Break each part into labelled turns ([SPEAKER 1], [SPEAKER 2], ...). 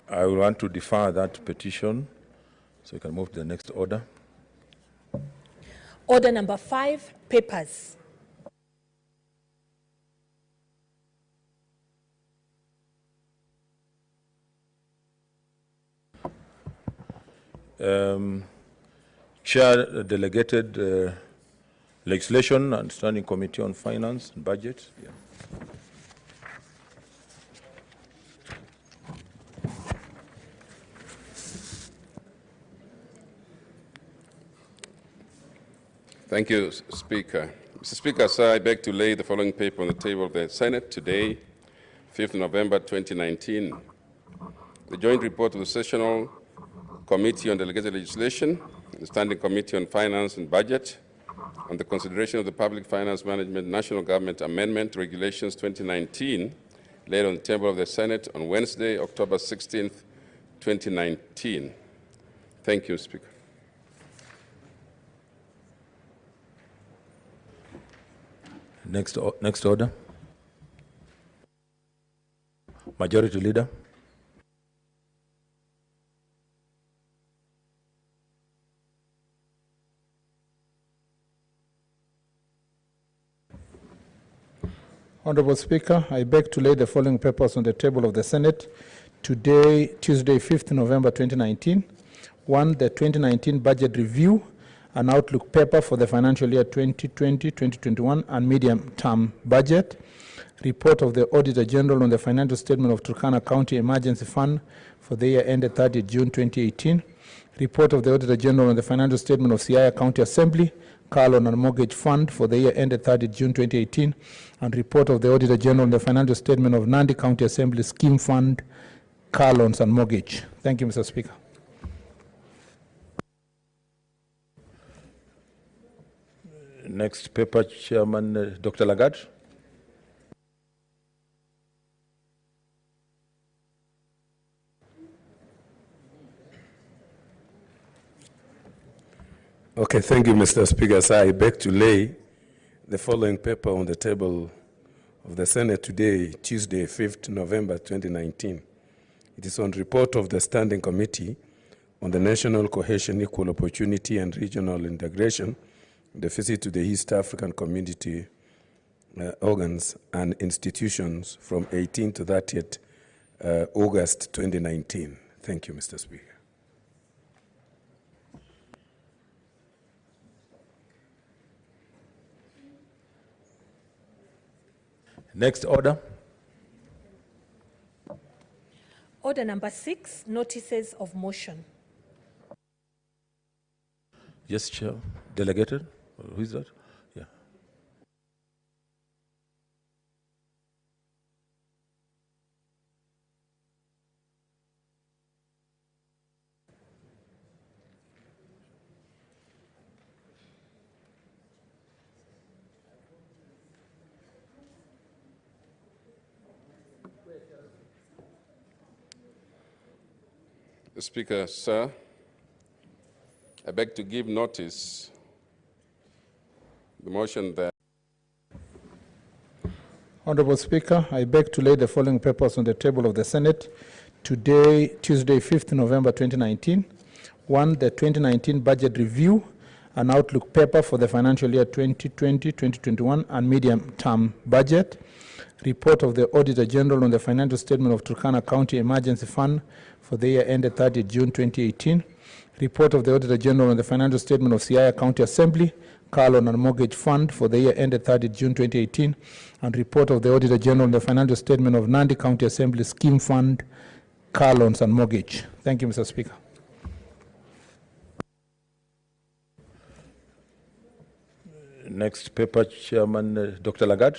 [SPEAKER 1] I will want to defer that petition, so we can move to the next order.
[SPEAKER 2] Order number 5, papers.
[SPEAKER 1] Chair delegated legislation and standing committee on finance and budget. Yeah.
[SPEAKER 3] Thank you, Speaker. Mr. Speaker, sir, I beg to lay the following paper on the table of the Senate today, 5th November 2019. The joint report of the Sessional Committee on Delegated Legislation, the Standing Committee on Finance and Budget, on the consideration of the Public Finance Management National Government Amendment Regulations 2019, laid on the table of the Senate on Wednesday, October 16th, 2019. Thank you, Speaker.
[SPEAKER 1] Next order. Majority Leader.
[SPEAKER 4] Honorable Speaker, I beg to lay the following papers on the table of the Senate today, Tuesday, 5th November 2019. 1, the 2019 Budget Review, an outlook paper for the financial year 2020-2021 and medium-term budget. Report of the Auditor General on the financial statement of Turkana County Emergency Fund for the year ended 30 June 2018. Report of the Auditor General on the financial statement of Siaya County Assembly, Car Loan and Mortgage Fund for the year ended 30 June 2018, and report of the Auditor General on the financial statement of Nandi County Assembly Scheme Fund, Car Loans and Mortgage. Thank you, Mr. Speaker.
[SPEAKER 1] Next paper, Chairman Dr. Lagarde.
[SPEAKER 5] Okay, thank you, Mr. Speaker. So I beg to lay the following paper on the table of the Senate today, Tuesday, 5th November 2019. It is on report of the Standing Committee on the National Cohesion, Equal Opportunity and Regional Integration, the visit to the East African Community organs and institutions from 18 to 30th August 2019. Thank you, Mr. Speaker.
[SPEAKER 1] Next order.
[SPEAKER 2] Order number 6, notices of motion.
[SPEAKER 1] Yes, Chair. Delegated. Who is that? Yeah.
[SPEAKER 3] Speaker, sir, I beg to give notice the motion that.
[SPEAKER 4] Honorable Speaker, I beg to lay the following papers on the table of the Senate today, Tuesday, 5th November 2019. 1, the 2019 Budget Review, an outlook paper for the financial year 2020-2021 and medium-term budget. Report of the Auditor General on the financial statement of Turkana County Emergency Fund for the year ended 30 June 2018. Report of the Auditor General on the financial statement of Siaya County Assembly, Car Loan and Mortgage Fund for the year ended 30 June 2018, and report of the Auditor General on the financial statement of Nandi County Assembly Scheme Fund, Car Loans and Mortgage. Thank you, Mr. Speaker.
[SPEAKER 1] Next paper, Chairman Dr. Lagarde.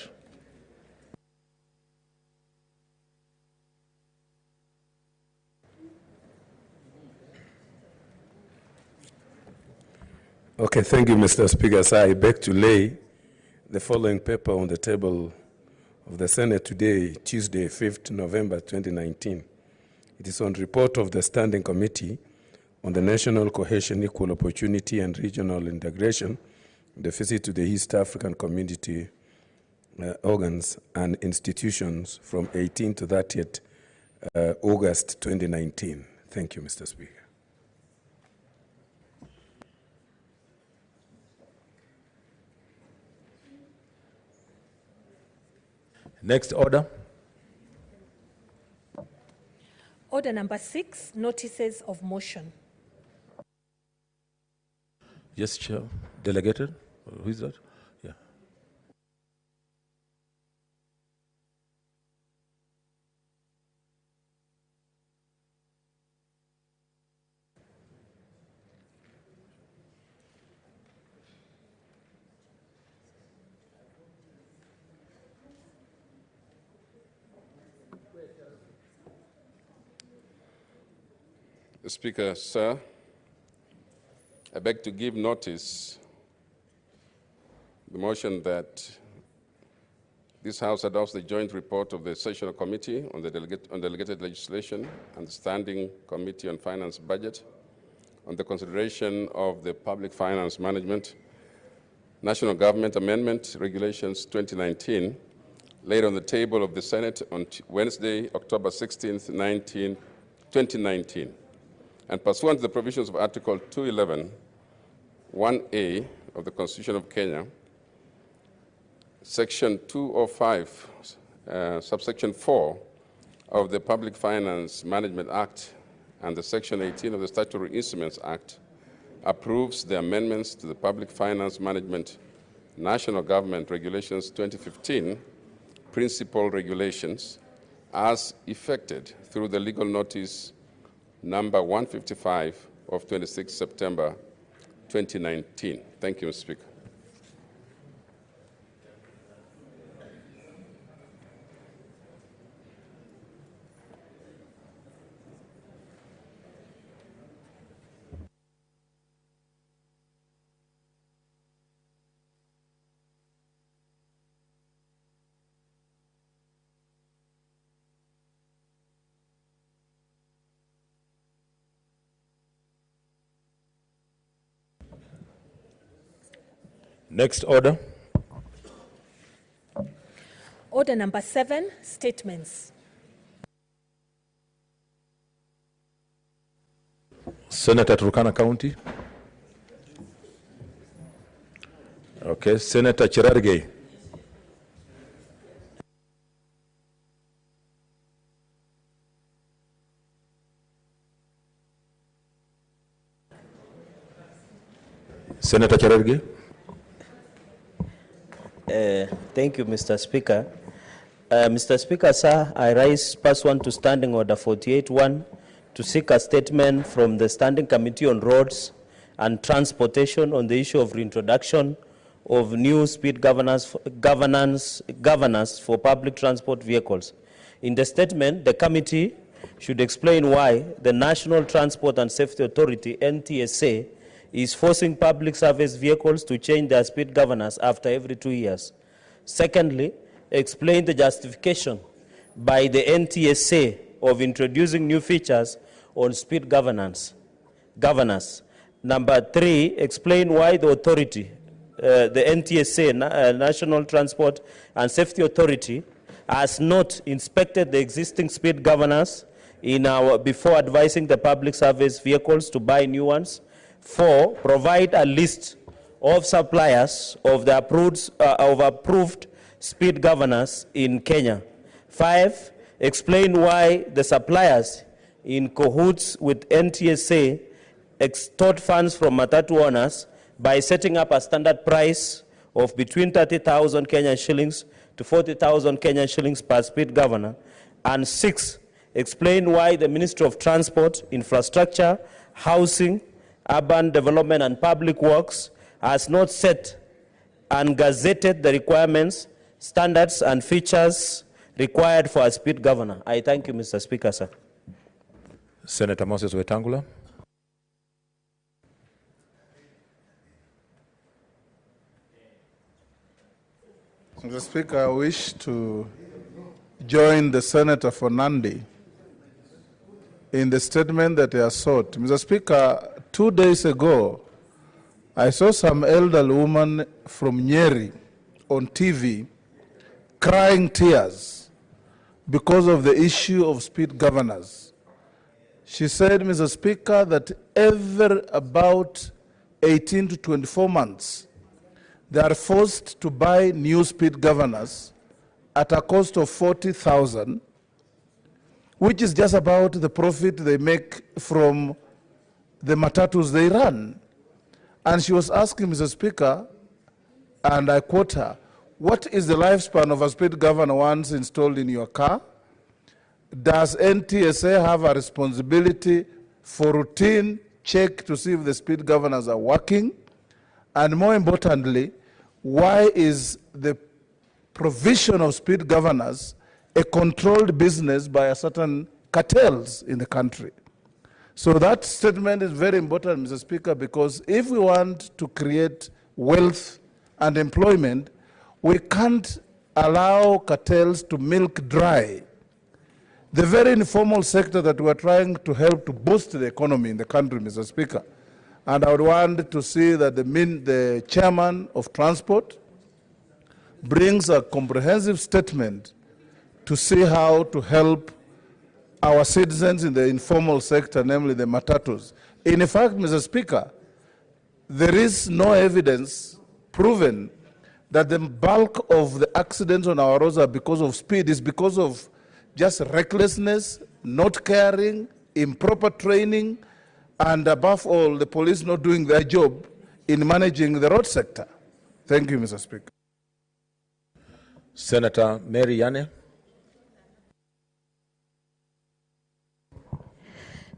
[SPEAKER 5] Okay, thank you, Mr. Speaker. So I beg to lay the following paper on the table of the Senate today, Tuesday, 5th November 2019. It is on report of the Standing Committee on the National Cohesion, Equal Opportunity and Regional Integration, the visit to the East African Community organs and institutions from 18 to 30th August 2019. Thank you, Mr. Speaker.
[SPEAKER 1] Next order.
[SPEAKER 2] Order number 6, notices of motion.
[SPEAKER 1] Yes, Chair. Delegated. Who is that? Yeah.
[SPEAKER 3] Speaker, sir, I beg to give notice the motion that this House adopts the joint report of the Sessional Committee on Delegated Legislation and the Standing Committee on Finance Budget on the consideration of the Public Finance Management National Government Amendment Regulations 2019, laid on the table of the Senate on Wednesday, October 16, 2019. And pursuant to the provisions of Article 211, 1A of the Constitution of Kenya, Section 205, subsection 4 of the Public Finance Management Act and the Section 18 of the Statutory Instruments Act, approves the amendments to the Public Finance Management National Government Regulations 2015 Principal Regulations as effected through the legal notice number 155 of 26 September 2019. Thank you, Mr. Speaker.
[SPEAKER 1] Next order.
[SPEAKER 2] Order number 7, statements.
[SPEAKER 1] Senator Turkana County. Okay, Senator Cherargei. Senator Cherargei.
[SPEAKER 6] Thank you, Mr. Speaker. Mr. Speaker, sir, I rise pursuant to Standing Order 48-1 to seek a statement from the Standing Committee on Roads and Transportation on the issue of reintroduction of new speed governance for public transport vehicles. In the statement, the committee should explain why the National Transport and Safety Authority, NTSA, is forcing public service vehicles to change their speed governors after every 2 years. Secondly, explain the justification by the NTSA of introducing new features on speed governors. Number 3, explain why the authority, the NTSA, National Transport and Safety Authority, has not inspected the existing speed governors before advising the public service vehicles to buy new ones. 4, provide a list of suppliers of the approved speed governors in Kenya. 5, explain why the suppliers in cahoots with NTSA extort funds from matatu owners by setting up a standard price of between 30,000 Kenyan shillings to 40,000 Kenyan shillings per speed governor. And 6, explain why the Ministry of Transport, Infrastructure, Housing, Urban Development and Public Works has not set and gazetted the requirements, standards and features required for a speed governor. I thank you, Mr. Speaker, sir.
[SPEAKER 1] Senator Moses Wetangula.
[SPEAKER 7] Mr. Speaker, I wish to join the Senator for Nandi in the statement that he has sought. Mr. Speaker, 2 days ago, I saw some elderly woman from Nyeri on TV crying tears because of the issue of speed governors. She said, Mr. Speaker, that every about 18 to 24 months, they are forced to buy new speed governors at a cost of 40,000, which is just about the profit they make from the matatus they run. And she was asking, Mr. Speaker, and I quote her, what is the lifespan of a speed governor once installed in your car? Does NTSA have a responsibility for routine check to see if the speed governors are working? And more importantly, why is the provision of speed governors a controlled business by a certain cartels in the country? So that statement is very important, Mr. Speaker, because if we want to create wealth and employment, we can't allow cartels to milk dry the very informal sector that we're trying to help to boost the economy in the country, Mr. Speaker. And I would want to see that the chairman of transport brings a comprehensive statement to see how to help our citizens in the informal sector, namely the matatus. In fact, Mr. Speaker, there is no evidence proven that the bulk of the accidents on our roads are because of speed. It's because of just recklessness, not caring, improper training, and above all, the police not doing their job in managing the road sector. Thank you, Mr. Speaker.
[SPEAKER 1] Senator Mary Yane.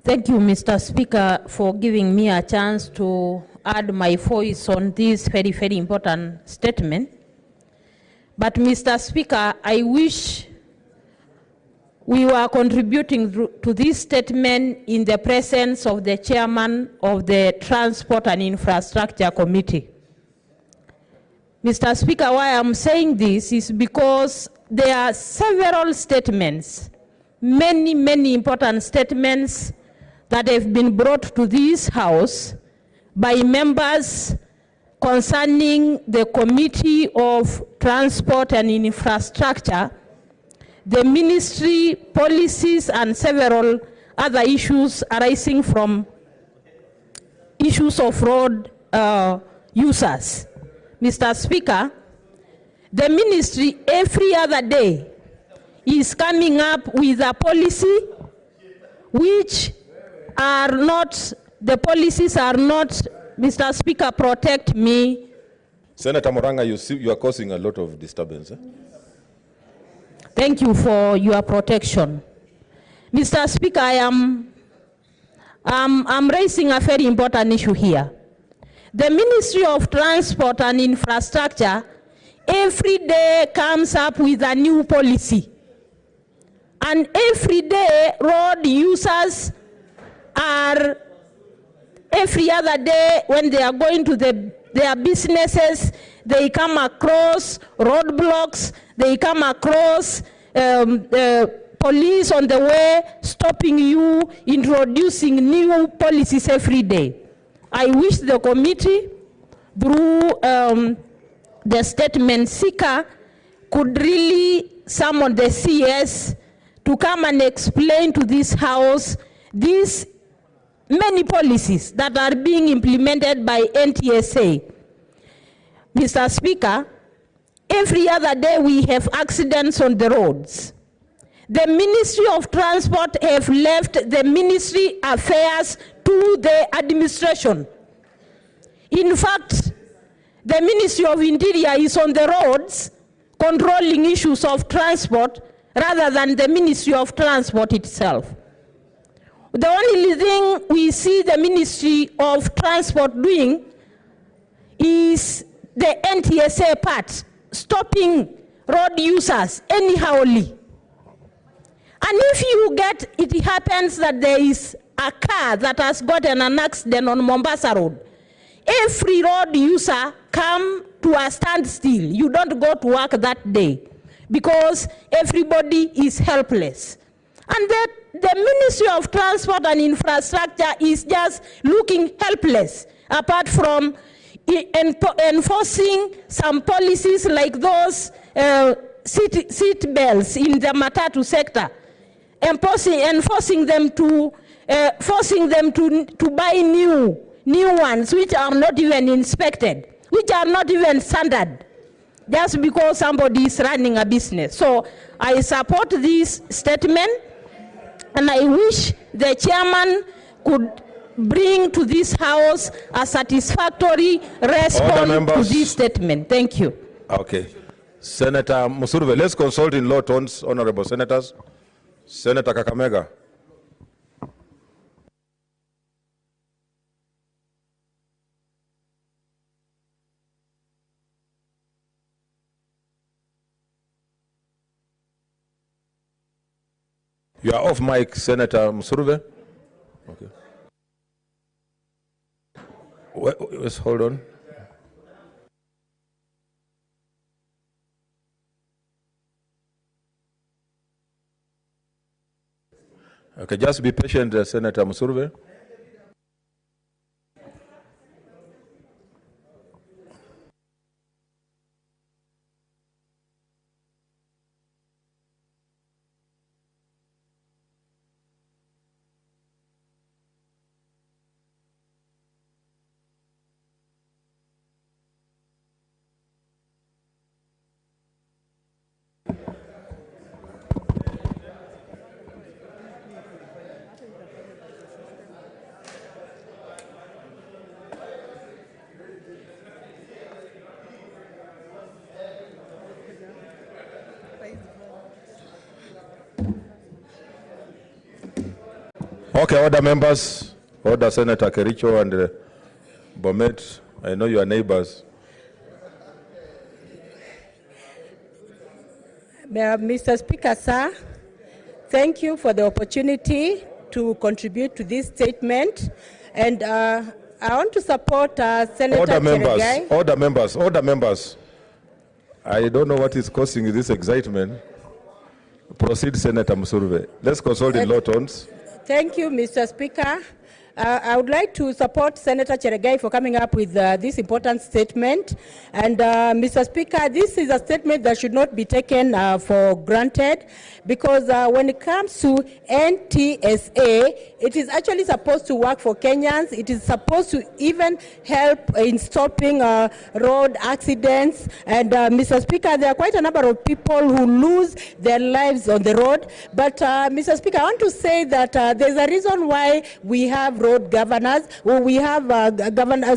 [SPEAKER 8] Thank you, Mr. Speaker, for giving me a chance to add my voice on this very, very important statement. But, Mr. Speaker, I wish we were contributing to this statement in the presence of the chairman of the Transport and Infrastructure Committee. Mr. Speaker, why I'm saying this is because there are several statements, many important statements that have been brought to this House by members concerning the Committee of Transport and Infrastructure, the ministry policies, and several other issues arising from issues of road users. Mr. Speaker, the ministry every other day is coming up with a policy which are not, the policies are not, Mr. Speaker, protect me.
[SPEAKER 1] Senator Moranga, you are causing a lot of disturbance.
[SPEAKER 8] Thank you for your protection. Mr. Speaker, I'm raising a very important issue here. The Ministry of Transport and Infrastructure every day comes up with a new policy. And every day road users are, every other day when they are going to their businesses, they come across roadblocks, they come across police on the way, stopping you, introducing new policies every day. I wish the committee, through the statement seeker, could really summon the CS to come and explain to this House these many policies that are being implemented by NTSA. Mr. Speaker, every other day we have accidents on the roads. The Ministry of Transport have left the Ministry Affairs to the administration. In fact, the Ministry of Interior is on the roads controlling issues of transport rather than the Ministry of Transport itself. The only thing we see the Ministry of Transport doing is the NTSA part, stopping road users anyhowly. And if you get, it happens that there is a car that has gotten an accident on Mombasa Road, every road user come to a standstill. You don't go to work that day because everybody is helpless. And the Ministry of Transport and Infrastructure is just looking helpless, apart from enforcing some policies like those seat belts in the matatu sector, enforcing them to buy new ones which are not even inspected, which are not even standard, just because somebody is running a business. So I support this statement, and I wish the chairman could bring to this house a satisfactory response to this statement. Thank you.
[SPEAKER 1] Okay. Senator Musurve, let's consult in low tones, honorable senators. Senator Kakamega. You are off mic, Senator Musurve. Okay. Let's hold on. Okay, just be patient, Senator Musurve. Okay, order members, order Senator Kericho and Bomet. I know you are neighbors.
[SPEAKER 2] Mr. Speaker, sir, thank you for the opportunity to contribute to this statement. And I want to support Senator Cheregai.
[SPEAKER 1] Order members. I don't know what is causing this excitement. Proceed, Senator Musurve. Let's consult in low tones.
[SPEAKER 2] Thank you, Mr. Speaker. I would like to support Senator Cheregai for coming up with this important statement. And Mr. Speaker, this is a statement that should not be taken for granted, because when it comes to NTSA, it is actually supposed to work for Kenyans. It is supposed to even help in stopping road accidents. And Mr. Speaker, there are quite a number of people who lose their lives on the road. But Mr. Speaker, I want to say that there's a reason why we have road governors, we have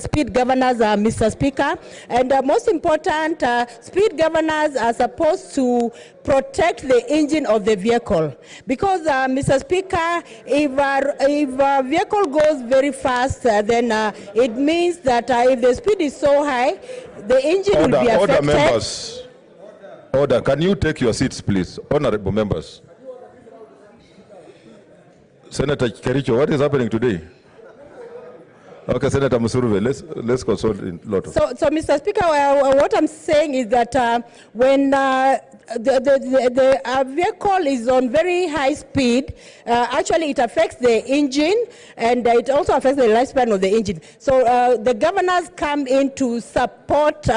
[SPEAKER 2] speed governors, Mr. Speaker. And most important, speed governors are supposed to protect the engine of the vehicle. Because, Mr. Speaker, if a vehicle goes very fast, then it means that if the speed is so high, the engine will be affected.
[SPEAKER 1] Order members. Order. Can you take your seats, please? Honorable members. Senator Kericho, what is happening today? Okay, Senator Musurve, let's consult in lot of.
[SPEAKER 2] So, Mr. Speaker, what I'm saying is that when the vehicle is on very high speed, actually it affects the engine, and it also affects the lifespan of the engine. So the governors come in to support, the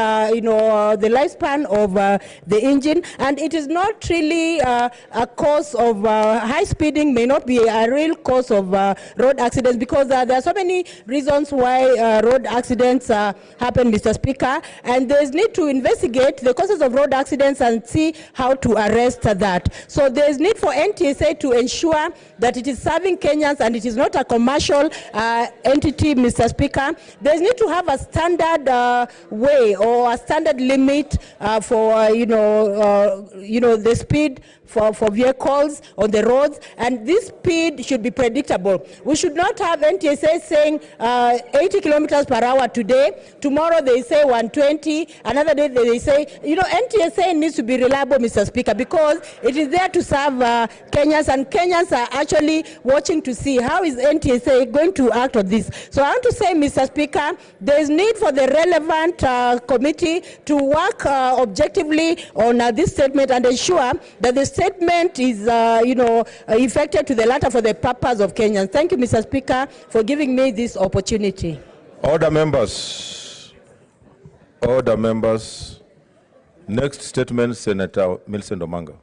[SPEAKER 2] lifespan of the engine, and it is not really a cause of high speeding, may not be a real cause of road accidents, because there are so many reasons why road accidents happen, Mr. Speaker, and there's need to investigate the causes of road accidents and see how to arrest that. So there's need for NTSA to ensure that it is serving Kenyans and it is not a commercial entity, Mr. Speaker. There's need to have a standard way or a standard limit for the speed for vehicles on the roads, and this speed should be predictable. We should not have NTSA saying 80 kilometers per hour today, tomorrow they say 120, another day they say, NTSA needs to be reliable, Mr. Speaker, because it is there to serve Kenyans, and Kenyans are actually watching to see how is NTSA going to act on this. So I want to say, Mr. Speaker, there is need for the relevant committee to work objectively on this statement and ensure that the statement is, effected to the latter for the purpose of Kenyans. Thank you, Mr. Speaker, for giving me this opportunity.
[SPEAKER 1] Order members. Order members. Next statement, Senator Millicent Omanga.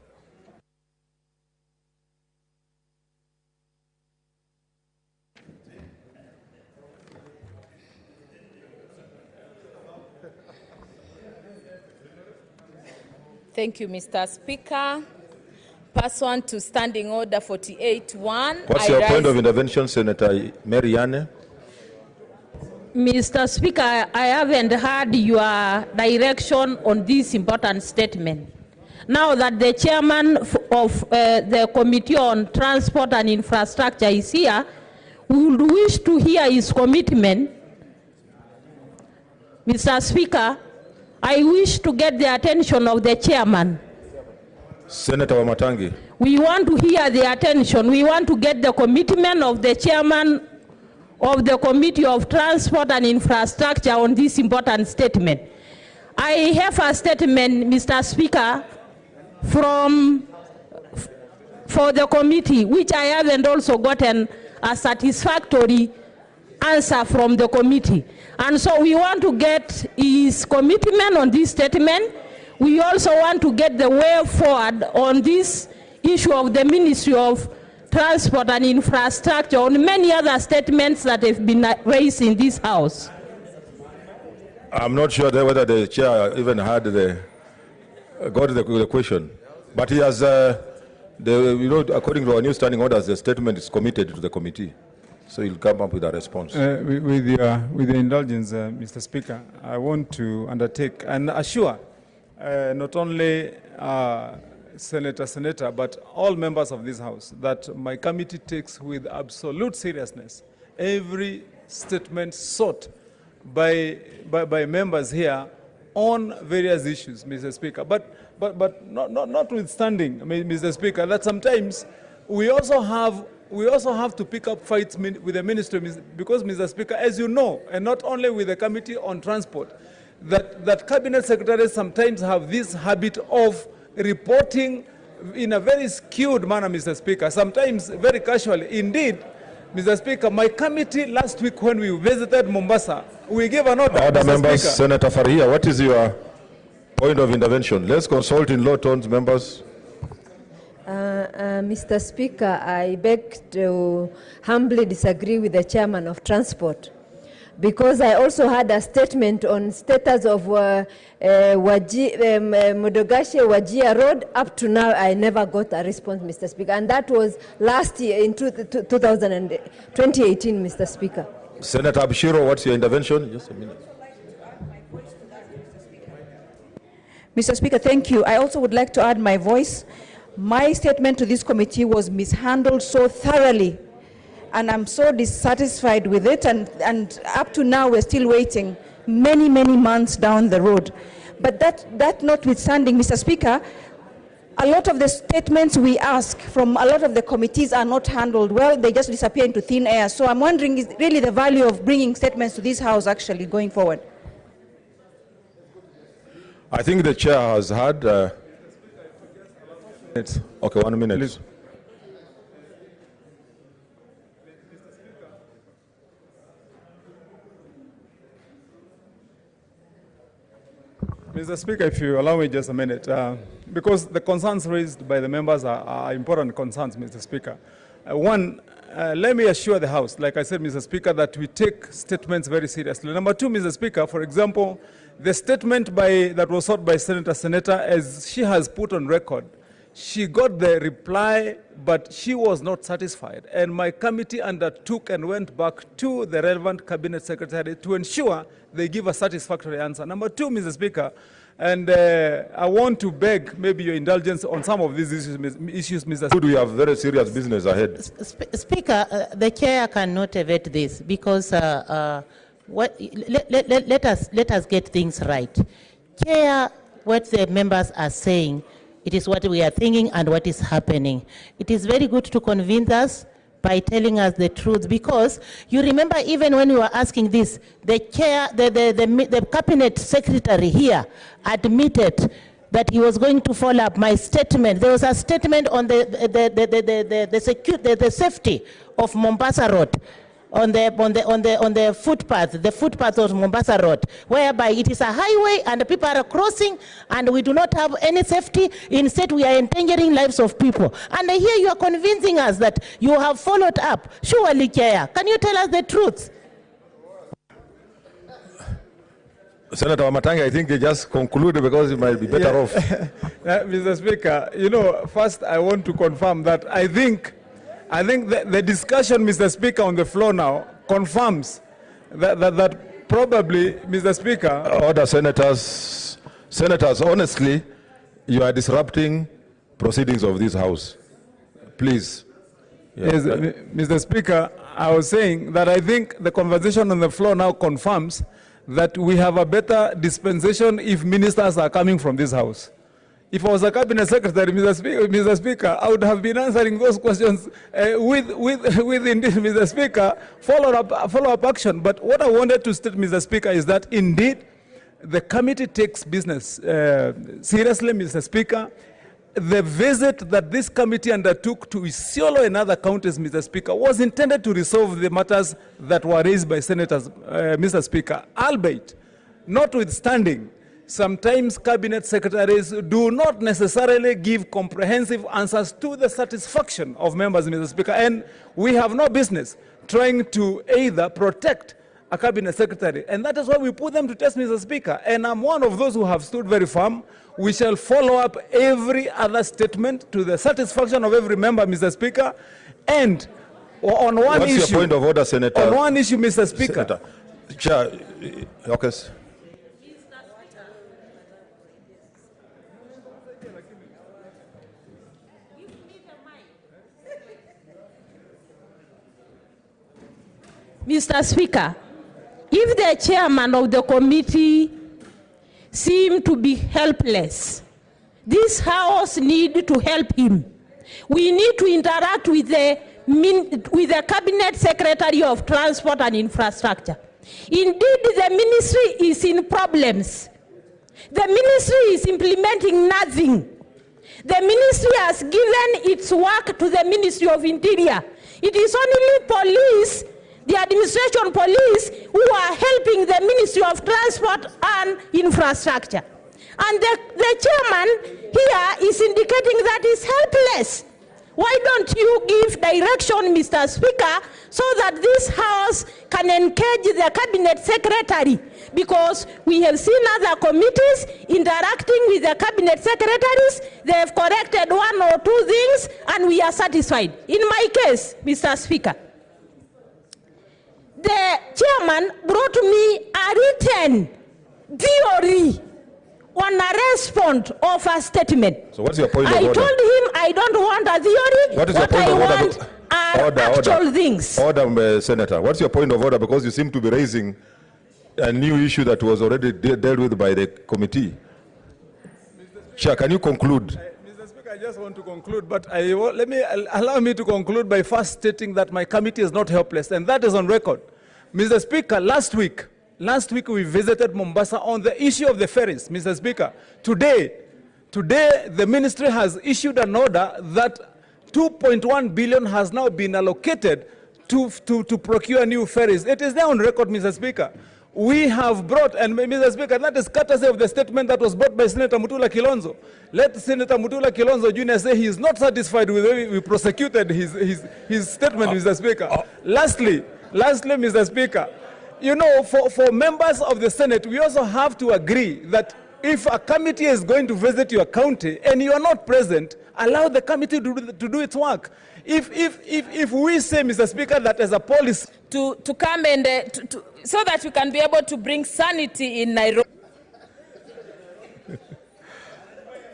[SPEAKER 9] Thank you, Mr. Speaker. Pursuant to Standing Order 48-1.
[SPEAKER 1] What's your point of intervention, Senator Marianne?
[SPEAKER 8] Mr. Speaker, I haven't heard your direction on this important statement. Now that the chairman of the Committee on Transport and Infrastructure is here, we would wish to hear his commitment. Mr. Speaker, I wish to get the attention of the chairman.
[SPEAKER 1] Senator Wamatangi.
[SPEAKER 8] We want to hear the attention. We want to get the commitment of the chairman of the Committee of Transport and Infrastructure on this important statement. I have a statement, Mr. Speaker, for the committee, which I haven't also gotten a satisfactory answer from the committee. And so we want to get his commitment on this statement. We also want to get the way forward on this issue of the Ministry of Transport and Infrastructure, on many other statements that have been raised in this House.
[SPEAKER 1] I'm not sure whether the chair even had got the question, but he has, according to our new standing orders, the statement is committed to the committee, so he'll come up with a response.
[SPEAKER 10] With your indulgence, Mr. Speaker, I want to undertake and assure not only Senator, but all members of this House that my committee takes with absolute seriousness every statement sought by members here on various issues, Mr. Speaker. But notwithstanding, Mr. Speaker, that sometimes we also have to pick up fights with the ministry, because, Mr. Speaker, as you know, and not only with the Committee on Transport, that cabinet secretaries sometimes have this habit of reporting in a very skewed manner, Mr. Speaker, sometimes very casually. Indeed, Mr. Speaker, my committee last week when we visited Mombasa, we gave an order.
[SPEAKER 1] Order,
[SPEAKER 10] Mr.
[SPEAKER 1] members.
[SPEAKER 10] Speaker.
[SPEAKER 1] Senator Faria, what is your point of intervention? Let's consult in low tones, members.
[SPEAKER 11] Mr. Speaker, I beg to humbly disagree with the chairman of Transport, because I also had a statement on status of Modogashe Wajir Road. Up to now, I never got a response, Mr. Speaker, and that was last year in 2018, Mr. Speaker.
[SPEAKER 1] Senator Abshiro, what's your intervention? Just a minute.
[SPEAKER 12] Mr. Speaker, thank you. I also would like to add my voice. My statement to this committee was mishandled so thoroughly, and I'm so dissatisfied with it, and up to now we're still waiting many months down the road. But that notwithstanding, Mr. Speaker, a lot of the statements we ask from a lot of the committees are not handled well. They just disappear into thin air. So I'm wondering, is really the value of bringing statements to this House actually going forward?
[SPEAKER 1] I think the chair has had... okay, 1 minute.
[SPEAKER 10] Please. Mr. Speaker, if you allow me just a minute, because the concerns raised by the members are important concerns, Mr. Speaker. One, let me assure the House, like I said, Mr. Speaker, that we take statements very seriously. Number two, Mr. Speaker, for example, the statement that was sought by Senator, as she has put on record, she got the reply, but she was not satisfied. And my committee undertook and went back to the relevant cabinet secretary to ensure they give a satisfactory answer. Number two, Mr. Speaker, and I want to beg maybe your indulgence on some of these issues, Mr. Speaker.
[SPEAKER 1] We have very serious business ahead.
[SPEAKER 13] Speaker, the chair cannot evade this because let us get things right. Chair, what the members are saying, it is what we are thinking and what is happening. It is very good to convince us by telling us the truth, because you remember even when we were asking this, the chair, the cabinet secretary here admitted that he was going to follow up my statement. There was a statement on the safety of Mombasa Road. on the footpath of Mombasa Road, whereby it is a highway and people are crossing and we do not have any safety. Instead, we are endangering lives of people. And here you are convincing us that you have followed up. Surely, Chair, can you tell us the truth?
[SPEAKER 1] Senator Wamatangi, I think they just concluded because it might be better off.
[SPEAKER 10] Mr. Speaker, first I want to confirm that I think the discussion, Mr. Speaker, on the floor now confirms that probably, Mr. Speaker.
[SPEAKER 1] Order, senators. Senators, honestly, you are disrupting proceedings of this House. Please.
[SPEAKER 10] Yes, Mr. Speaker, I was saying that I think the conversation on the floor now confirms that we have a better dispensation if ministers are coming from this House. If I was a cabinet secretary, Mr. Speaker, I would have been answering those questions with indeed, Mr. Speaker, follow-up action. But what I wanted to state, Mr. Speaker, is that indeed the committee takes business seriously, Mr. Speaker. The visit that this committee undertook to Isiolo and other counties, Mr. Speaker, was intended to resolve the matters that were raised by senators, Mr. Speaker, albeit, notwithstanding, sometimes cabinet secretaries do not necessarily give comprehensive answers to the satisfaction of members, Mr. Speaker, and we have no business trying to either protect a cabinet secretary, and that is why we put them to test, Mr. Speaker, and I'm one of those who have stood very firm. We shall follow up every other statement to the satisfaction of every member, Mr. Speaker, and on one issue.
[SPEAKER 1] What's your point of order, Senator?
[SPEAKER 10] On one issue, Mr. Speaker.
[SPEAKER 1] Senator. Chair, okay.
[SPEAKER 8] Mr. Speaker, if the chairman of the committee seems to be helpless, this House needs to help him. We need to interact with the Cabinet Secretary of Transport and Infrastructure. Indeed, the ministry is in problems. The ministry is implementing nothing. The ministry has given its work to the Ministry of Interior. It is only police, the administration police, who are helping the Ministry of Transport and Infrastructure. And the chairman here is indicating that he's helpless. Why don't you give direction, Mr. Speaker, so that this House can engage the Cabinet Secretary? Because we have seen other committees interacting with the Cabinet Secretaries. They have corrected one or two things, and we are satisfied. In my case, Mr. Speaker, the chairman brought me a written theory on a response of a statement.
[SPEAKER 1] So what's your point of
[SPEAKER 8] order? I told him I don't want a theory.
[SPEAKER 1] What is your point of order?
[SPEAKER 8] Actual things.
[SPEAKER 1] Order, Senator. What's your point of order? Because you seem to be raising a new issue that was already dealt with by the committee. Chair, can you conclude?
[SPEAKER 10] Mr. Speaker, I just want to conclude, but allow me to conclude by first stating that my committee is not helpless, and that is on record. Mr. Speaker, last week we visited Mombasa on the issue of the ferries, Mr. Speaker. Today the ministry has issued an order that 2.1 billion has now been allocated to procure new ferries. It is there on record, Mr. Speaker. We have brought, and Mr. Speaker, that is courtesy of the statement that was brought by Senator Mutula Kilonzo. Let Senator Mutula Kilonzo Jr. say he is not satisfied with the way we prosecuted his statement, Mr. Speaker. Lastly, Mr. Speaker, you know, for members of the Senate, we also have to agree that if a committee is going to visit your county and you are not present, allow the committee to do its work. If we say, Mr. Speaker, that as a policy
[SPEAKER 9] to come and so that we can be able to bring sanity in Nairobi.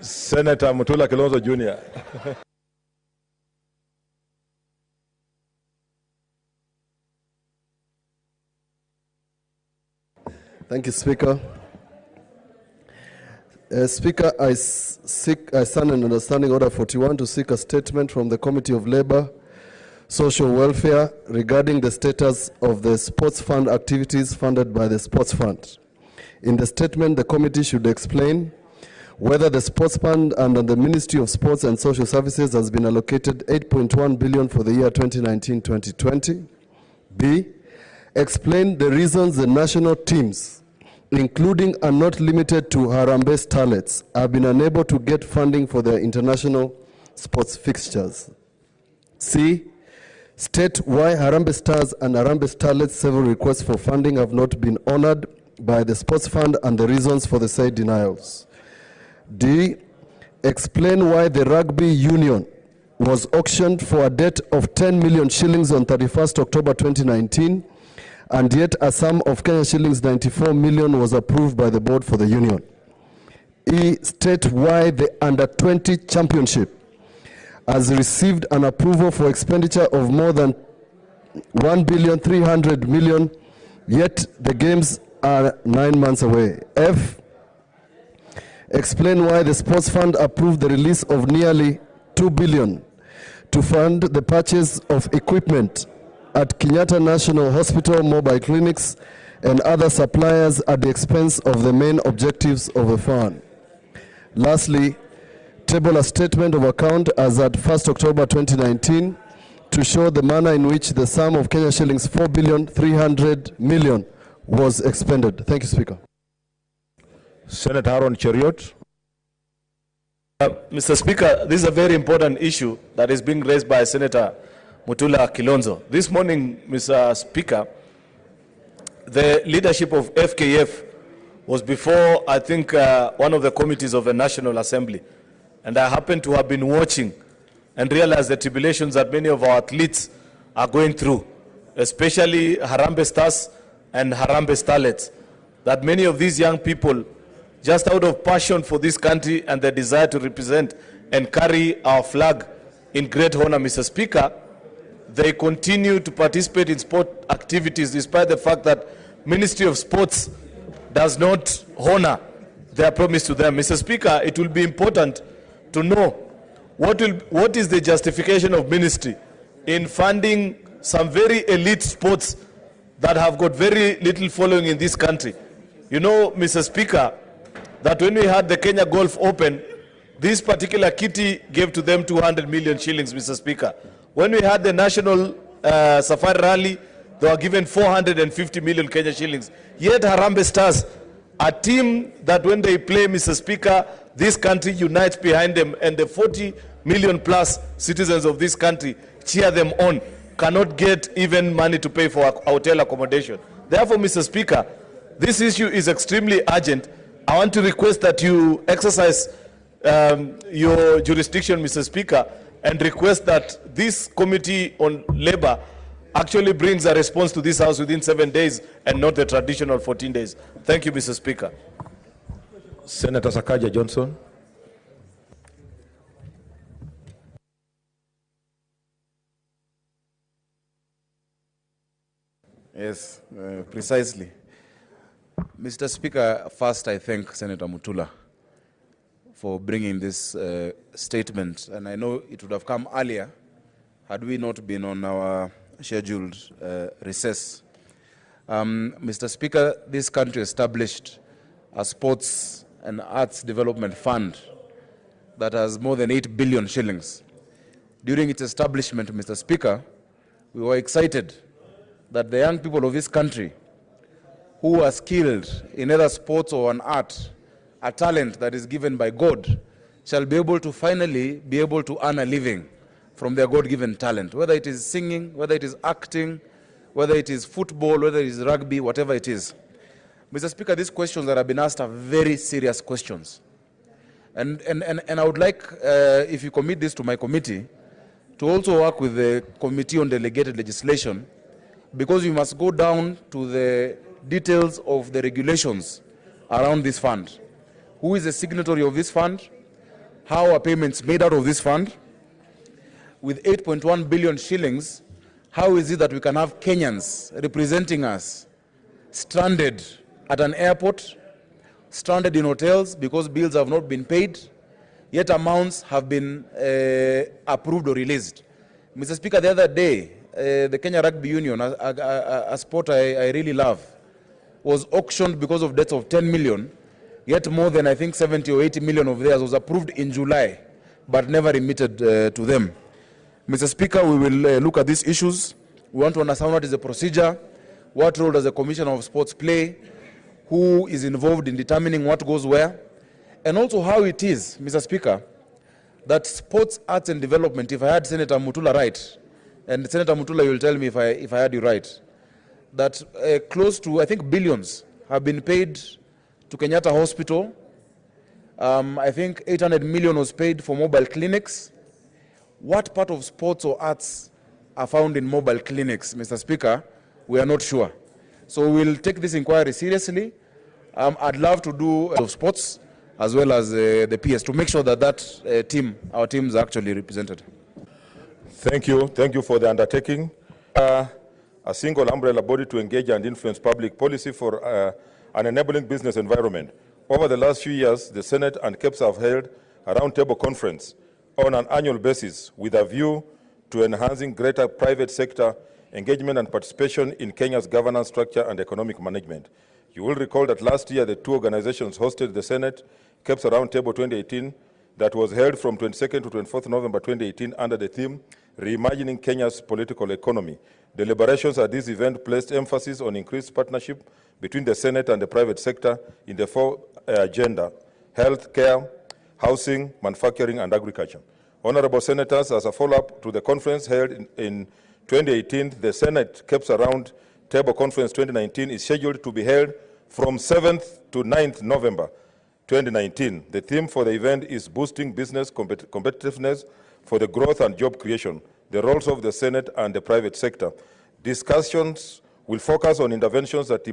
[SPEAKER 1] Senator Mutula Kilonzo Jr.
[SPEAKER 14] Thank you, Speaker. Speaker, I stand in understanding order 41 to seek a statement from the Committee of Labor, Social Welfare regarding the status of the sports fund activities funded by the sports fund. In the statement, the committee should explain whether the sports fund under the Ministry of Sports and Social Services has been allocated 8.1 billion for the year 2019-2020. B, explain the reasons the national teams, including and not limited to Harambee Starlets, have been unable to get funding for their international sports fixtures. C, state why Harambee Stars and Harambee Starlets' several requests for funding have not been honored by the Sports Fund and the reasons for the said denials. D, explain why the rugby union was auctioned for a debt of 10 million shillings on 31st October 2019, and yet a sum of Kenya shillings 94 million was approved by the board for the union. E, state why the Under-20 Championship has received an approval for expenditure of more than 1,300 million, yet the games are 9 months away. F, explain why the Sports Fund approved the release of nearly 2 billion to fund the purchase of equipment at Kenyatta National Hospital, mobile clinics, and other suppliers at the expense of the main objectives of the fund. Lastly, table a statement of account as at 1st October 2019 to show the manner in which the sum of Kenya shillings 4,300 million was expended. Thank you, Speaker.
[SPEAKER 1] Senator Aaron Cheriot.
[SPEAKER 15] Mr. Speaker, this is a very important issue that is being raised by Senator Mutula Kilonzo. This morning, Mr. Speaker, the leadership of FKF was before, I think, one of the committees of the National Assembly. And I happen to have been watching and realized the tribulations that many of our athletes are going through, especially Harambee Stars and Harambee Starlets, that many of these young people, just out of passion for this country and the desire to represent and carry our flag in great honor, Mr. Speaker, they continue to participate in sport activities despite the fact that Ministry of Sports does not honor their promise to them. Mr. Speaker, it will be important to know what is the justification of ministry in funding some very elite sports that have got very little following in this country. You know, Mr. Speaker, that when we had the Kenya Golf Open, this particular kitty gave to them 200 million shillings, Mr. Speaker. When we had the National Safari Rally, they were given 450 million Kenya shillings. Yet Harambee Stars, a team that when they play, Mr. Speaker, this country unites behind them, and the 40 million plus citizens of this country cheer them on, cannot get even money to pay for hotel accommodation. Therefore, Mr. Speaker, this issue is extremely urgent. I want to request that you exercise your jurisdiction, Mr. Speaker, and request that this Committee on Labor actually brings a response to this House within 7 days and not the traditional 14 days. Thank you, Mr. Speaker.
[SPEAKER 1] Senator Sakaja Johnson.
[SPEAKER 16] Yes, precisely. Mr. Speaker, first I thank Senator Mutula for bringing this statement, and I know it would have come earlier had we not been on our scheduled recess. Mr. Speaker, this country established a sports and arts development fund that has more than 8 billion shillings. During its establishment, Mr. Speaker, we were excited that the young people of this country who are skilled in either sports or an art, a talent that is given by God, shall be able to finally be able to earn a living from their God-given talent, whether it is singing, whether it is acting, whether it is football, whether it is rugby, whatever it is. Mr. Speaker, these questions that have been asked are very serious questions. And I would like, if you commit this to my committee, to also work with the Committee on Delegated Legislation, because we must go down to the details of the regulations around this fund. Who is the signatory of this fund? How are payments made out of this fund? With 8.1 billion shillings, how is it that we can have Kenyans representing us stranded at an airport, stranded in hotels because bills have not been paid, yet amounts have been approved or released? Mr. Speaker, the other day, the Kenya Rugby Union, a sport I really love, was auctioned because of debts of 10 million, yet more than, I think, 70 or 80 million of theirs was approved in July, but never remitted to them. Mr. Speaker, we will look at these issues We want to understand what is the procedure, what role does the Commissioner of Sports play, who is involved in determining what goes where, and also how it is, Mr. Speaker, that sports, arts and development, if I had Senator Mutula right, and Senator Mutula, you'll tell me if I had you right, that close to, I think, billions have been paid to Kenyatta Hospital. I think 800 million was paid for mobile clinics. What part of sports or arts are found in mobile clinics, Mr. Speaker? We are not sure. So we'll take this inquiry seriously. I'd love to do of sports as well as the PS to make sure that our team is actually represented.
[SPEAKER 1] Thank you. Thank you for the undertaking. A single umbrella body to engage and influence public policy for an enabling business environment. Over the last few years, the Senate and KEPS have held a roundtable conference on an annual basis with a view to enhancing greater private sector engagement and participation in Kenya's governance structure and economic management. You will recall that last year the two organizations hosted the Senate KEPS Roundtable 2018 that was held from 22nd to 24th November 2018 under the theme Reimagining Kenya's Political Economy. Deliberations at this event placed emphasis on increased partnership between the Senate and the private sector in the four agenda: health care, housing, manufacturing, and agriculture. Honorable Senators, as a follow-up to the conference held in 2018, the Senate KEPS Round Table Conference 2019 is scheduled to be held from 7th to 9th November 2019. The theme for the event is boosting business competitiveness for the growth and job creation, the roles of the Senate and the private sector. Discussions will focus on interventions that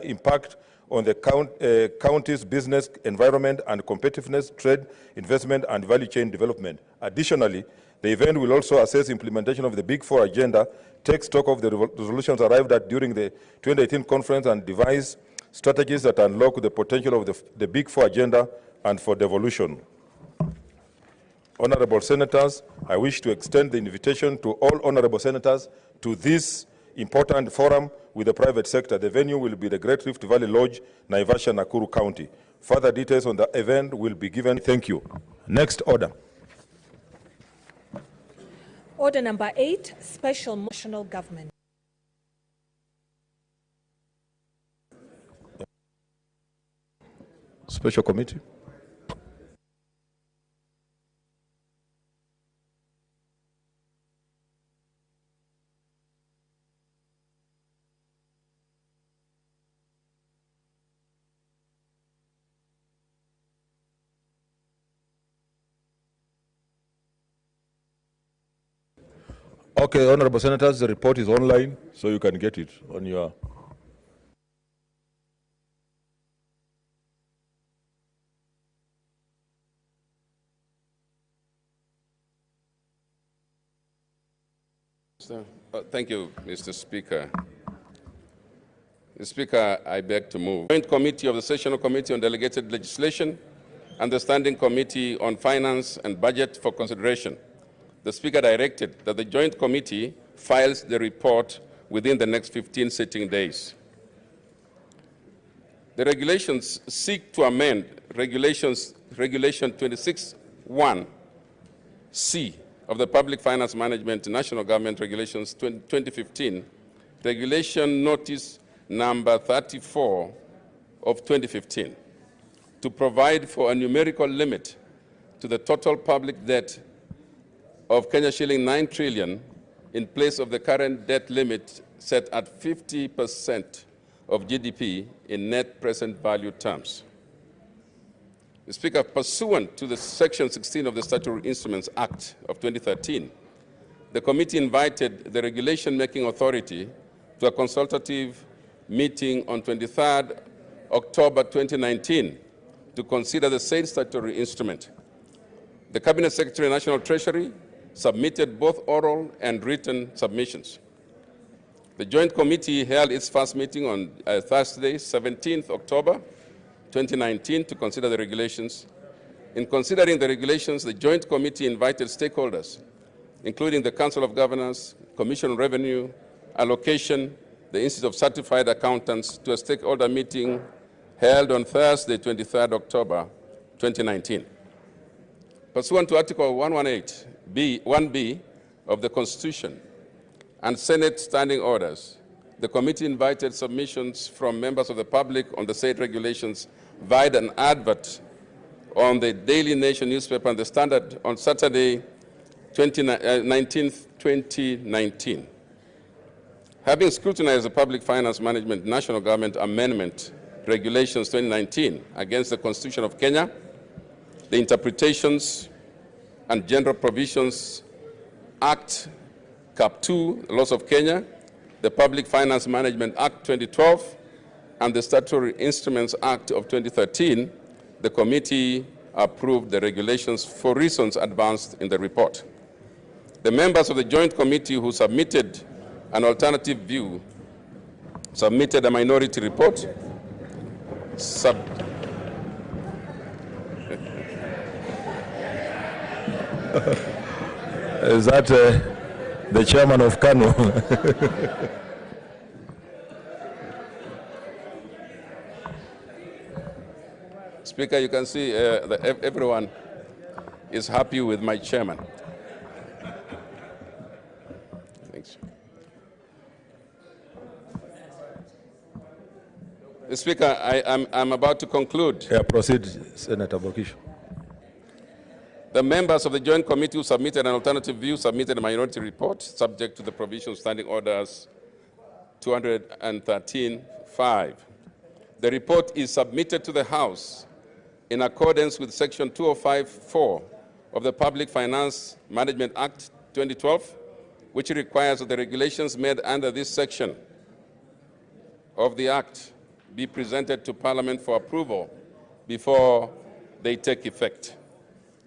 [SPEAKER 1] impact on the county's business environment and competitiveness, trade, investment, and value chain development. Additionally, the event will also assess implementation of the Big Four agenda, take stock of the resolutions arrived at during the 2018 conference, and devise strategies that unlock the potential of the Big Four agenda and for devolution. Honorable Senators, I wish to extend the invitation to all honorable senators to this important forum with the private sector. The venue will be the Great Rift Valley Lodge, Naivasha, Nakuru County. Further details on the event will be given. Thank you. Next order.
[SPEAKER 17] Order number 8, Special National Government.
[SPEAKER 1] Special Committee. Okay, honorable senators, the report is online, so you can get it on your...
[SPEAKER 3] Thank you, Mr. Speaker. Mr. Speaker, I beg to move. Joint Committee of the Sessional Committee on Delegated Legislation and the Standing Committee on Finance and Budget for consideration. The Speaker directed that the Joint Committee files the report within the next 15 sitting days. The regulations seek to amend Regulation 26(1)(c) of the Public Finance Management National Government Regulations 2015, Regulation Notice number 34 of 2015, to provide for a numerical limit to the total public debt of Kenya shilling 9 trillion in place of the current debt limit set at 50% of GDP in net present value terms. Mr. Speaker, pursuant to the Section 16 of the Statutory Instruments Act of 2013, the committee invited the regulation-making authority to a consultative meeting on 23rd October 2019 to consider the said statutory instrument. The Cabinet Secretary and National Treasury submitted both oral and written submissions. The Joint Committee held its first meeting on Thursday, 17th October 2019 to consider the regulations. In considering the regulations, the Joint Committee invited stakeholders, including the Council of Governors, Commission on Revenue, Allocation, the Institute of Certified Accountants, to a stakeholder meeting held on Thursday, 23rd October 2019. Pursuant to Article 118(1)(b) of the Constitution, and Senate standing orders. The committee invited submissions from members of the public on the said regulations via an advert on the Daily Nation newspaper and the Standard on Saturday, 19th, 2019. Having scrutinized the Public Finance Management National Government Amendment Regulations 2019 against the Constitution of Kenya, the interpretations and general provisions Act Cap 2, Laws of Kenya, the Public Finance Management Act 2012, and the Statutory Instruments Act of 2013, the committee approved the regulations for reasons advanced in the report. The members of the Joint Committee who submitted an alternative view submitted a minority report.
[SPEAKER 1] Is that the chairman of KANU?
[SPEAKER 3] Speaker, you can see that everyone is happy with my chairman. Thanks. Speaker, I'm about to conclude.
[SPEAKER 1] Yeah, proceed, Senator Bokisho.
[SPEAKER 3] The members of the Joint Committee who submitted an alternative view submitted a minority report subject to the provision of Standing Orders 213(5). The report is submitted to the House in accordance with Section 205(4) of the Public Finance Management Act 2012, which requires that the regulations made under this section of the Act be presented to Parliament for approval before they take effect.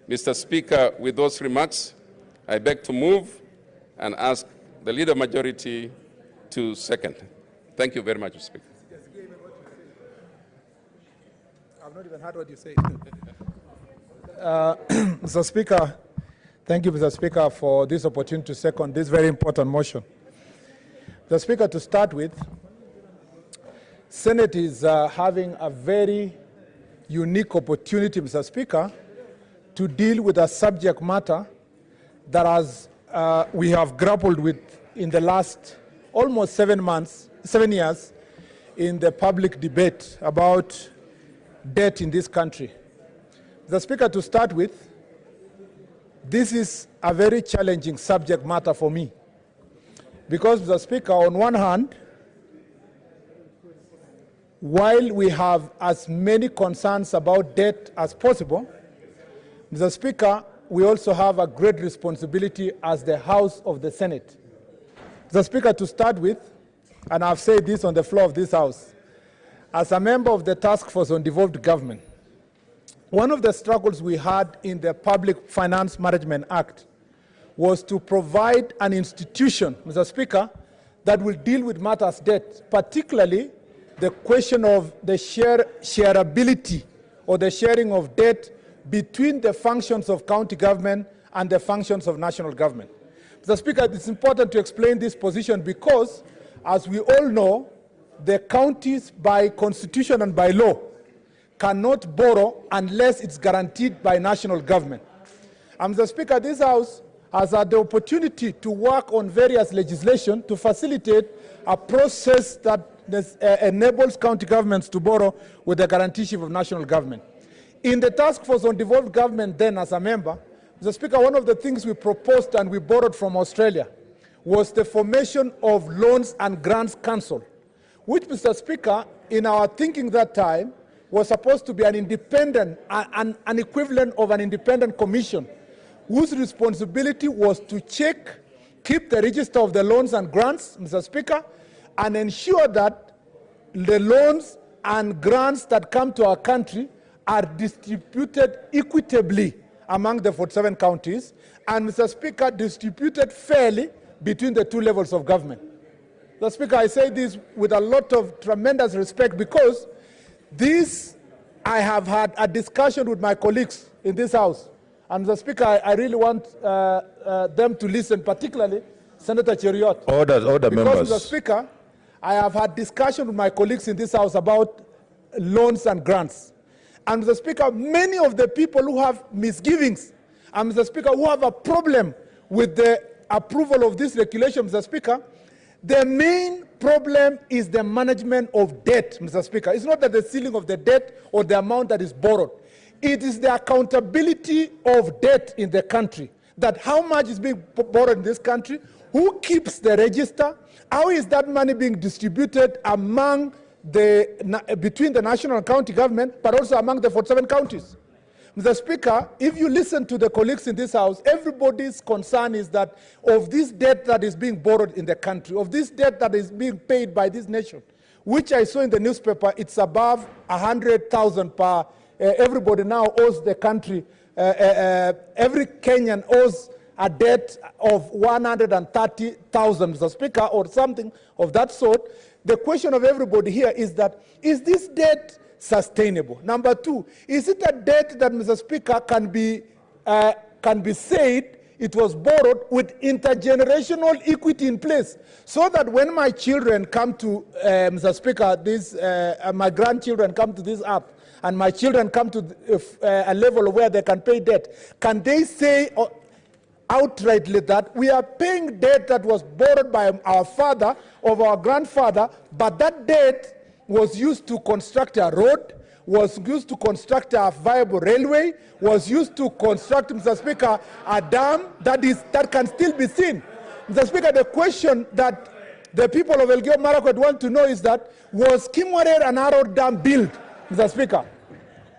[SPEAKER 3] Mr. Speaker, with those remarks, I beg to move and ask the Leader of Majority to second. Thank you very much, Mr. Speaker.
[SPEAKER 4] I've not even heard what you say. Mr. Speaker, thank you, Mr. Speaker, for this opportunity to second this very important motion. Mr. Speaker, to start with, Senate is having a very unique opportunity, Mr. Speaker, to deal with a subject matter that we have grappled with in the last almost 7 years in the public debate about debt in this country. Mr. Speaker, to start with, this is a very challenging subject matter for me because, Mr. Speaker, on one hand, while we have as many concerns about debt as possible, Mr. Speaker, we also have a great responsibility as the House of the Senate. Mr. Speaker, to start with, and I've said this on the floor of this House, as a member of the Task Force on Devolved Government, one of the struggles we had in the Public Finance Management Act was to provide an institution, Mr. Speaker, that will deal with matters debt, particularly the question of the shareability or the sharing of debt between the functions of county government and the functions of national government. Mr. Speaker, it's important to explain this position because, as we all know, the counties by constitution and by law cannot borrow unless it's guaranteed by national government. And Mr. Speaker, this House has had the opportunity to work on various legislation to facilitate a process that enables county governments to borrow with the guarantee of national government. In the Task Force on Devolved Government then, as a member, Mr. Speaker, one of the things we proposed and we borrowed from Australia was the formation of Loans and Grants Council, which, Mr. Speaker, in our thinking that time, was supposed to be an independent, an equivalent of an independent commission, whose responsibility was to keep the register of the loans and grants, Mr. Speaker, and ensure that the loans and grants that come to our country are distributed equitably among the 47 counties, and, Mr. Speaker, distributed fairly between the two levels of government. Mr. Speaker, I say this with a lot of tremendous respect because I have had a discussion with my colleagues in this House, and, Mr. Speaker, I really want them to listen, particularly Senator Cheriot.
[SPEAKER 1] Order members.
[SPEAKER 4] Because, Mr. Speaker, I have had discussion with my colleagues in this House about loans and grants. And, Mr. Speaker, many of the people who have misgivings and, Mr. Speaker, who have a problem with the approval of this regulation, Mr. Speaker, the main problem is the management of debt, Mr. Speaker. It's not that the ceiling of the debt or the amount that is borrowed. It is the accountability of debt in the country, that how much is being borrowed in this country, who keeps the register, how is that money being distributed among between the national and county government, but also among the 47 counties. Mr. Speaker, if you listen to the colleagues in this House, everybody's concern is that of this debt that is being borrowed in the country, of this debt that is being paid by this nation, which I saw in the newspaper, it's above 100,000 per, everybody now owes the country, every Kenyan owes a debt of 130,000, Mr. Speaker, or something of that sort. The question of everybody here is that, is this debt sustainable? Number two, is it a debt that, Mr. Speaker, can be said it was borrowed with intergenerational equity in place, so that when my children come to, Mr. Speaker, my grandchildren come to this app, and my children come to a level where they can pay debt, can they say outrightly that we are paying debt that was borrowed by our father or our grandfather, but that debt was used to construct a road, was used to construct a viable railway, was used to construct, Mr. Speaker, a dam that can still be seen. Mr. Speaker, the question that the people of Elgeyo Marakwet want to know is that, was Kimwarer and Arrow Dam built, Mr. Speaker?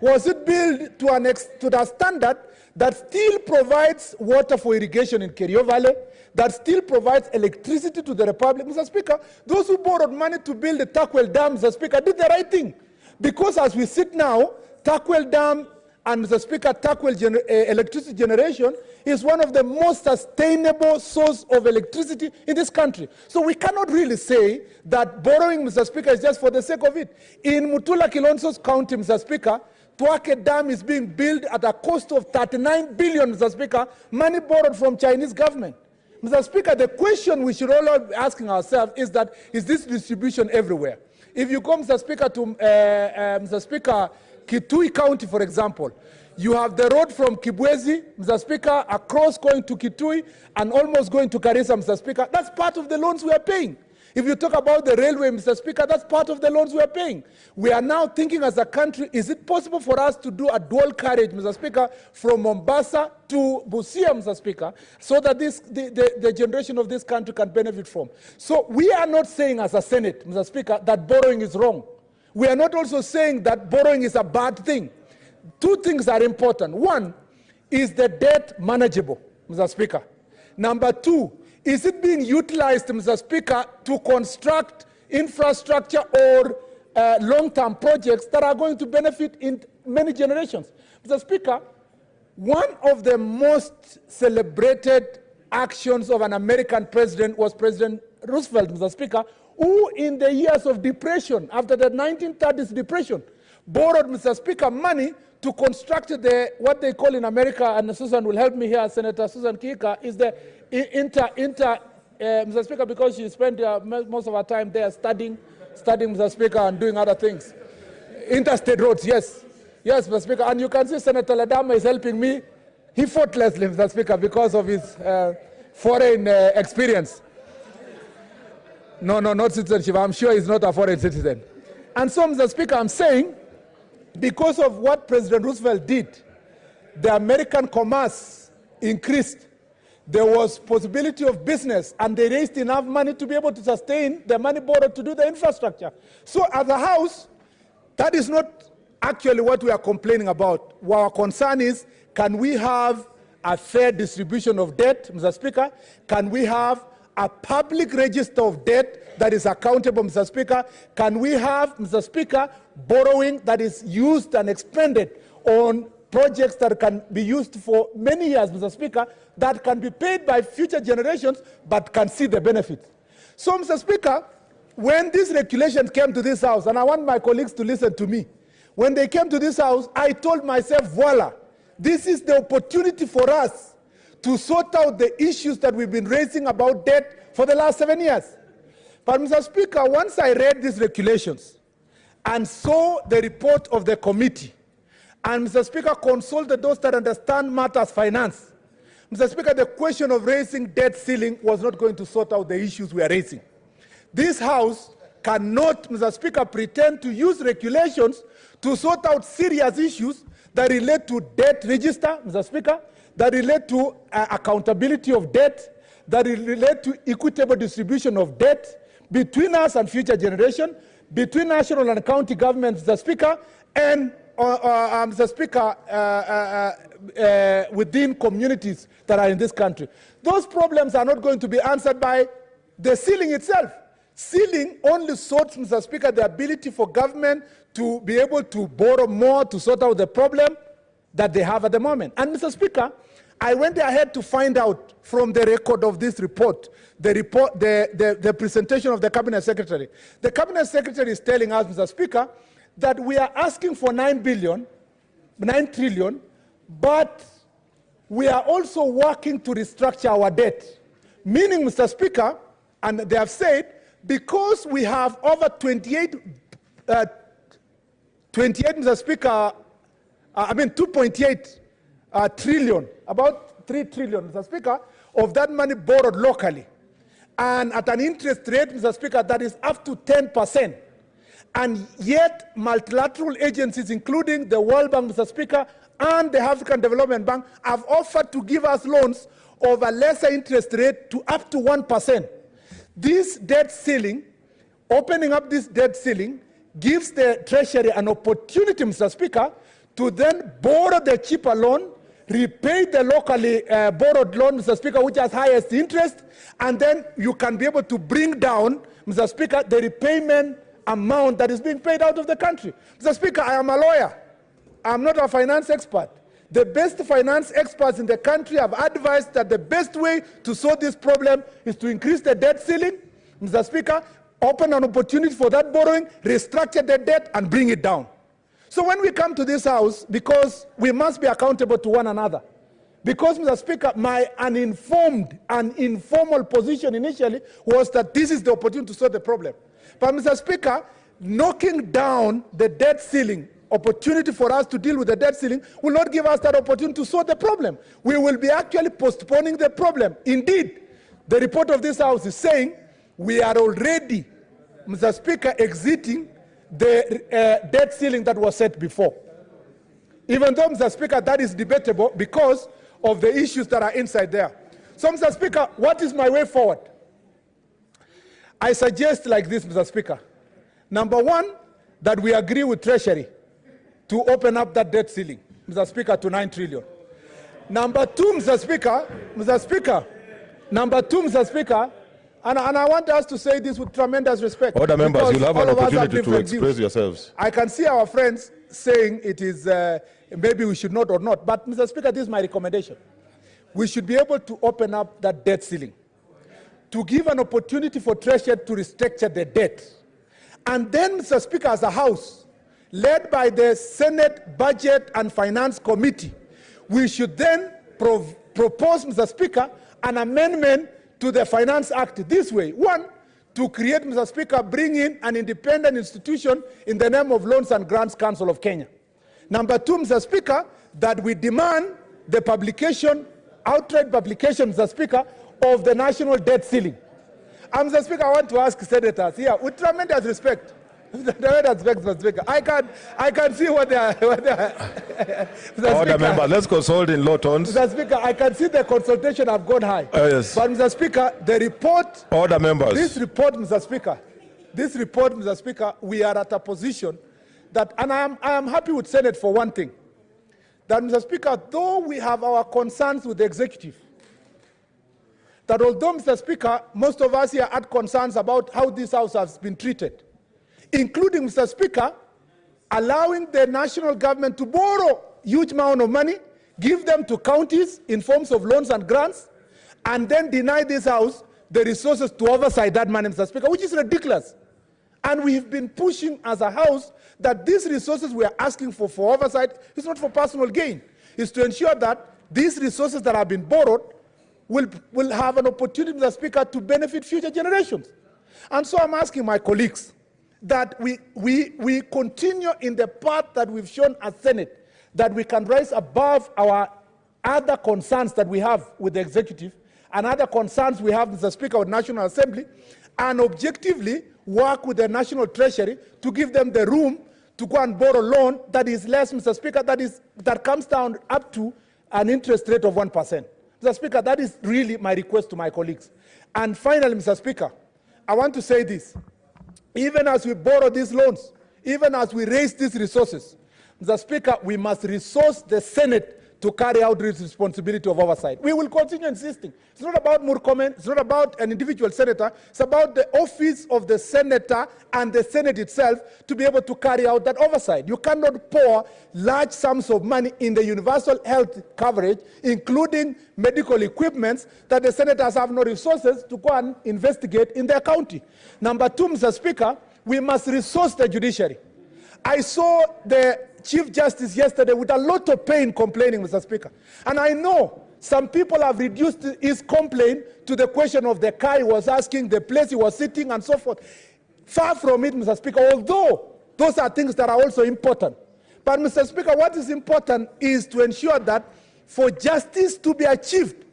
[SPEAKER 4] Was it built to the standard that still provides water for irrigation in Kerio Valley, that still provides electricity to the Republic? Mr. Speaker, those who borrowed money to build the Takwel Dam, Mr. Speaker, did the right thing. Because as we sit now, Takwel Dam and, Mr. Speaker, Takwel electricity generation is one of the most sustainable source of electricity in this country. So we cannot really say that borrowing, Mr. Speaker, is just for the sake of it. In Mutula Kilonzo's county, Mr. Speaker, Twake Dam is being built at a cost of 39 billion, Mr. Speaker, money borrowed from Chinese government. Mr. Speaker, the question we should all be asking ourselves is that, is this distribution everywhere? If you come, Mr. Speaker, to Mr. Speaker, Kitui County, for example, you have the road from Kibwezi, Mr. Speaker, across going to Kitui and almost going to Garissa, Mr. Speaker. That's part of the loans we are paying. If you talk about the railway, Mr. Speaker, that's part of the loans we are paying. We are now thinking as a country, is it possible for us to do a dual carriage, Mr. Speaker, from Mombasa to Busia, Mr. Speaker, so that the generation of this country can benefit from? So we are not saying as a Senate, Mr. Speaker, that borrowing is wrong. We are not also saying that borrowing is a bad thing. Two things are important. One, is the debt manageable, Mr. Speaker? Number two, is it being utilized, Mr. Speaker, to construct infrastructure or long-term projects that are going to benefit in many generations? Mr. Speaker, one of the most celebrated actions of an American president was President Roosevelt, Mr. Speaker, who in the years of depression, after the 1930s depression, borrowed, Mr. Speaker, money to construct what they call in America, and Susan will help me here, Senator Susan Kika, is the Mr. Speaker, because she spent most of her time there studying, Mr. Speaker, and doing other things. Interstate roads, yes. Yes, Mr. Speaker, and you can see Senator Ladama is helping me. He fought Leslie, Mr. Speaker, because of his foreign experience. No, not citizenship. I'm sure he's not a foreign citizen. And so, Mr. Speaker, I'm saying, because of what President Roosevelt did, the American commerce increased. There was possibility of business, and they raised enough money to be able to sustain the money borrowed to do the infrastructure. So as a House, that is not actually what we are complaining about. Our concern is, can we have a fair distribution of debt, Mr. Speaker? Can we have a public register of debt that is accountable, Mr. Speaker? Can we have, Mr. Speaker, borrowing that is used and expended on projects that can be used for many years, Mr. Speaker, that can be paid by future generations, but can see the benefits? So, Mr. Speaker, when this regulation came to this House, and I want my colleagues to listen to me, when they came to this House, I told myself, voila, this is the opportunity for us to sort out the issues that we've been raising about debt for the last 7 years. But, Mr. Speaker, once I read these regulations and saw the report of the committee, and, Mr. Speaker, consulted those that understand matters finance,
[SPEAKER 18] Mr. Speaker, the question of raising debt ceiling was not going to sort out the issues we are raising. This House cannot, Mr. Speaker, pretend to use regulations to sort out serious issues that relate to debt register, Mr. Speaker, that relate to accountability of debt, that relate to equitable distribution of debt between us and future generation, between national and county governments, Mr. Speaker, and Mr. Speaker, within communities that are in this country. Those problems are not going to be answered by the ceiling itself. Ceiling only sorts, Mr. Speaker, the ability for government to be able to borrow more to sort out the problem that they have at the moment. And Mr. Speaker, I went ahead to find out from the record of this report, the presentation of the Cabinet Secretary. The Cabinet Secretary is telling us, Mr. Speaker, that we are asking for 9 trillion, but we are also working to restructure our debt. Meaning, Mr. Speaker, and they have said, because we have over 28, Mr. Speaker, 2.8 trillion, about 3 trillion, Mr. Speaker, of that money borrowed locally. And at an interest rate, Mr. Speaker, that is up to 10%. And yet, multilateral agencies, including the World Bank, Mr. Speaker, and the African Development Bank, have offered to give us loans of a lesser interest rate to up to 1%. This debt ceiling, opening up this debt ceiling, gives the Treasury an opportunity, Mr. Speaker, to then borrow the cheaper loan, repay the locally borrowed loan, Mr. Speaker, which has highest interest, and then you can be able to bring down, Mr. Speaker, the repayment amount that is being paid out of the country. Mr. Speaker, I am a lawyer. I'm not a finance expert. The best finance experts in the country have advised that the best way to solve this problem is to increase the debt ceiling, Mr. Speaker, open an opportunity for that borrowing, restructure the debt, and bring it down. So when we come to this House, because we must be accountable to one another, because, Mr. Speaker, my uninformed and informal position initially was that this is the opportunity to solve the problem. But, Mr. Speaker, knocking down the debt ceiling, opportunity for us to deal with the debt ceiling, will not give us that opportunity to solve the problem. We will be actually postponing the problem. Indeed, the report of this House is saying we are already, Mr. Speaker, exiting the debt ceiling that was set before. Even though, Mr. Speaker, that is debatable because of the issues that are inside there. So, Mr. Speaker, what is my way forward? I suggest like this, Mr. Speaker. Number one, that we agree with Treasury to open up that debt ceiling, Mr. Speaker, to 9 trillion. Number two, Mr. Speaker, and I want us to say this with tremendous respect.
[SPEAKER 1] Order members, you'll have an opportunity to express yourselves.
[SPEAKER 18] I can see our friends saying it is maybe we should not or not, but Mr. Speaker, this is my recommendation. We should be able to open up that debt ceiling, to give an opportunity for Treasury to restructure the debt. And then, Mr. Speaker, as a House, led by the Senate Budget and Finance Committee, we should then propose, Mr. Speaker, an amendment to the Finance Act this way. One, to create, Mr. Speaker, bring in an independent institution in the name of Loans and Grants Council of Kenya. Number two, Mr. Speaker, that we demand the publication, outright publication, Mr. Speaker, of the national debt ceiling. Mr. Speaker, I want to ask senators here, with tremendous respect, Mr. Speaker, I can see what they are.
[SPEAKER 1] Order member, let's consult in low tones.
[SPEAKER 18] Mr. Speaker, I can see the consultation have gone high.
[SPEAKER 1] Yes.
[SPEAKER 18] But, Mr. Speaker, the report.
[SPEAKER 1] Order members.
[SPEAKER 18] This report, Mr. Speaker, we are at a position that, and I am happy with Senate for one thing, that, Mr. Speaker, though we have our concerns with the executive, that although, Mr. Speaker, most of us here had concerns about how this House has been treated, including, Mr. Speaker, allowing the national government to borrow huge amount of money, give them to counties in forms of loans and grants, and then deny this House the resources to oversight that money, Mr. Speaker, which is ridiculous. And we've been pushing as a House that these resources we are asking for oversight is not for personal gain. It's to ensure that these resources that have been borrowed will have an opportunity, Mr. Speaker, to benefit future generations. And so I'm asking my colleagues that we continue in the path that we've shown as Senate, that we can rise above our other concerns that we have with the executive and other concerns we have, Mr. Speaker, with National Assembly, and objectively work with the National Treasury to give them the room to go and borrow loan that is less, Mr. Speaker, that comes down up to an interest rate of 1%. Mr. Speaker, that is really my request to my colleagues. And finally, Mr. Speaker, I want to say this. Even as we borrow these loans, even as we raise these resources, Mr. Speaker, we must resource the Senate to carry out its responsibility of oversight. We will continue insisting. It's not about Murkomen, it's not about an individual senator, it's about the office of the senator and the Senate itself to be able to carry out that oversight. You cannot pour large sums of money in the universal health coverage, including medical equipments, that the senators have no resources to go and investigate in their county. Number two, Mr. Speaker, we must resource the judiciary. I saw the Chief Justice yesterday with a lot of pain complaining, Mr. Speaker. And I know some people have reduced his complaint to the question of the car he was asking, the place he was sitting, and so forth. Far from it, Mr. Speaker, although those are things that are also important. But, Mr. Speaker, what is important is to ensure that for justice to be achieved,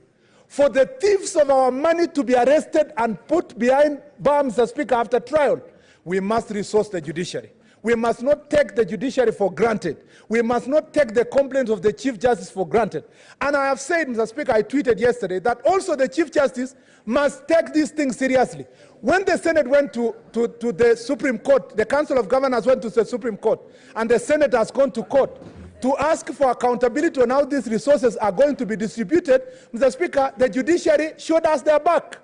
[SPEAKER 18] for the thieves of our money to be arrested and put behind bars, Mr. Speaker, after trial, we must resource the judiciary. We must not take the judiciary for granted. We must not take the complaints of the Chief Justice for granted. And I have said, Mr. Speaker, I tweeted yesterday, that also the Chief Justice must take these things seriously. When the Senate went to the Supreme Court, the Council of Governors went to the Supreme Court, and the Senate has gone to court to ask for accountability on how these resources are going to be distributed, Mr. Speaker, the judiciary showed us their back.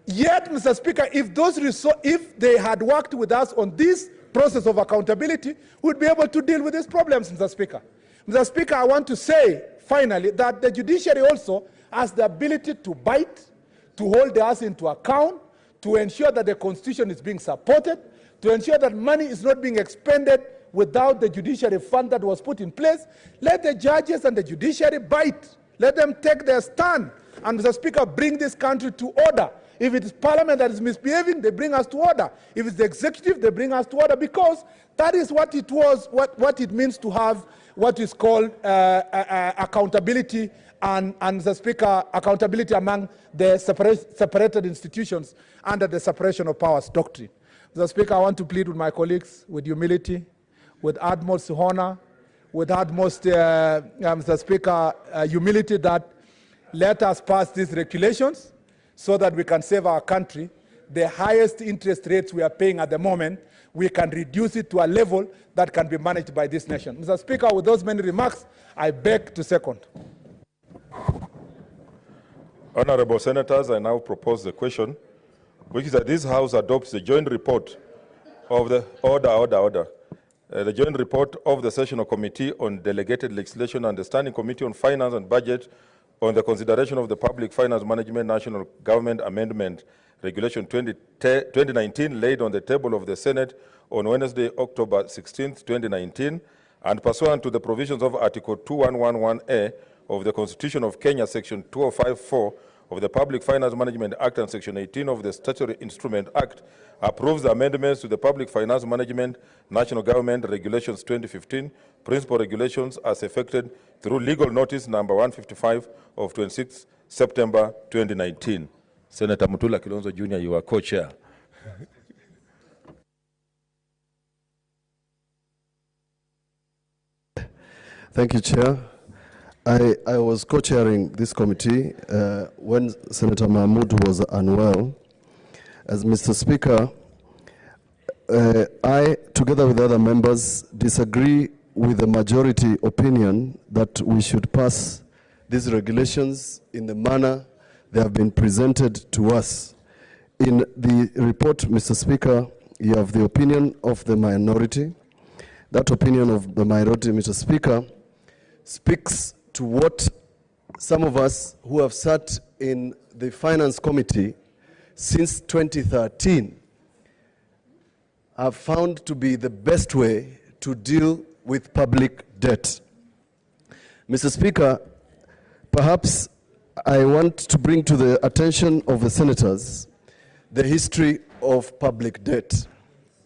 [SPEAKER 18] Yet, Mr. Speaker, if they had worked with us on this process of accountability, we'd be able to deal with these problems, Mr. Speaker. Mr. Speaker, I want to say, finally, that the judiciary also has the ability to bite, to hold us into account, to ensure that the Constitution is being supported, to ensure that money is not being expended without the judiciary fund that was put in place. Let the judges and the judiciary bite. Let them take their stand. And, Mr. Speaker, bring this country to order. If it is Parliament that is misbehaving, they bring us to order. If it's the executive, they bring us to order, because that is what it was, what it means to have what is called accountability and the Speaker, accountability among the separated institutions under the separation of powers doctrine. Mr. Speaker, I want to plead with my colleagues with humility, with utmost honor, with utmost, Mr. Speaker, humility, that let us pass these regulations so that we can save our country. The highest interest rates we are paying at the moment, we can reduce it to a level that can be managed by this nation. Mr. Speaker, with those many remarks, I beg to second.
[SPEAKER 1] Honorable Senators, I now propose the question, which is that this House adopts the joint report of the the joint report of the Sessional Committee on Delegated Legislation and the Standing Committee on Finance and Budget on the consideration of the Public Finance Management National Government Amendment Regulation 2019 laid on the table of the Senate on Wednesday, October 16, 2019, and pursuant to the provisions of Article 2111A of the Constitution of Kenya, Section 2054 of the Public Finance Management Act and Section 18 of the Statutory Instrument Act, approves the amendments to the Public Finance Management National Government Regulations 2015, Principal Regulations as effected through legal notice number 155 of 26 September 2019. Senator Mutula Kilonzo Jr., you are co-chair.
[SPEAKER 14] Thank you, Chair. I was co-chairing this committee when Senator Mahmood was unwell. As Mr. Speaker, I, together with other members, disagree with the majority opinion that we should pass these regulations in the manner they have been presented to us. In the report, Mr. Speaker, you have the opinion of the minority. That opinion of the minority, Mr. Speaker, speaks to what some of us who have sat in the Finance Committee since 2013 have found to be the best way to deal with public debt. Mr. Speaker, perhaps I want to bring to the attention of the senators the history of public debt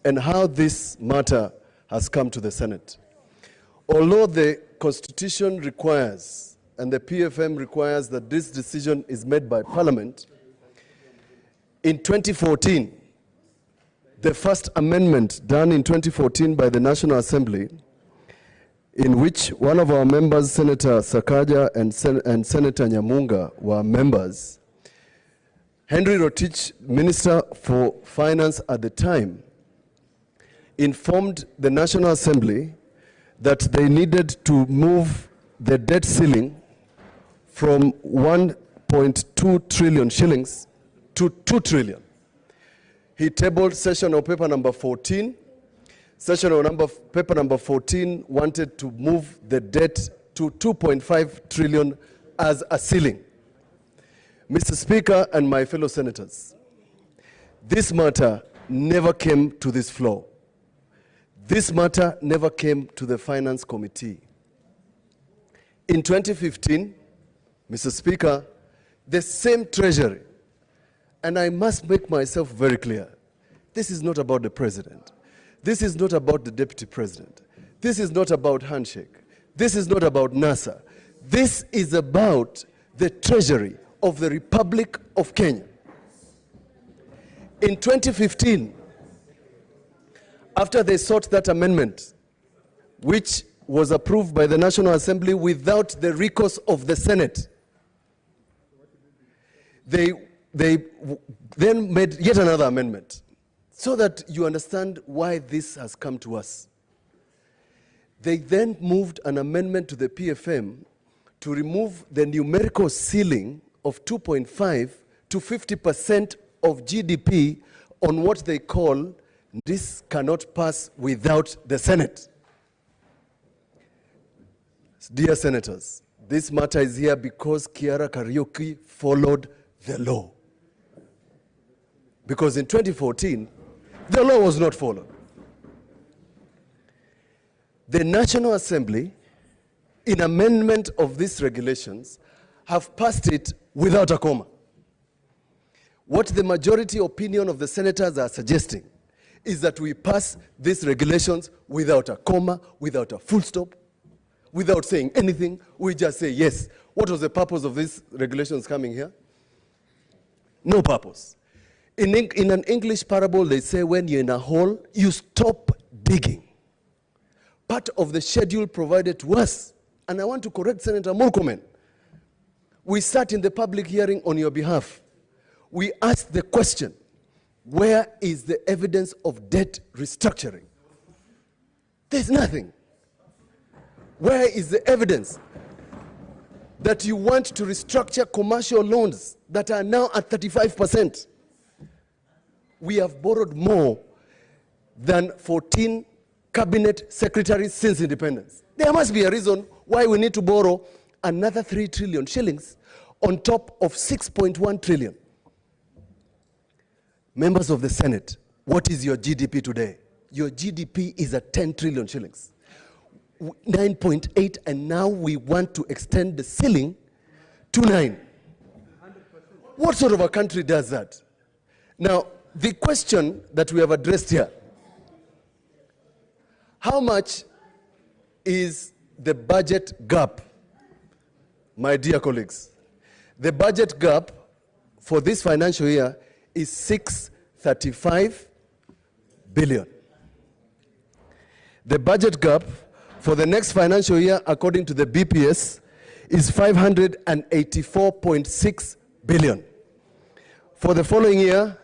[SPEAKER 14] and how this matter has come to the Senate. Although the Constitution requires and the PFM requires that this decision is made by Parliament. In 2014, the first amendment done in 2014 by the National Assembly, in which one of our members, Senator Sakaja and Senator Nyamunga, were members, Henry Rotich, Minister for Finance at the time, informed the National Assembly that they needed to move the debt ceiling from 1.2 trillion shillings to 2 trillion. He tabled session of paper number 14. Session of paper number 14 wanted to move the debt to 2.5 trillion as a ceiling. Mr. Speaker and my fellow senators, this matter never came to this floor. This matter never came to the Finance Committee. In 2015, Mr. Speaker, the same Treasury, and I must make myself very clear, this is not about the President. This is not about the Deputy President. This is not about handshake. This is not about NASA. This is about the Treasury of the Republic of Kenya. In 2015, after they sought that amendment, which was approved by the National Assembly without the recourse of the Senate, they then made yet another amendment, so that you understand why this has come to us. They then moved an amendment to the PFM to remove the numerical ceiling of 2.5 to 50% of GDP on what they call, this cannot pass without the Senate. Dear senators, this matter is here because Kiara Kariuki followed the law. Because in 2014, the law was not followed. The National Assembly, in amendment of these regulations, have passed it without a comma. What the majority opinion of the senators are suggesting is that we pass these regulations without a comma, without a full stop, without saying anything. We just say yes. What was the purpose of these regulations coming here? No purpose. In an English parable, they say when you're in a hole, you stop digging. Part of the schedule provided to us, and I want to correct Senator Murkomen, we sat in the public hearing on your behalf. We asked the question, where is the evidence of debt restructuring? There's nothing. Where is the evidence that you want to restructure commercial loans that are now at 35%? We have borrowed more than 14 cabinet secretaries since independence. There must be a reason why we need to borrow another 3 trillion shillings on top of 6.1 trillion. Members of the Senate, what is your GDP today? Your GDP is at 10 trillion shillings. 9.8, and now we want to extend the ceiling to 9. What sort of a country does that? Now, the question that we have addressed here, how much is the budget gap? My dear colleagues, the budget gap for this financial year is 635 billion. The budget gap for the next financial year, according to the BPS, is 584.6 billion. For the following year,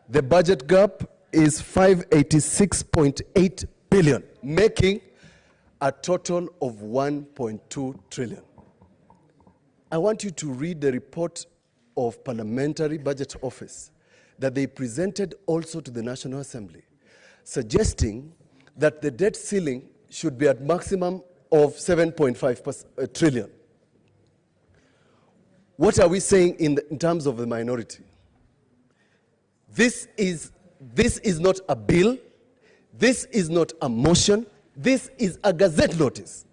[SPEAKER 14] the budget gap is 586.8 billion, making a total of 1.2 trillion. I want you to read the report of Parliamentary Budget Office that they presented also to the National Assembly, suggesting that the debt ceiling should be at maximum of 7.5 trillion. What are we saying in terms of the minority? This is not a bill. This is not a motion. This is a gazette notice.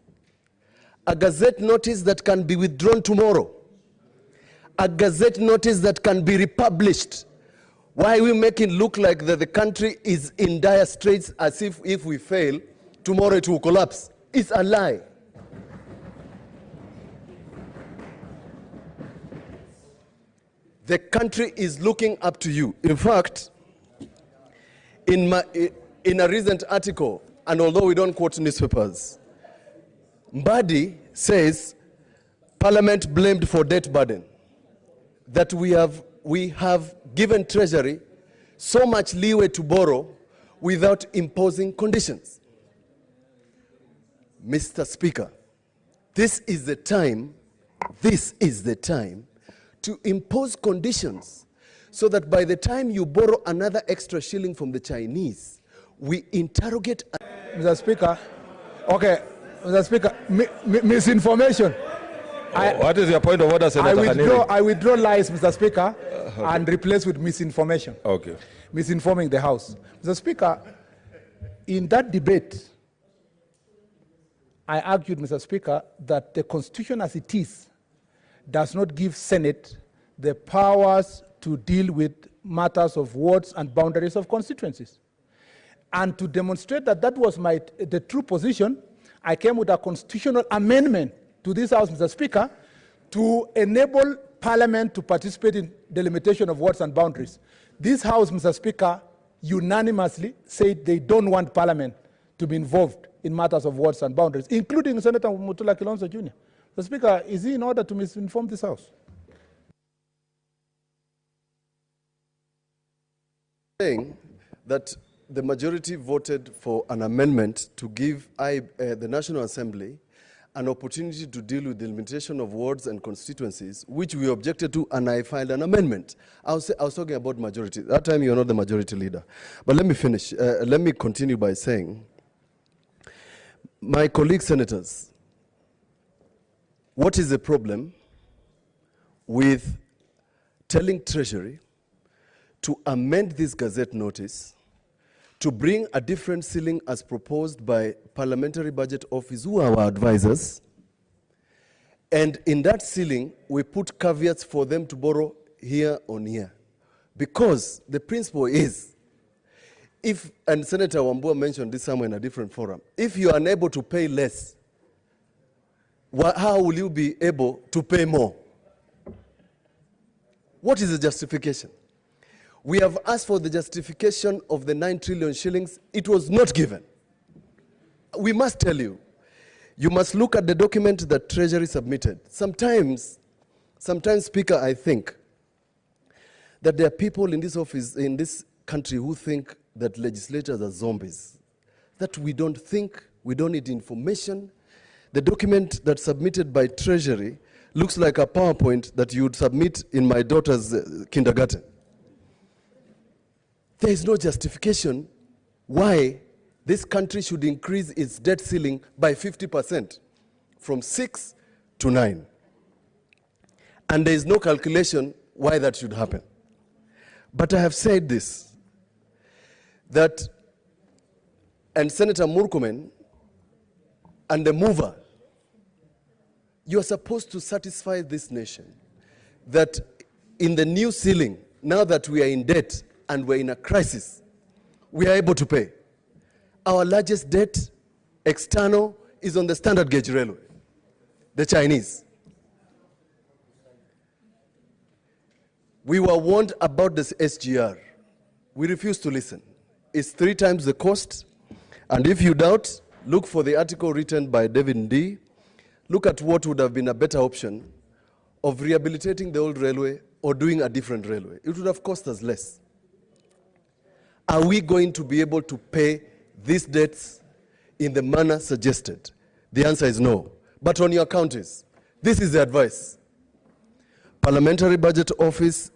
[SPEAKER 14] A gazette notice that can be withdrawn tomorrow. A gazette notice that can be republished. Why are we making it look like that the country is in dire straits, as if we fail, tomorrow it will collapse? It's a lie. The country is looking up to you. In fact, in a recent article, and although we don't quote newspapers, Mbadi says Parliament blamed for debt burden, that we have given Treasury so much leeway to borrow without imposing conditions. Mr. Speaker, this is the time to impose conditions so that by the time you borrow another extra shilling from the Chinese, we interrogate.
[SPEAKER 18] Mr. Speaker, okay, Mr. Speaker, misinformation.
[SPEAKER 1] What is your point of order, Senator Hanili?
[SPEAKER 18] I withdraw lies, Mr. Speaker, and replace with misinformation.
[SPEAKER 1] Okay.
[SPEAKER 18] Misinforming the House. Mr. Speaker, in that debate, I argued, Mr. Speaker, that the Constitution as it is does not give Senate the powers to deal with matters of wards and boundaries of constituencies. And to demonstrate that that was the true position, I came with a constitutional amendment to this House, Mr. Speaker, to enable Parliament to participate in delimitation of wards and boundaries. This House, Mr. Speaker, unanimously said they don't want Parliament to be involved in matters of wards and boundaries, including Senator Mutula Kilonzo Jr. Mr. Speaker, is he in order to misinform this House?
[SPEAKER 14] Saying that the majority voted for an amendment to give the National Assembly an opportunity to deal with the limitation of wards and constituencies, which we objected to, and I filed an amendment. I was talking about majority. That time you're not the majority leader. But let me finish. Let me continue by saying, my colleague senators, what is the problem with telling Treasury to amend this Gazette notice to bring a different ceiling as proposed by Parliamentary Budget Office, who are our advisors, and in that ceiling, we put caveats for them to borrow here on here. Because the principle is, if, and Senator Wambua mentioned this somewhere in a different forum, if you are unable to pay less, how will you be able to pay more? What is the justification? We have asked for the justification of the 9 trillion shillings. It was not given. We must tell you, you must look at the document that Treasury submitted. Sometimes, Speaker, I think that there are people in this office, in this country, who think that legislators are zombies, that we don't think, we don't need information. The document that's submitted by Treasury looks like a PowerPoint that you would submit in my daughter's kindergarten. There is no justification why this country should increase its debt ceiling by 50%, from 6 to 9. And there is no calculation why that should happen. But I have said this, that, and Senator Murkomen and the mover, you are supposed to satisfy this nation that in the new ceiling, now that we are in debt, and we're in a crisis, we are able to pay. Our largest debt, external, is on the standard gauge railway, the Chinese. We were warned about this SGR. We refused to listen. It's 3 times the cost, and if you doubt, look for the article written by David Ndii. Look at what would have been a better option of rehabilitating the old railway or doing a different railway. It would have cost us less. Are we going to be able to pay these debts in the manner suggested? The answer is no. But on your counties, this is the advice. Parliamentary Budget Office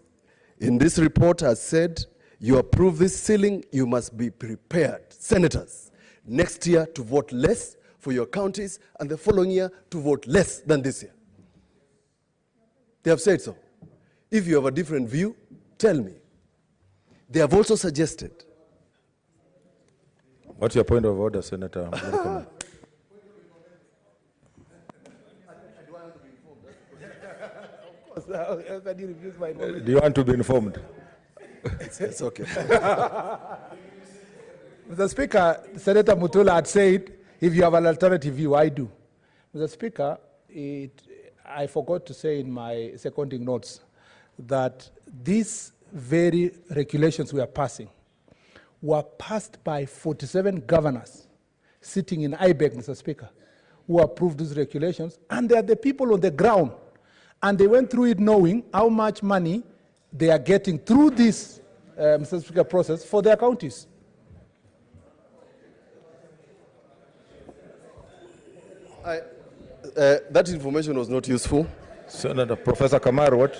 [SPEAKER 14] in this report has said, you approve this ceiling, you must be prepared, senators, next year to vote less for your counties and the following year to vote less than this year. They have said so. If you have a different view, tell me. They have also suggested.
[SPEAKER 1] What's your point of order, Senator? Do you want to be informed?
[SPEAKER 14] It's okay.
[SPEAKER 18] Mr. Speaker, Senator Mutula had said, if you have an alternative view, I do. Mr. Speaker, I forgot to say in my seconding notes that these very regulations we are passing were passed by 47 governors sitting in IBEC, Mr. Speaker, who approved these regulations, and they are the people on the ground. And they went through it knowing how much money they are getting through this, Mr. Speaker, process for their counties.
[SPEAKER 14] That information was not useful.
[SPEAKER 1] Senator Professor Kamar, what?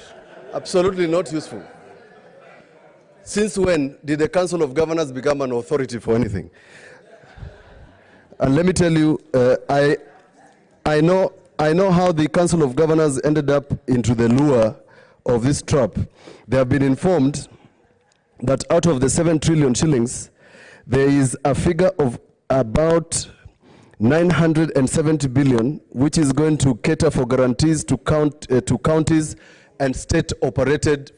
[SPEAKER 14] Absolutely not useful. Since when did the Council of Governors become an authority for anything? And let me tell you, I know how the Council of Governors ended up into the lure of this trap. They have been informed that out of the 7 trillion shillings, there is a figure of about 970 billion, which is going to cater for guarantees to counties and state-operated,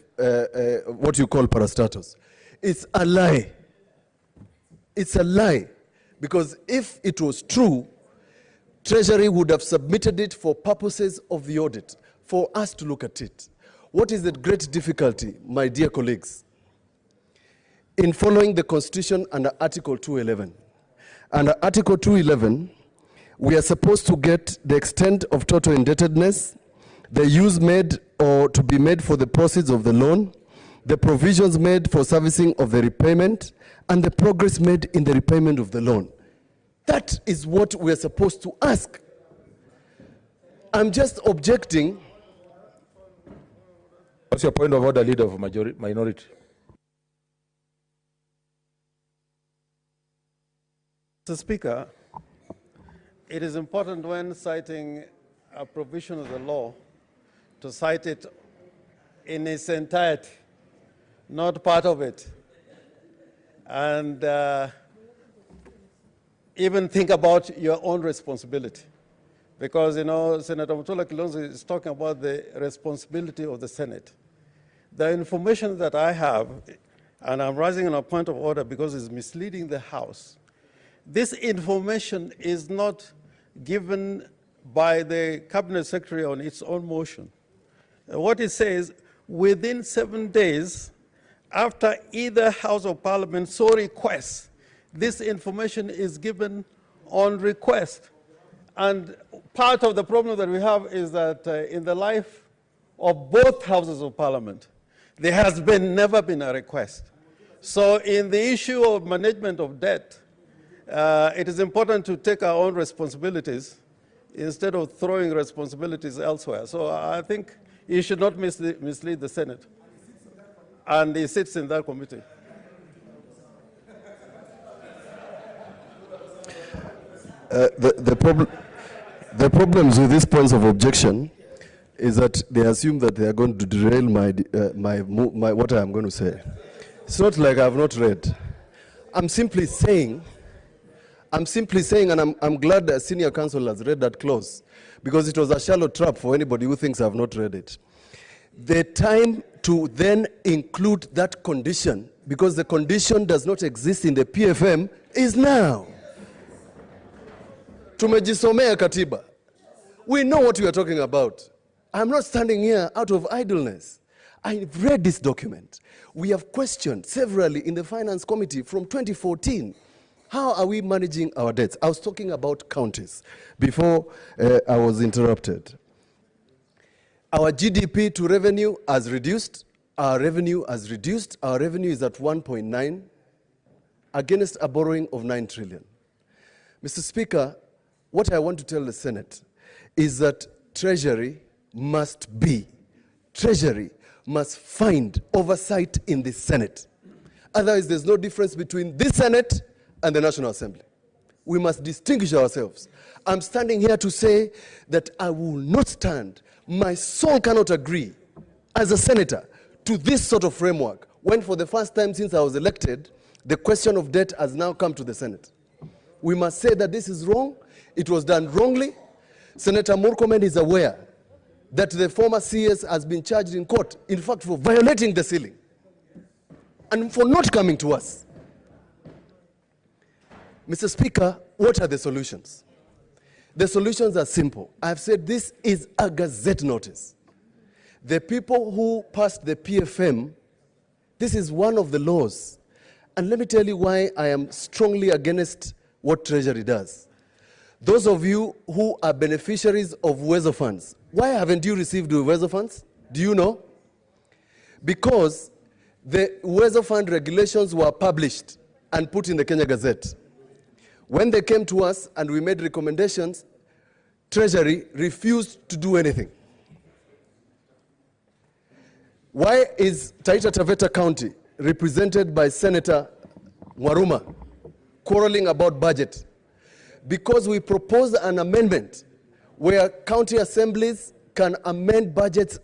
[SPEAKER 14] what you call parastatus. It's a lie. It's a lie. Because if it was true, Treasury would have submitted it for purposes of the audit, for us to look at it. What is the great difficulty, my dear colleagues, in following the Constitution under Article 211? Under Article 211, we are supposed to get the extent of total indebtedness, the use made or to be made for the proceeds of the loan, the provisions made for servicing of the repayment, and the progress made in the repayment of the loan. That is what we are supposed to ask. I'm just objecting.
[SPEAKER 1] What's your point of order, Leader of Minority?
[SPEAKER 19] Mr. Speaker, it is important when citing a provision of the law to cite it in its entirety, not part of it. And even think about your own responsibility. Because, you know, Senator Mutula Kilonzo is talking about the responsibility of the Senate. The information that I have, and I'm rising on a point of order because it's misleading the House, this information is not given by the Cabinet Secretary on its own motion. What it says, within 7 days, after either House of Parliament so requests, this information is given on request. And part of the problem that we have is that in the life of both Houses of Parliament, there has never been a request. So in the issue of management of debt, it is important to take our own responsibilities instead of throwing responsibilities elsewhere. So I think you should not mislead the Senate. And he sits in that committee.
[SPEAKER 14] The problems with these points of objection is that they assume that they are going to derail what I am going to say. It's not like I have not read. I'm simply saying, and I'm glad the senior counsel has read that clause, because it was a shallow trap for anybody who thinks I have not read it. The time to then include that condition, because the condition does not exist in the PFM, is now. Tumejisomea katiba. We know what we are talking about. I'm not standing here out of idleness. I've read this document. We have questioned severally in the Finance Committee from 2014. How are we managing our debts? I was talking about counties before I was interrupted. Our GDP to revenue has reduced. Our revenue has reduced. Our revenue is at 1.9 against a borrowing of 9 trillion. Mr. Speaker, what I want to tell the Senate is that Treasury must find oversight in the Senate. Otherwise, there's no difference between this Senate and the National Assembly. We must distinguish ourselves. I'm standing here to say that I will not stand. My soul cannot agree as a senator to this sort of framework when for the first time since I was elected, the question of debt has now come to the Senate. We must say that this is wrong. It was done wrongly. Senator Murkomen is aware that the former CS has been charged in court, in fact, for violating the ceiling and for not coming to us. Mr. Speaker, what are the solutions? The solutions are simple. I've said this is a Gazette notice. The people who passed the PFM, this is one of the laws. And let me tell you why I am strongly against what Treasury does. Those of you who are beneficiaries of Uwezo funds, why haven't you received the Uwezo funds? Do you know? Because the Uwezo fund regulations were published and put in the Kenya Gazette. When they came to us and we made recommendations, Treasury refused to do anything. Why is Taita Taveta County, represented by Senator Waruma, quarreling about budget? Because we proposed an amendment where county assemblies can amend budgets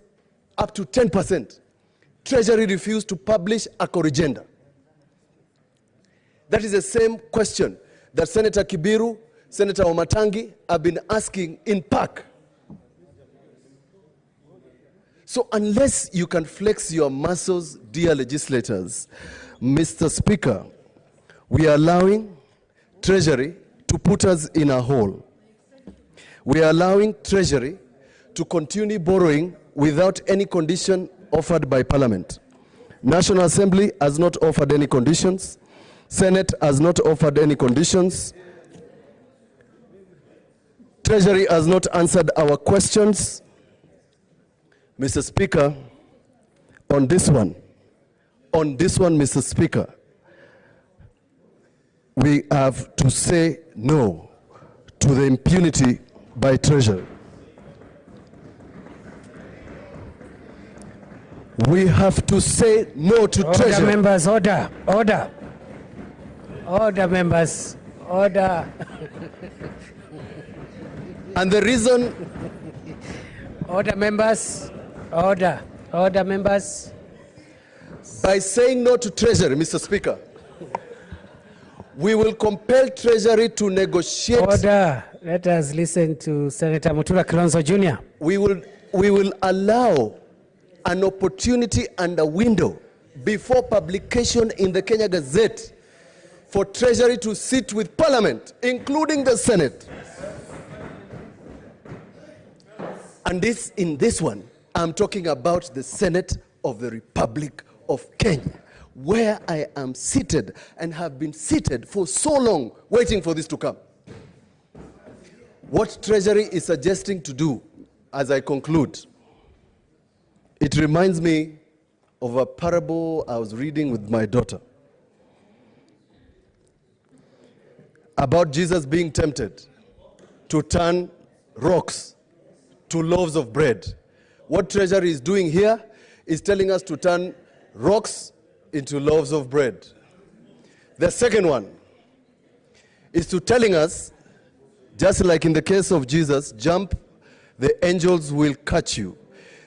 [SPEAKER 14] up to 10%. Treasury refused to publish a corrigenda. That is the same question that Senator Kibiru, Senator Omatangi have been asking in PAC. So unless you can flex your muscles, dear legislators, Mr. Speaker, we are allowing Treasury to put us in a hole. We are allowing Treasury to continue borrowing without any condition offered by Parliament. National Assembly has not offered any conditions. Senate has not offered any conditions. Treasury has not answered our questions. Mr. Speaker, on this one, Mr. Speaker, we have to say no to the impunity by Treasury. We have to say no to Treasury.
[SPEAKER 20] Order, members, order, order. Order, members, order.
[SPEAKER 14] And the reason...
[SPEAKER 20] Order, members, order. Order, members.
[SPEAKER 14] By saying no to Treasury, Mr. Speaker, we will compel Treasury to negotiate...
[SPEAKER 20] Order. Let us listen to Senator Mutula Kilonzo Jr.
[SPEAKER 14] We will allow an opportunity and a window before publication in the Kenya Gazette for Treasury to sit with Parliament, including the Senate. And in this one, I'm talking about the Senate of the Republic of Kenya, where I am seated and have been seated for so long waiting for this to come. What Treasury is suggesting to do, as I conclude, it reminds me of a parable I was reading with my daughter about Jesus being tempted to turn rocks to loaves of bread. What Treasury is doing here is telling us to turn rocks into loaves of bread. The second one is to telling us, just like in the case of Jesus, jump, the angels will catch you.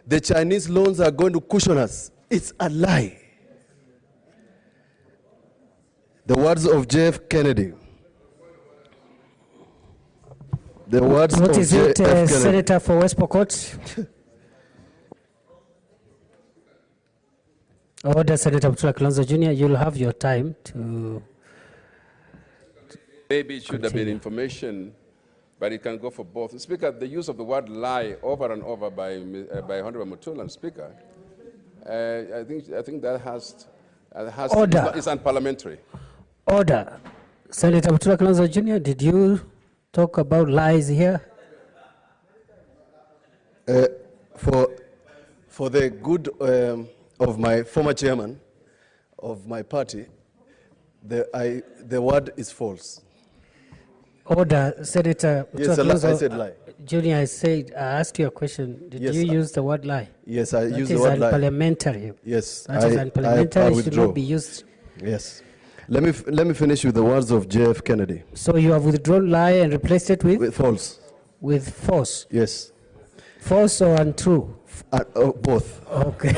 [SPEAKER 14] The Chinese loans are going to cushion us. It's a lie. The words of J.F. Kennedy. The words
[SPEAKER 20] What
[SPEAKER 14] of
[SPEAKER 20] is it,
[SPEAKER 14] J.F. Kennedy.
[SPEAKER 20] Senator for West Pokot? Order, Senator Mutula Kilonzo Jr. You'll have your time to...
[SPEAKER 3] Maybe it should have been information, but it can go for both. Speaker, the use of the word lie over and over by Honorable Mutula, Speaker, I think that has
[SPEAKER 20] Order.
[SPEAKER 3] It's unparliamentary.
[SPEAKER 20] Order. Senator Mutula Kilonzo Jr., did you talk about lies here?
[SPEAKER 14] For the good of my former chairman of my party, the word is false.
[SPEAKER 20] Order, Senator
[SPEAKER 14] Yes, I said lie.
[SPEAKER 20] Junior, I asked you a question. Did
[SPEAKER 14] Yes,
[SPEAKER 20] you use the word lie?
[SPEAKER 14] Yes, I used the word lie.
[SPEAKER 20] That is unparliamentary.
[SPEAKER 14] Yes,
[SPEAKER 20] That is unparliamentary.
[SPEAKER 14] I
[SPEAKER 20] Should
[SPEAKER 14] withdraw.
[SPEAKER 20] not be used.
[SPEAKER 14] Yes. Let me finish with the words of J.F. Kennedy.
[SPEAKER 20] So you have withdrawn lie and replaced it with?
[SPEAKER 14] With false.
[SPEAKER 20] With false?
[SPEAKER 14] Yes.
[SPEAKER 20] False or untrue?
[SPEAKER 14] Both.
[SPEAKER 20] Okay.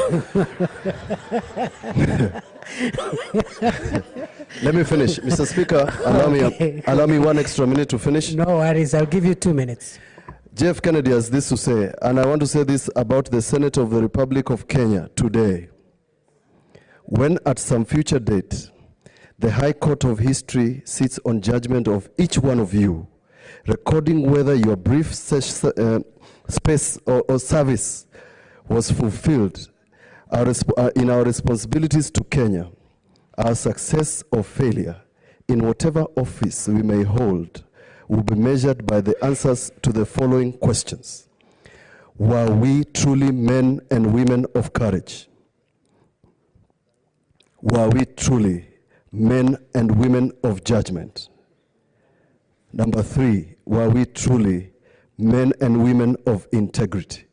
[SPEAKER 14] Let me finish. Mr. Speaker, allow me 1 extra minute to finish.
[SPEAKER 20] No worries, I'll give you 2 minutes.
[SPEAKER 14] J.F. Kennedy has this to say, and I want to say this about the Senate of the Republic of Kenya today. When at some future date, the High Court of History sits on judgment of each one of you, recording whether your brief space or service was fulfilled in our responsibilities to Kenya, our success or failure in whatever office we may hold will be measured by the answers to the following questions. Were we truly men and women of courage? Were we truly men and women of judgment? Number 3, were we truly men and women of integrity?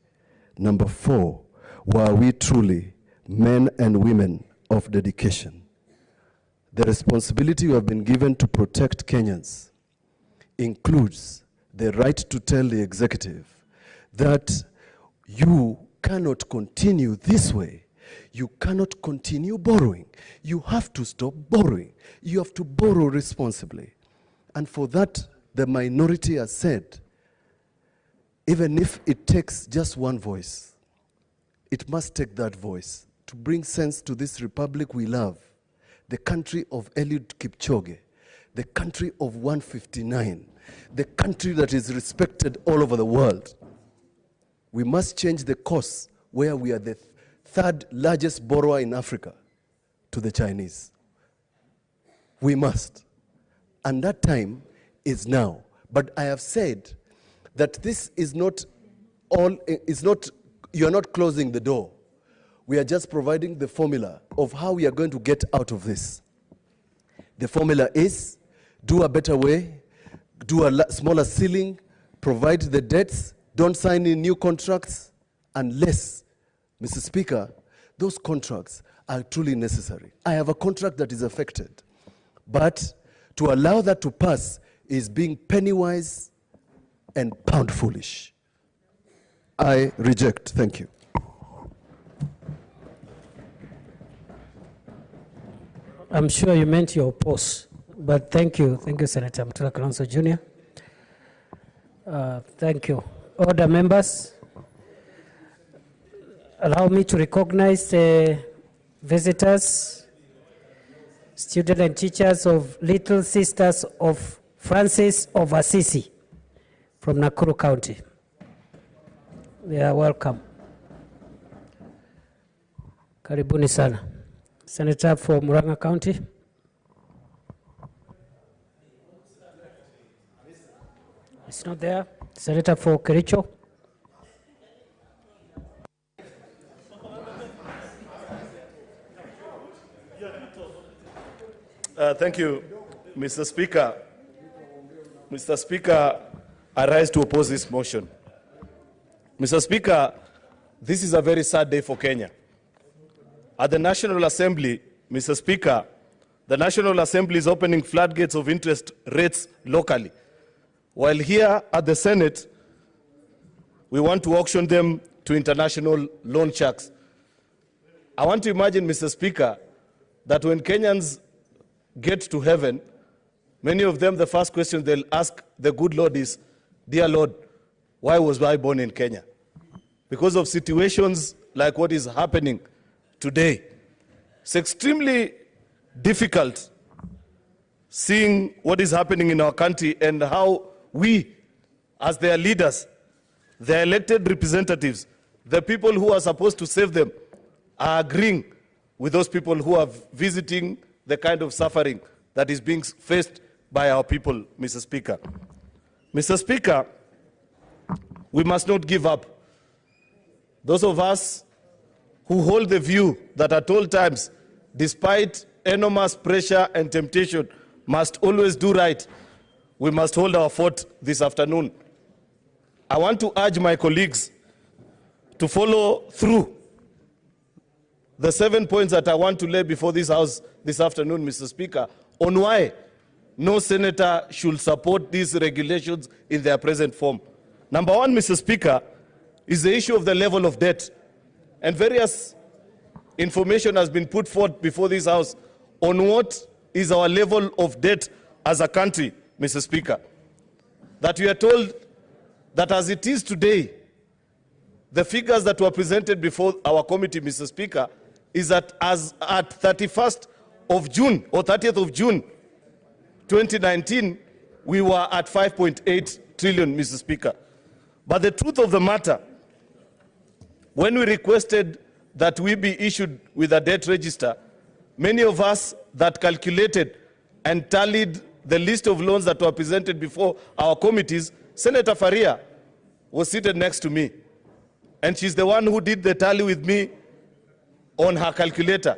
[SPEAKER 14] Number 4, were we truly men and women of dedication? The responsibility you have been given to protect Kenyans includes the right to tell the executive that you cannot continue this way. You cannot continue borrowing. You have to stop borrowing. You have to borrow responsibly. And for that, the minority has said, even if it takes just one voice, it must take that voice to bring sense to this republic we love, the country of Eliud Kipchoge, the country of 159, the country that is respected all over the world. We must change the course where we are the third largest borrower in Africa to the Chinese. We must. And that time is now. But I have said that this is not all, you are not closing the door. We are just providing the formula of how we are going to get out of this. The formula is do a better way, do a smaller ceiling, provide the debts, don't sign in new contracts unless, Mr. Speaker, those contracts are truly necessary. I have a contract that is affected, but to allow that to pass is being penny-wise and pound foolish. I reject. Thank you.
[SPEAKER 20] I'm sure you meant your pause, but thank you. Thank you, Senator Mutula Kilonzo Jr. Thank you. Order, members. Allow me to recognize the visitors, students and teachers of Little Sisters of Francis of Assisi from Nakuru County. They are welcome. Karibuni sana. Senator for Murang'a County. It's not there. Senator for Kericho.
[SPEAKER 15] Thank you, Mr. Speaker. Mr. Speaker, I rise to oppose this motion. Mr. Speaker, this is a very sad day for Kenya. At the National Assembly, Mr. Speaker, the National Assembly is opening floodgates of interest rates locally. While here at the Senate, we want to auction them to international loan sharks. I want to imagine, Mr. Speaker, that when Kenyans get to heaven, many of them, the first question they'll ask the good Lord is, dear Lord, why was I born in Kenya? Because of situations like what is happening today. It's extremely difficult seeing what is happening in our country and how we, as their leaders, their elected representatives, the people who are supposed to save them, are agreeing with those people who are visiting the kind of suffering that is being faced by our people, Mr. Speaker. Mr. Speaker, we must not give up. Those of us who hold the view that at all times, despite enormous pressure and temptation, must always do right, we must hold our fort this afternoon. I want to urge my colleagues to follow through the 7 points that I want to lay before this House this afternoon, Mr. Speaker, on why no senator should support these regulations in their present form. Number one, Mr. Speaker, is the issue of the level of debt. And various information has been put forth before this House on what is our level of debt as a country, Mr. Speaker. That we are told that as it is today, the figures that were presented before our committee, Mr. Speaker, is that as at 31st of June or 30th of June 2019, we were at 5.8 trillion, Mr. Speaker. But the truth of the matter when we requested that we be issued with a debt register, many of us that calculated and tallied the list of loans that were presented before our committees, Senator Faria was seated next to me. And she's the one who did the tally with me on her calculator.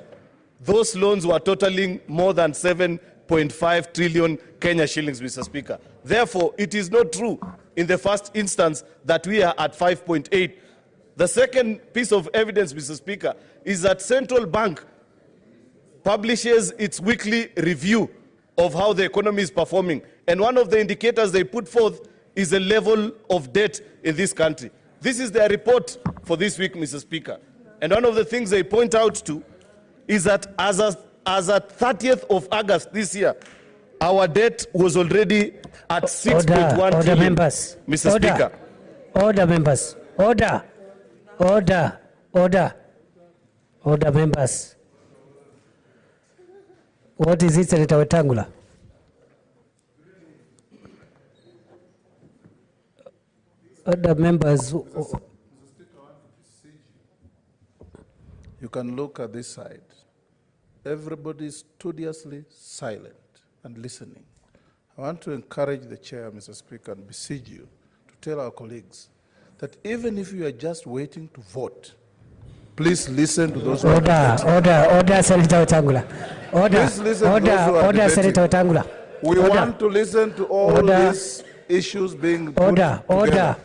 [SPEAKER 15] Those loans were totaling more than 7.5 trillion Kenya shillings, Mr. Speaker. Therefore, it is not true in the first instance that we are at 5.8. The second piece of evidence, Mr. Speaker, is that Central Bank publishes its weekly review of how the economy is performing. And one of the indicators they put forth is the level of debt in this country. This is their report for this week, Mr. Speaker. And one of the things they point out to is that as at 30th of August this year, our debt was already at 6.1
[SPEAKER 20] Order,
[SPEAKER 15] trillion.
[SPEAKER 20] members.
[SPEAKER 15] Mr.
[SPEAKER 20] Order.
[SPEAKER 15] Speaker.
[SPEAKER 20] Order, members. Order. Order. Order. Order, members. What is it, Senator Wetangula? Order, members.
[SPEAKER 7] You can look at this side. Everybody is studiously silent and listening. I want to encourage the chair, Mr. Speaker, and beseech you to tell our colleagues that even if you are just waiting to vote, please listen to those who are debating.
[SPEAKER 20] Order, Senator Wetangula. Order,
[SPEAKER 7] Please listen to those who are
[SPEAKER 20] order,
[SPEAKER 7] debating.
[SPEAKER 20] Senator Wetangula.
[SPEAKER 7] We
[SPEAKER 20] Order.
[SPEAKER 7] want to listen to all
[SPEAKER 20] Order.
[SPEAKER 7] these issues being put
[SPEAKER 20] Order,
[SPEAKER 7] together.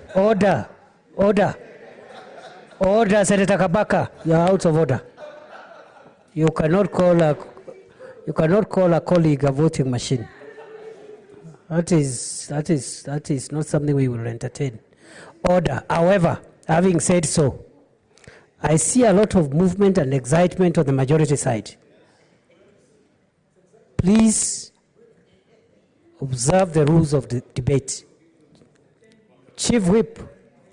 [SPEAKER 20] order, Senator Kabaka, you are out of order. You cannot call a colleague a voting machine. That is not something we will entertain. Order. However, having said so, I see a lot of movement and excitement on the majority side. Please observe the rules of the debate. Chief Whip,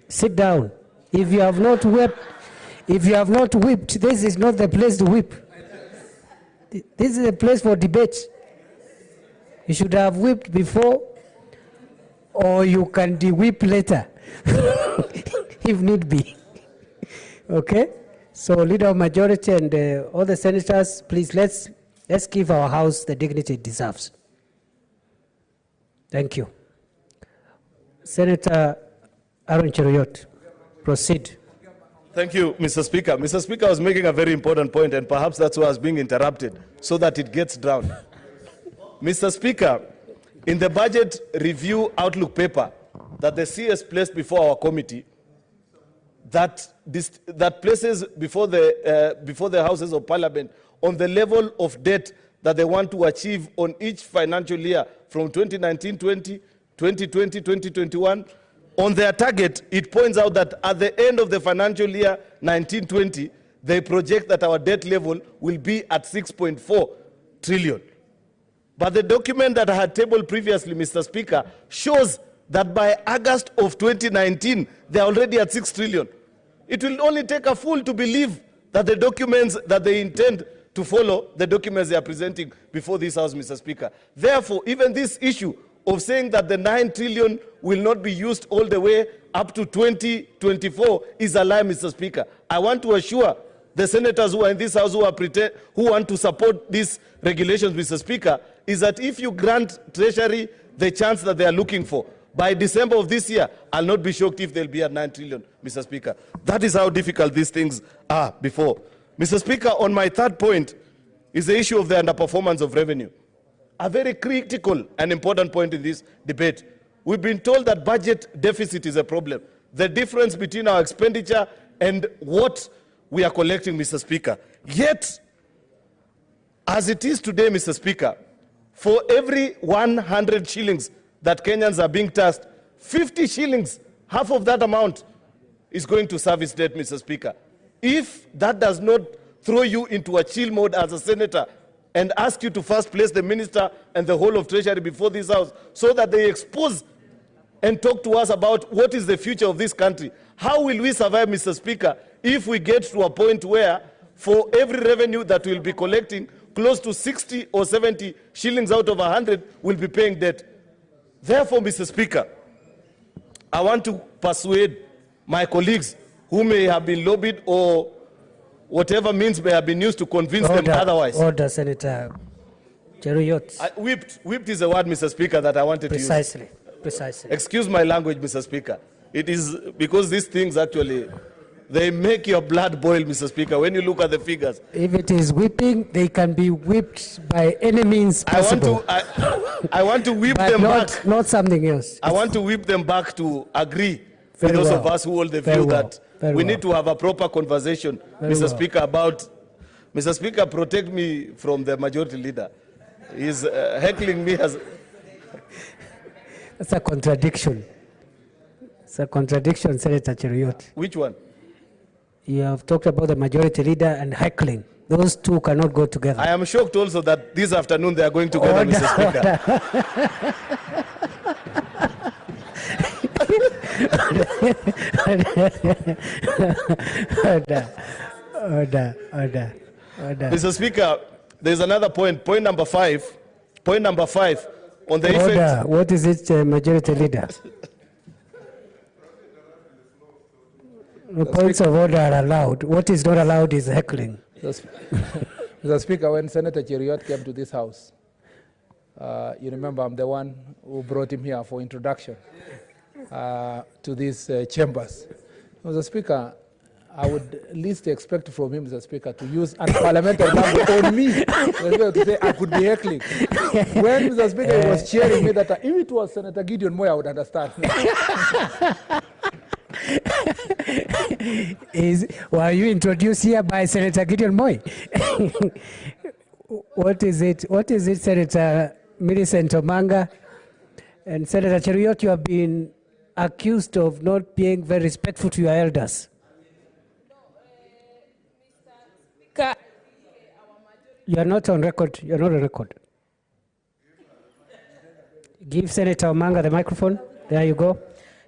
[SPEAKER 20] sit down. If you have not whipped, this is not the place to whip. This is a place for debate. You should have whipped before, or you can de-whip later, if need be. Okay? So, Leader of Majority and all the senators, please let's give our House the dignity it deserves. Thank you. Senator Aaron Cheruiyot, proceed.
[SPEAKER 15] Thank you, Mr. Speaker. Mr. Speaker was making a very important point, and perhaps that's why I was being interrupted, so that it gets drowned. Mr. Speaker, in the budget review outlook paper that the CS placed before our committee, that places before the Houses of Parliament on the level of debt that they want to achieve on each financial year from 2019-20, 2020-2021, on their target, it points out that at the end of the financial year 19-20, they project that our debt level will be at 6.4 trillion. But the document that I had tabled previously, Mr. Speaker, shows that by August of 2019, they are already at 6 trillion. It will only take a fool to believe that the documents that they intend to follow, the documents they are presenting before this House, Mr. Speaker. Therefore, even this issue of saying that the 9 trillion will not be used all the way up to 2024 is a lie, Mr. Speaker. I want to assure the senators who are in this House who want to support these regulations, Mr. Speaker, is that if you grant Treasury the chance that they are looking for, by December of this year, I'll not be shocked if they'll be at 9 trillion, Mr. Speaker. That is how difficult these things are before. Mr. Speaker, on my third point is the issue of the underperformance of revenue. A very critical and important point in this debate. We've been told that budget deficit is a problem. The difference between our expenditure and what we are collecting, Mr. Speaker. Yet, as it is today, Mr. Speaker, for every 100 shillings that Kenyans are being taxed, 50 shillings, half of that amount, is going to service debt, Mr. Speaker. If that does not throw you into a chill mode as a senator and ask you to first place the minister and the whole of Treasury before this House so that they expose and talk to us about what is the future of this country. How will we survive, Mr. Speaker, if we get to a point where for every revenue that we'll be collecting, close to 60 or 70 shillings out of 100 will be paying debt? Therefore, Mr. Speaker, I want to persuade my colleagues who may have been lobbied or whatever means may have been used to convince them otherwise.
[SPEAKER 20] Order, Senator Cheruyot.
[SPEAKER 15] Whipped is the word, Mr. Speaker, that I wanted to use.
[SPEAKER 20] Precisely.
[SPEAKER 15] Excuse my language, Mr. Speaker. It is because these things actually, they make your blood boil, Mr. Speaker, when you look at the figures.
[SPEAKER 20] If it is whipping, they can be whipped by any means possible.
[SPEAKER 15] I want to whip them back.
[SPEAKER 20] Not something else.
[SPEAKER 15] I want to whip them back to agree with those of us who hold the view that we need to have a proper conversation, Mr. Speaker, about... Mr. Speaker, protect me from the majority leader. He's heckling me as...
[SPEAKER 20] That's a contradiction. It's a contradiction, Senator Cheruyot.
[SPEAKER 15] Which one?
[SPEAKER 20] You have talked about the majority leader and heckling. Those two cannot go together.
[SPEAKER 15] I am shocked also that this afternoon they are going together, Mr.
[SPEAKER 20] Speaker. Order.
[SPEAKER 15] Mr. Speaker, there's another point. Point number five. On the effect.
[SPEAKER 20] What is it, majority leader? The points of order are allowed. What is not allowed is heckling.
[SPEAKER 4] Mr. Speaker, when Senator Cheruyot came to this house, you remember I'm the one who brought him here for introduction to these chambers. Mr. Speaker, I would least expect from him, Mr. Speaker, to use unparliamentary language on me, to say I could be heckling. When Mr. Speaker he was cheering me that if it was Senator Gideon Moy, I would understand.
[SPEAKER 20] Were you introduced here by Senator Gideon Moy? What is it, Senator Millicent Omanga? And Senator Cheruyot, you have been accused of not being very respectful to your elders. You are not on record. You are not on record. Give Senator Omanga the microphone. There you go.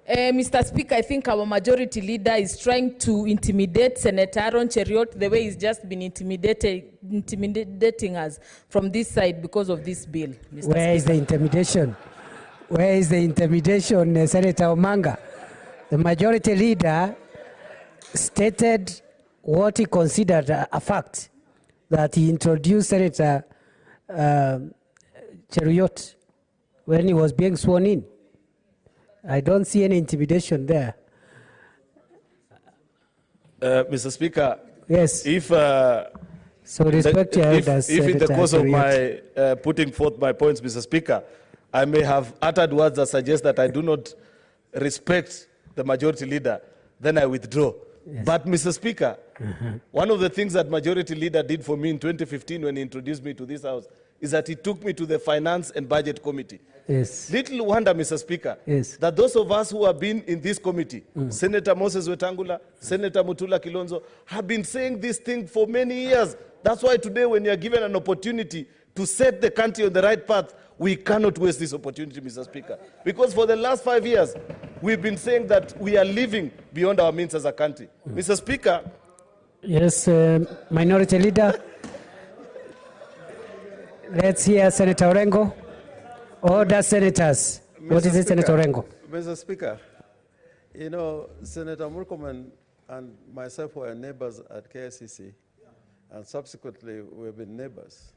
[SPEAKER 9] Mr. Speaker, I think our majority leader is trying to intimidate Senator Aaron Cheruyot the way he's just been intimidating us from this side because of this bill.
[SPEAKER 20] Where is the intimidation? Where is the intimidation, Senator Omanga? The majority leader stated what he considered a fact, that he introduced Senator Cheruyot when he was being sworn in. I don't see any intimidation there.
[SPEAKER 15] Mr. Speaker,
[SPEAKER 20] yes.
[SPEAKER 15] If
[SPEAKER 20] so respect your elders,
[SPEAKER 15] if in the course of
[SPEAKER 20] Cheruyot.
[SPEAKER 15] my putting forth my points, Mr. Speaker, I may have uttered words that suggest that I do not respect the majority leader, then I withdraw. Yes. But, Mr. Speaker, one of the things that majority leader did for me in 2015 when he introduced me to this house is that he took me to the Finance and Budget Committee.
[SPEAKER 20] Yes.
[SPEAKER 15] Little wonder, Mr. Speaker,
[SPEAKER 20] yes,
[SPEAKER 15] that those of us who have been in this committee, Senator Moses Wetangula, Senator Mutula Kilonzo, have been saying this thing for many years. That's why today, when you are given an opportunity to set the country on the right path, we cannot waste this opportunity, Mr. Speaker. Because for the last 5 years, we've been saying that we are living beyond our means as a country. Mr. Speaker.
[SPEAKER 20] Yes, Minority Leader. Let's hear Senator Orengo. Order, senators. What is it, Senator Orengo?
[SPEAKER 19] Mr. Speaker, you know, Senator Murkomen and myself were neighbors at KICC, and subsequently we've been neighbors.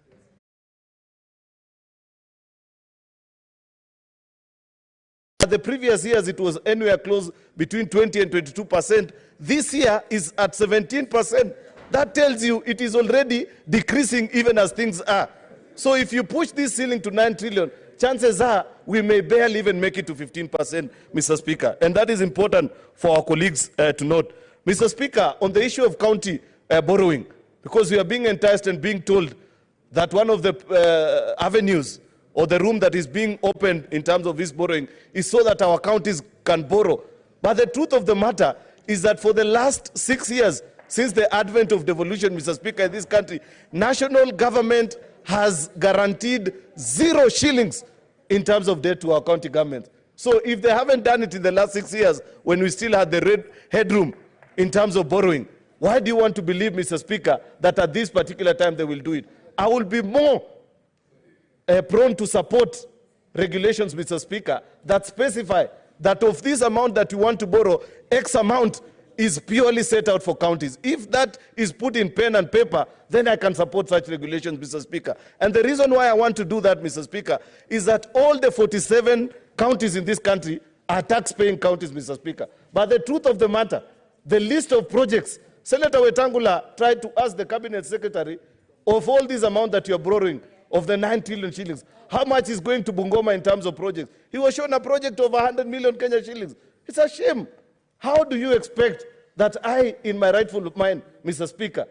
[SPEAKER 15] The previous years, it was anywhere close between 20 and 22%. This year is at 17%. That tells you it is already decreasing even as things are. So if you push this ceiling to 9 trillion, chances are we may barely even make it to 15%, Mr. Speaker. And that is important for our colleagues to note. Mr. Speaker, on the issue of county borrowing, because we are being enticed and being told that one of the avenues or the room that is being opened in terms of this borrowing is so that our counties can borrow. But the truth of the matter is that for the last 6 years, since the advent of devolution, Mr. Speaker, in this country, national government has guaranteed 0 shillings in terms of debt to our county government. So if they haven't done it in the last 6 years, when we still had the headroom in terms of borrowing, why do you want to believe, Mr. Speaker, that at this particular time they will do it? I will be more prone to support regulations, Mr. Speaker, that specify that of this amount that you want to borrow, X amount is purely set out for counties. If that is put in pen and paper, then I can support such regulations, Mr. Speaker. And the reason why I want to do that, Mr. Speaker, is that all the 47 counties in this country are tax-paying counties, Mr. Speaker. But the truth of the matter, the list of projects, Senator Wetangula tried to ask the Cabinet Secretary, of all this amount that you're borrowing, of the 9 trillion shillings, how much is going to Bungoma in terms of projects? He was shown a project of 100 million Kenya shillings. It's a shame. How do you expect that I, in my rightful mind, Mr. Speaker,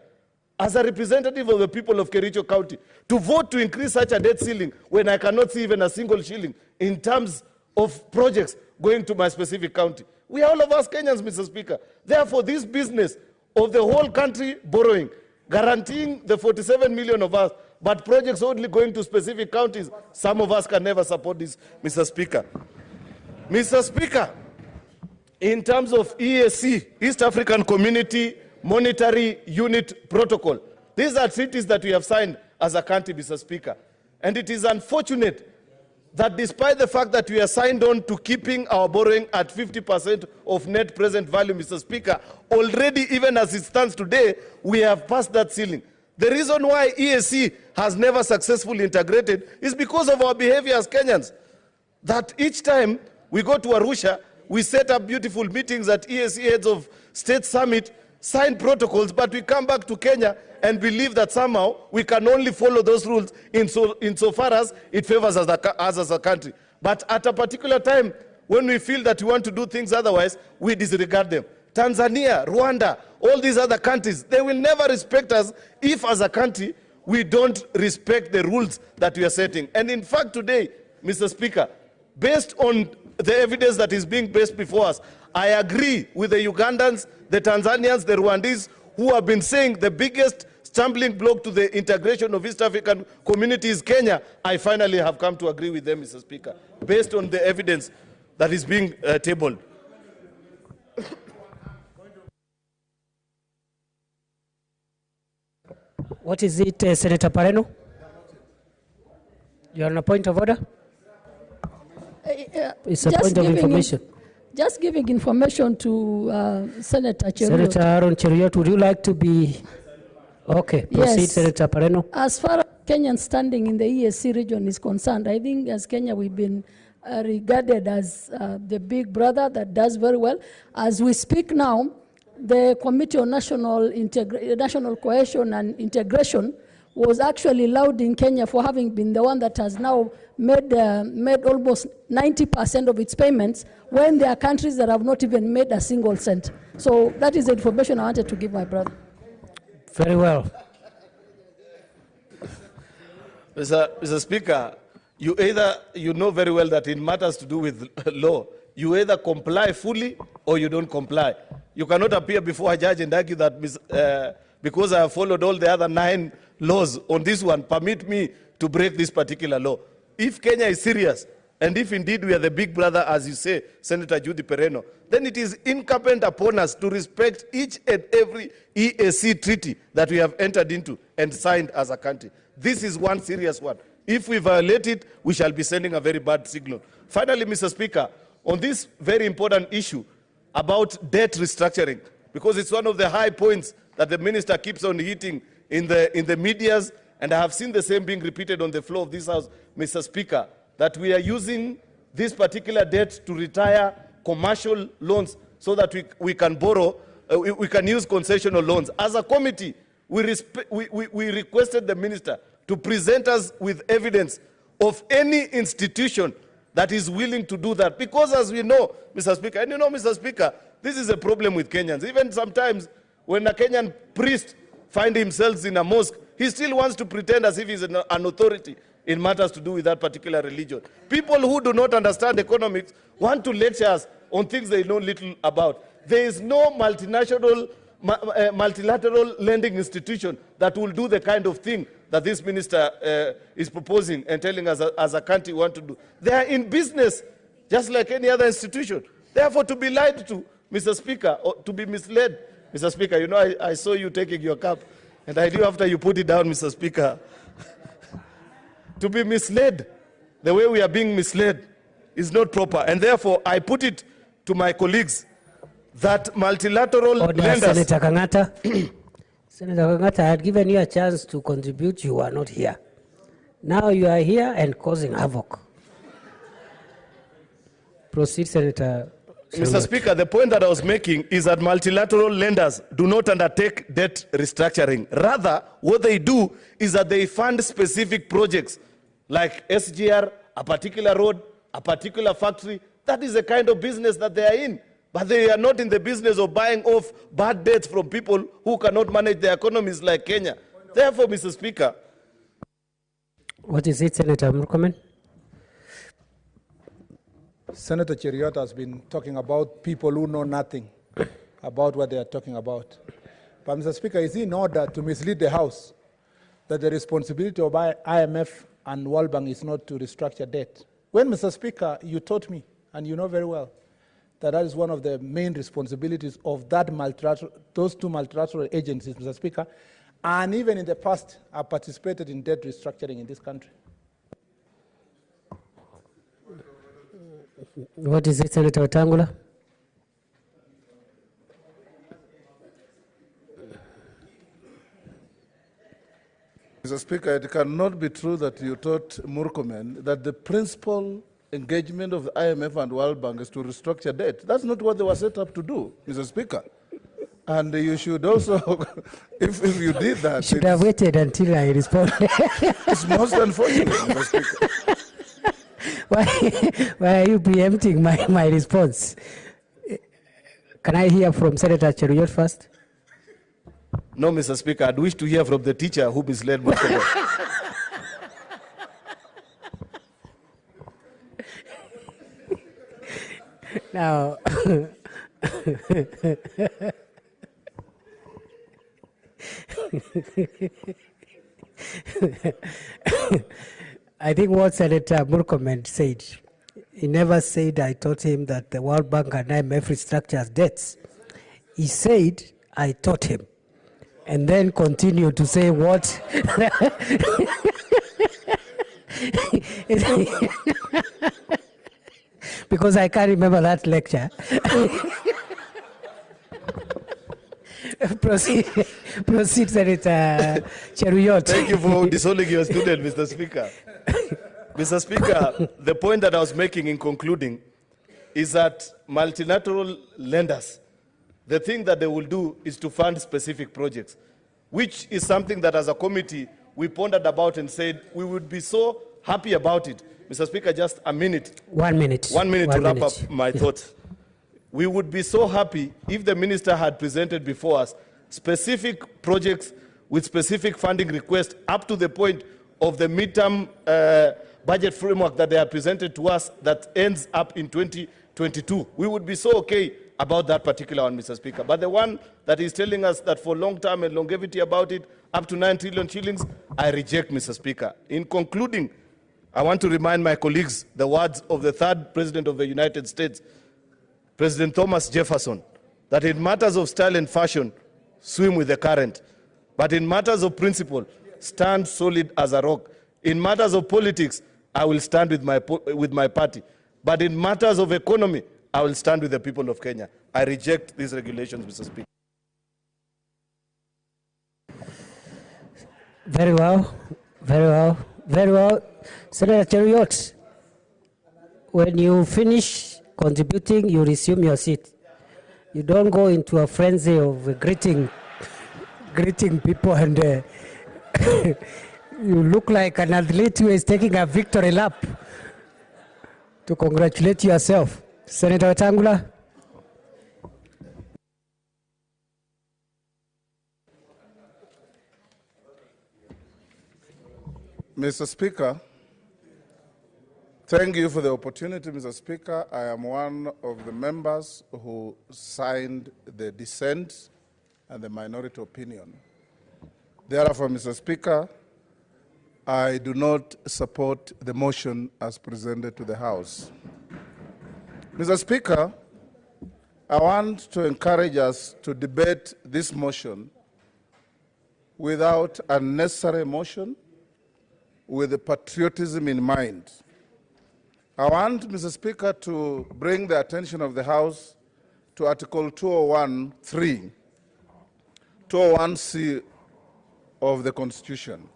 [SPEAKER 15] as a representative of the people of Kericho County, to vote to increase such a debt ceiling when I cannot see even a single shilling in terms of projects going to my specific county? We are all of us Kenyans, Mr. Speaker. Therefore, this business of the whole country borrowing, guaranteeing the 47 million of us, but projects only going to specific counties, some of us can never support this, Mr. Speaker. Mr. Speaker, in terms of EAC, East African Community Monetary Unit Protocol, these are treaties that we have signed as a country, Mr. Speaker. And it is unfortunate that despite the fact that we are signed on to keeping our borrowing at 50% of net present value, Mr. Speaker, already, even as it stands today, we have passed that ceiling. The reason why EAC has never successfully integrated is because of our behavior as Kenyans. That each time we go to Arusha, we set up beautiful meetings at EAC Heads of State Summit, sign protocols, but we come back to Kenya and believe that somehow we can only follow those rules insofar as it favors us as a country. But at a particular time, when we feel that we want to do things otherwise, we disregard them. Tanzania, Rwanda, all these other countries, they will never respect us if as a country we don't respect the rules that we are setting. And in fact today, Mr. Speaker, based on the evidence that is being placed before us, I agree with the Ugandans, the Tanzanians, the Rwandese, who have been saying the biggest stumbling block to the integration of East African community is Kenya. I finally have come to agree with them, Mr. Speaker, based on the evidence that is being tabled.
[SPEAKER 20] What is it, Senator Pareno? You are on a point of order? It's a point of information.
[SPEAKER 21] Just giving information to Senator Cheruiyot.
[SPEAKER 20] Senator Aaron Cheruiyot, would you like to be... Okay, proceed,
[SPEAKER 21] Yes.
[SPEAKER 20] Senator Pareno.
[SPEAKER 21] As far as Kenyan standing in the EAC region is concerned, I think as Kenya we've been regarded as the big brother that does very well. As we speak now, the Committee on National Cohesion and Integration was actually lauding Kenya for having been the one that has now made almost 90% of its payments, when there are countries that have not even made a single cent. So that is the information I wanted to give my brother.
[SPEAKER 20] Very well.
[SPEAKER 15] Mr. Speaker, you know very well that in matters to do with law, you either comply fully or you don't comply. You cannot appear before a judge and argue that because I have followed all the other 9 laws on this one, permit me to break this particular law. If Kenya is serious, and if indeed we are the big brother, as you say, Senator Judy Pereno, then it is incumbent upon us to respect each and every EAC treaty that we have entered into and signed as a country. This is one serious one. If we violate it, we shall be sending a very bad signal. Finally, Mr. Speaker, on this very important issue about debt restructuring, because it's one of the high points that the minister keeps on hitting in the medias, and I have seen the same being repeated on the floor of this House, Mr. Speaker, that we are using this particular debt to retire commercial loans so that we can borrow, we can use concessional loans. As a committee, we requested the minister to present us with evidence of any institution that is willing to do that. Because as we know, Mr. Speaker, and you know, Mr. Speaker, this is a problem with Kenyans. Even sometimes when a Kenyan priest finds himself in a mosque, he still wants to pretend as if he's an authority in matters to do with that particular religion. People who do not understand economics want to lecture us on things they know little about. There is no multinational, multilateral lending institution that will do the kind of thing that this minister is proposing and telling us as a country want to do. They are in business just like any other institution. Therefore, to be lied to, Mr. Speaker, or to be misled, Mr. Speaker, you know, I saw you taking your cup, and I knew after you put it down, Mr. Speaker, to be misled the way we are being misled is not proper. And therefore, I put it to my colleagues that multilateral
[SPEAKER 20] Order,
[SPEAKER 15] lenders...
[SPEAKER 20] Senator Kangata. Senator Kangata, I had given you a chance to contribute. You are not here. Now you are here and causing havoc. Proceed, Senator.
[SPEAKER 15] Mr. Speaker, the point that I was making is that multilateral lenders do not undertake debt restructuring. Rather, what they do is that they fund specific projects like SGR, a particular road, a particular factory. That is the kind of business that they are in. But they are not in the business of buying off bad debts from people who cannot manage their economies like Kenya. Therefore, Mr. Speaker.
[SPEAKER 20] What is it, Senator Murkomen?
[SPEAKER 18] Senator Cheriot has been talking about people who know nothing about what they are talking about. But Mr. Speaker, is it in order to mislead the House that the responsibility of IMF and World Bank is not to restructure debt? When, Mr. Speaker, you taught me, and you know very well, that is one of the main responsibilities of that those two multilateral agencies, Mr. Speaker, and even in the past, I participated in debt restructuring in this country.
[SPEAKER 20] What is it, Senator Wetangula?
[SPEAKER 7] Mr. Speaker, it cannot be true that you taught Murkomen that the principal engagement of the IMF and World Bank is to restructure debt. That's not what they were set up to do, Mr. Speaker. And you should also, if you did that...
[SPEAKER 20] You should have waited until I respond.
[SPEAKER 7] It's most unfortunate, Mr. Speaker.
[SPEAKER 20] Why are you preempting my response? Can I hear from Senator Cheruiyot first?
[SPEAKER 15] No, Mr. Speaker, I'd wish to hear from the teacher who misled Murkomen.
[SPEAKER 20] Now, I think what Senator Murkomen said, he never said I taught him that the World Bank and IMF restructures debts. He said I taught him, and then continued to say what? Because I can't remember that lecture. Proceed, Senator Cheruiyot.
[SPEAKER 15] Thank you for disowning your student, Mr. Speaker. Mr. Speaker, the point that I was making in concluding is that multilateral lenders, the thing that they will do is to fund specific projects, which is something that as a committee we pondered about and said we would be so happy about it. Mr. Speaker, just a minute.
[SPEAKER 20] 1 minute.
[SPEAKER 15] 1 minute to wrap up my thoughts. We would be so happy if the minister had presented before us specific projects with specific funding requests up to the point of the midterm budget framework that they have presented to us that ends up in 2022. We would be so okay about that particular one, Mr. Speaker. But the one that is telling us that for long term and longevity about it, up to 9 trillion shillings, I reject, Mr. Speaker. In concluding, I want to remind my colleagues the words of the third President of the United States, President Thomas Jefferson, that in matters of style and fashion, swim with the current. But in matters of principle, stand solid as a rock. In matters of politics, I will stand with my party. But in matters of economy, I will stand with the people of Kenya. I reject these regulations, Mr. Speaker.
[SPEAKER 20] Very well, very well, very well. Senator Cheruiyot, when you finish contributing, you resume your seat. You don't go into a frenzy of greeting people and you look like an athlete who is taking a victory lap to congratulate yourself. Senator Wetangula.
[SPEAKER 7] Mr. Speaker, thank you for the opportunity, Mr. Speaker. I am one of the members who signed the dissent and the minority opinion. Therefore, Mr. Speaker, I do not support the motion as presented to the House. Mr. Speaker, I want to encourage us to debate this motion without unnecessary emotion, with patriotism in mind. I want, Mr. Speaker, to bring the attention of the House to Article 201(3), 201(c) of the Constitution.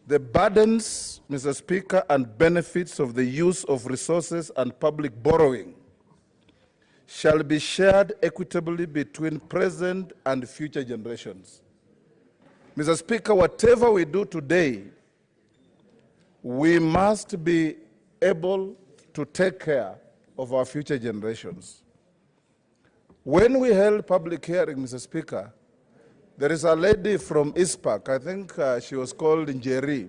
[SPEAKER 7] The burdens, Mr. Speaker, and benefits of the use of resources and public borrowing shall be shared equitably between present and future generations. Mr. Speaker, whatever we do today, we must be able to take care of our future generations. When we held public hearing, Mr. Speaker, there is a lady from ISPAC, I think she was called Njeri,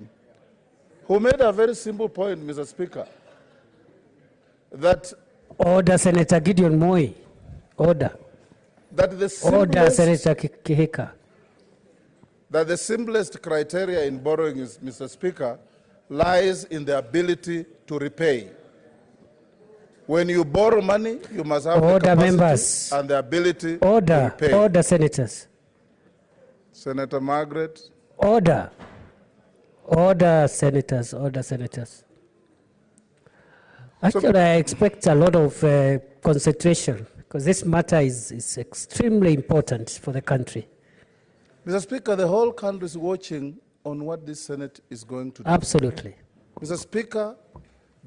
[SPEAKER 7] who made a very simple point, Mr. Speaker, that
[SPEAKER 20] Order, Senator Gideon Moi. Order.
[SPEAKER 7] That the
[SPEAKER 20] Order,
[SPEAKER 7] simplest,
[SPEAKER 20] Senator Kihika.
[SPEAKER 7] that the simplest criteria in borrowing, is, Mr. Speaker, lies in the ability to repay. When you borrow money, you must have the capacity
[SPEAKER 20] members.
[SPEAKER 7] and the ability
[SPEAKER 20] Order.
[SPEAKER 7] to repay.
[SPEAKER 20] Order, senators.
[SPEAKER 7] Senator Margaret.
[SPEAKER 20] Order. Order, senators. Order, senators. Actually, I expect a lot of concentration because this matter is extremely important for the country.
[SPEAKER 7] Mr. Speaker, the whole country is watching on what this Senate is going to do.
[SPEAKER 20] Absolutely.
[SPEAKER 7] Mr. Speaker,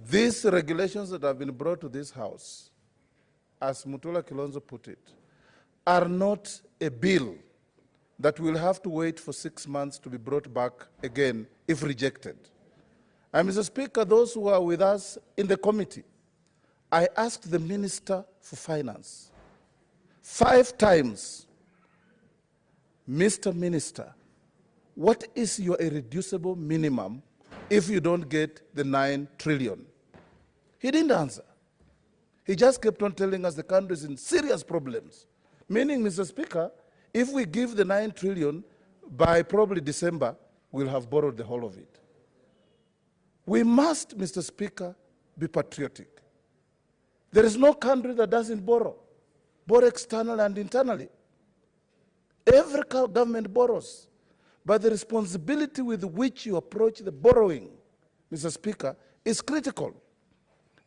[SPEAKER 7] these regulations that have been brought to this House, as Mutula Kilonzo put it, are not a bill that will have to wait for 6 months to be brought back again if rejected. And Mr. Speaker, those who are with us in the committee, I asked the Minister for Finance 5 times, Mr. Minister, what is your irreducible minimum if you don't get the 9 trillion? He didn't answer. He just kept on telling us the country is in serious problems. Meaning, Mr. Speaker, if we give the 9 trillion, by probably December, we'll have borrowed the whole of it. We must, Mr. Speaker, be patriotic. There is no country that doesn't borrow externally and internally. Every government borrows. But the responsibility with which you approach the borrowing, Mr. Speaker, is critical.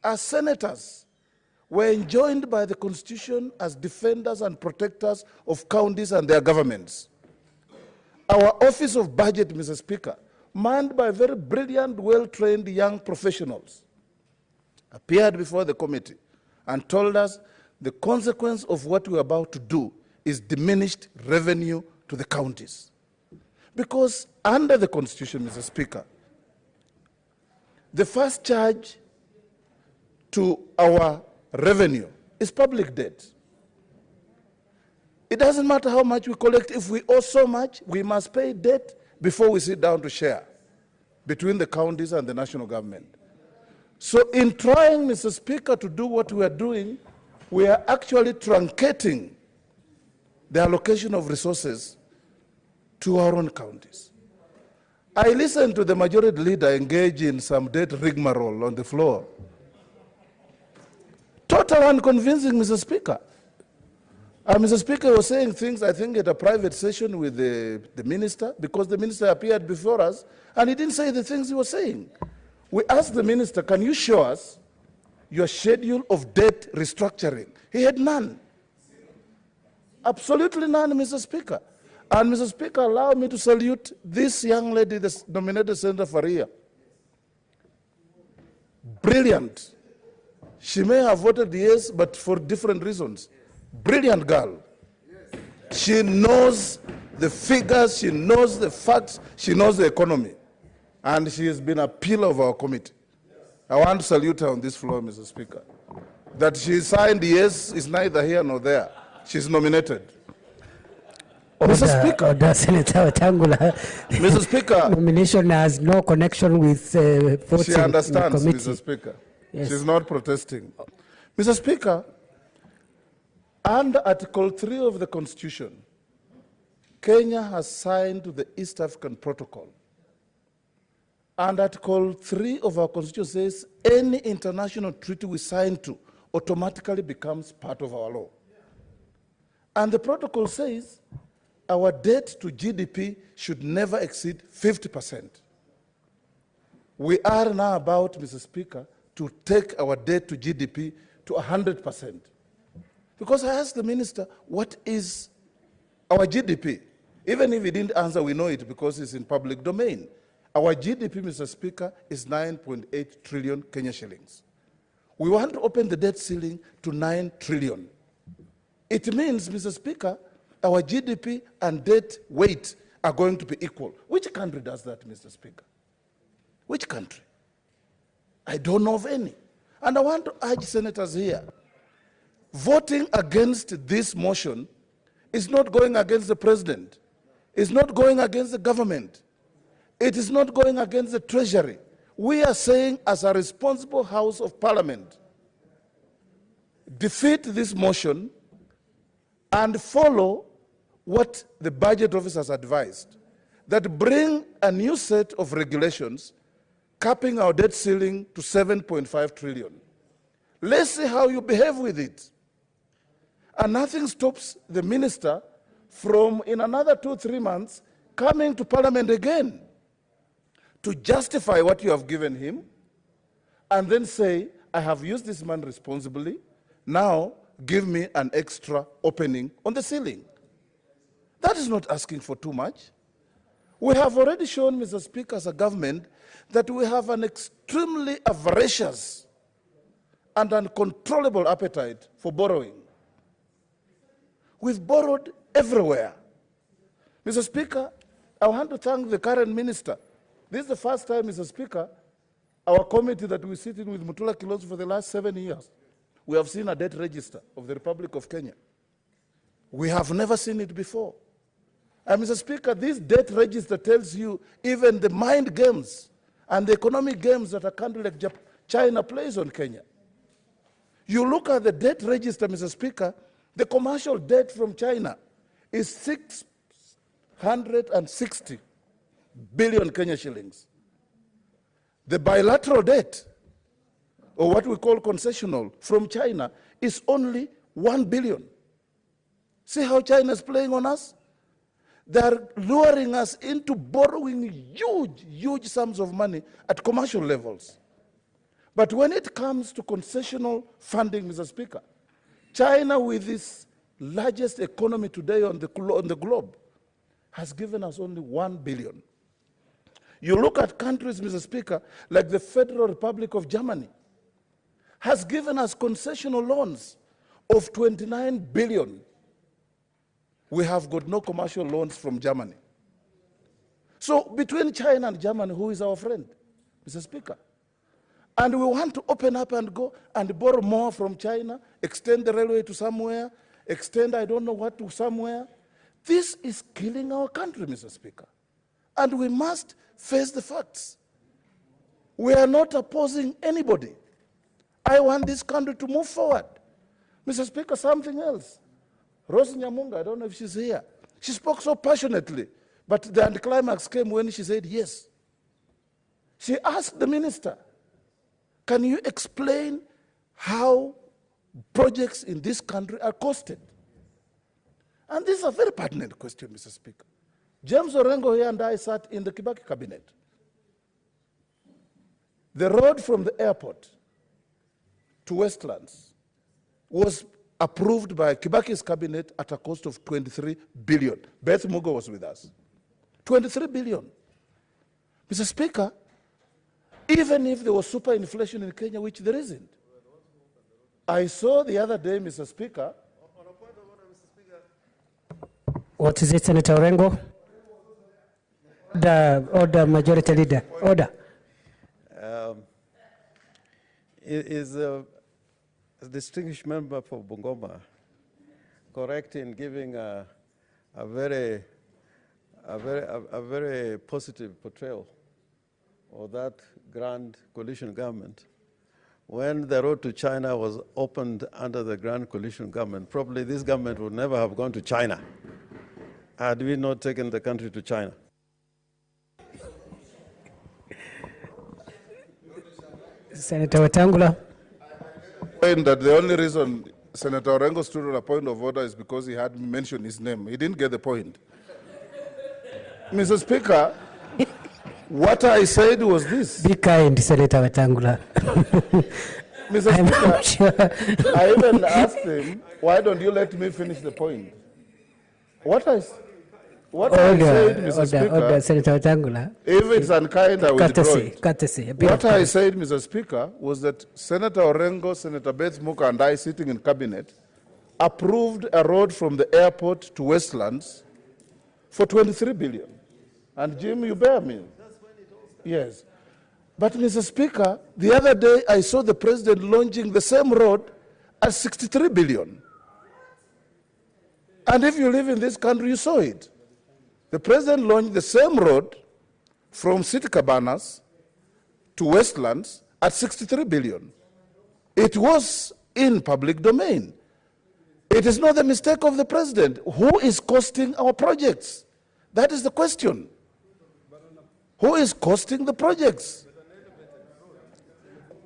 [SPEAKER 7] As senators, we're enjoined by the Constitution as defenders and protectors of counties and their governments. Our Office of Budget, Mr. Speaker, manned by very brilliant, well-trained young professionals, appeared before the committee and told us the consequence of what we're about to do is diminished revenue to the counties. Because under the Constitution, Mr. Speaker, the first charge to our revenue is public debt. It doesn't matter how much we collect. If we owe so much, we must pay debt before we sit down to share between the counties and the national government. So in trying, Mr. Speaker, to do what we are doing, we are actually truncating the allocation of resources to our own counties. I listened to the majority leader engage in some debt rigmarole on the floor. Total unconvincing, Mr. Speaker. Mr. Speaker was saying things, I think, at a private session with the minister, because the minister appeared before us, and he didn't say the things he was saying. We asked the minister, can you show us your schedule of debt restructuring? He had none. Absolutely none, Mr. Speaker. And Mr. Speaker, allow me to salute this young lady, the nominated Senator Faria. Brilliant. She may have voted yes, but for different reasons. Brilliant girl. She knows the figures, she knows the facts, she knows the economy. And she has been a pillar of our committee. I want to salute her on this floor, Mr. Speaker. That she signed yes is neither here nor there. She's nominated. Mr. Speaker.
[SPEAKER 20] Order, Senator Wetangula.
[SPEAKER 7] Mr. Speaker.
[SPEAKER 20] Nomination has no connection with voting.
[SPEAKER 7] She understands,
[SPEAKER 20] in the committee.
[SPEAKER 7] Mr. Speaker.
[SPEAKER 20] Yes.
[SPEAKER 7] She's not protesting. Mr. Speaker, under Article 3 of the Constitution, Kenya has signed to the East African Protocol. And Article 3 of our Constitution says any international treaty we sign to automatically becomes part of our law. And the protocol says our debt to GDP should never exceed 50%. We are now about, Mr. Speaker, to take our debt to GDP to 100%. Because I asked the minister, what is our GDP? Even if he didn't answer, we know it because it's in public domain. Our GDP, Mr. Speaker, is 9.8 trillion Kenya shillings. We want to open the debt ceiling to 9 trillion. It means, Mr. Speaker, our GDP and debt weight are going to be equal. Which country does that, Mr. Speaker? Which country? I don't know of any. And I want to urge senators here, voting against this motion is not going against the president. It's not going against the government. It is not going against the treasury. We are saying, as a responsible House of Parliament, defeat this motion and follow what the budget office has advised, that bring a new set of regulations capping our debt ceiling to 7.5 trillion. Let's see how you behave with it. And nothing stops the minister from, in another 2-3 months, coming to Parliament again to justify what you have given him and then say, I have used this man responsibly, now give me an extra opening on the ceiling. That is not asking for too much. We have already shown, Mr. Speaker, as a government, that we have an extremely avaricious and uncontrollable appetite for borrowing. We've borrowed everywhere. Mr. Speaker, I want to thank the current minister. This is the first time, Mr. Speaker, our committee that we sit in with Mutula Kilonzo for the last 7 years, we have seen a debt register of the Republic of Kenya. We have never seen it before. And Mr. Speaker, this debt register tells you even the mind games and the economic games that a country like China plays on Kenya. You look at the debt register, Mr. Speaker, the commercial debt from China is 660 billion Kenya shillings. The bilateral debt, or what we call concessional, from China is only 1 billion. See how China is playing on us? They are luring us into borrowing huge sums of money at commercial levels. But when it comes to concessional funding, Mr. Speaker, China, with its largest economy today on the globe, has given us only 1 billion. You look at countries, Mr. Speaker, like the Federal Republic of Germany, has given us concessional loans of 29 billion. We have got no commercial loans from Germany. So between China and Germany, who is our friend, Mr. Speaker? And we want to open up and go and borrow more from China, extend the railway to somewhere, extend I don't know what to somewhere. This is killing our country, Mr. Speaker. And we must face the facts. We are not opposing anybody. I want this country to move forward. Mr. Speaker, something else. Rose Nyamunga, I don't know if she's here. She spoke so passionately, but the anticlimax came when she said yes. She asked the minister, can you explain how projects in this country are costed? And this is a very pertinent question, Mr. Speaker. James Orengo here and I sat in the Kibaki cabinet. The road from the airport to Westlands was approved by Kibaki's cabinet at a cost of 23 billion. Beth Mugo was with us. 23 billion. Mr. Speaker, even if there was superinflation in Kenya, which there isn't. I saw the other day, Mr. Speaker.
[SPEAKER 20] What is it, Senator Orengo? The order, Majority Leader. Order.
[SPEAKER 19] Is a distinguished member for Bungoma correct in giving a very positive portrayal of that grand coalition government? When the road to China was opened under the grand coalition government, probably this government would never have gone to China had we not taken the country to China.
[SPEAKER 20] Senator Wetangula.
[SPEAKER 7] That the only reason Senator Orengo stood on a point of order is because he had mentioned his name. He didn't get the point. Mr. Speaker, what I said was this.
[SPEAKER 20] Be kind, Senator Wetangula.
[SPEAKER 7] Mr.
[SPEAKER 20] I'm
[SPEAKER 7] Speaker,
[SPEAKER 20] not sure.
[SPEAKER 7] I even asked him, why don't you let me finish the point? What I said, Mr. Speaker,
[SPEAKER 20] Order, Senator Wetangula.
[SPEAKER 7] if it's unkind, I will withdraw
[SPEAKER 20] Courtesy,
[SPEAKER 7] it.
[SPEAKER 20] courtesy. A bit
[SPEAKER 7] What
[SPEAKER 20] of
[SPEAKER 7] I
[SPEAKER 20] courtesy.
[SPEAKER 7] said, Mr. Speaker, was that Senator Orengo, Senator Beth Muka, and I, sitting in cabinet, approved a road from the airport to Westlands for 23 billion. And Jim, you bear me. Yes. But, Mr. Speaker, the other day I saw the president launching the same road at 63 billion. And if you live in this country, you saw it. The president launched the same road from City Cabanas to Westlands at 63 billion. It was in public domain. It is not the mistake of the president. Who is costing our projects? That is the question. Who is costing the projects?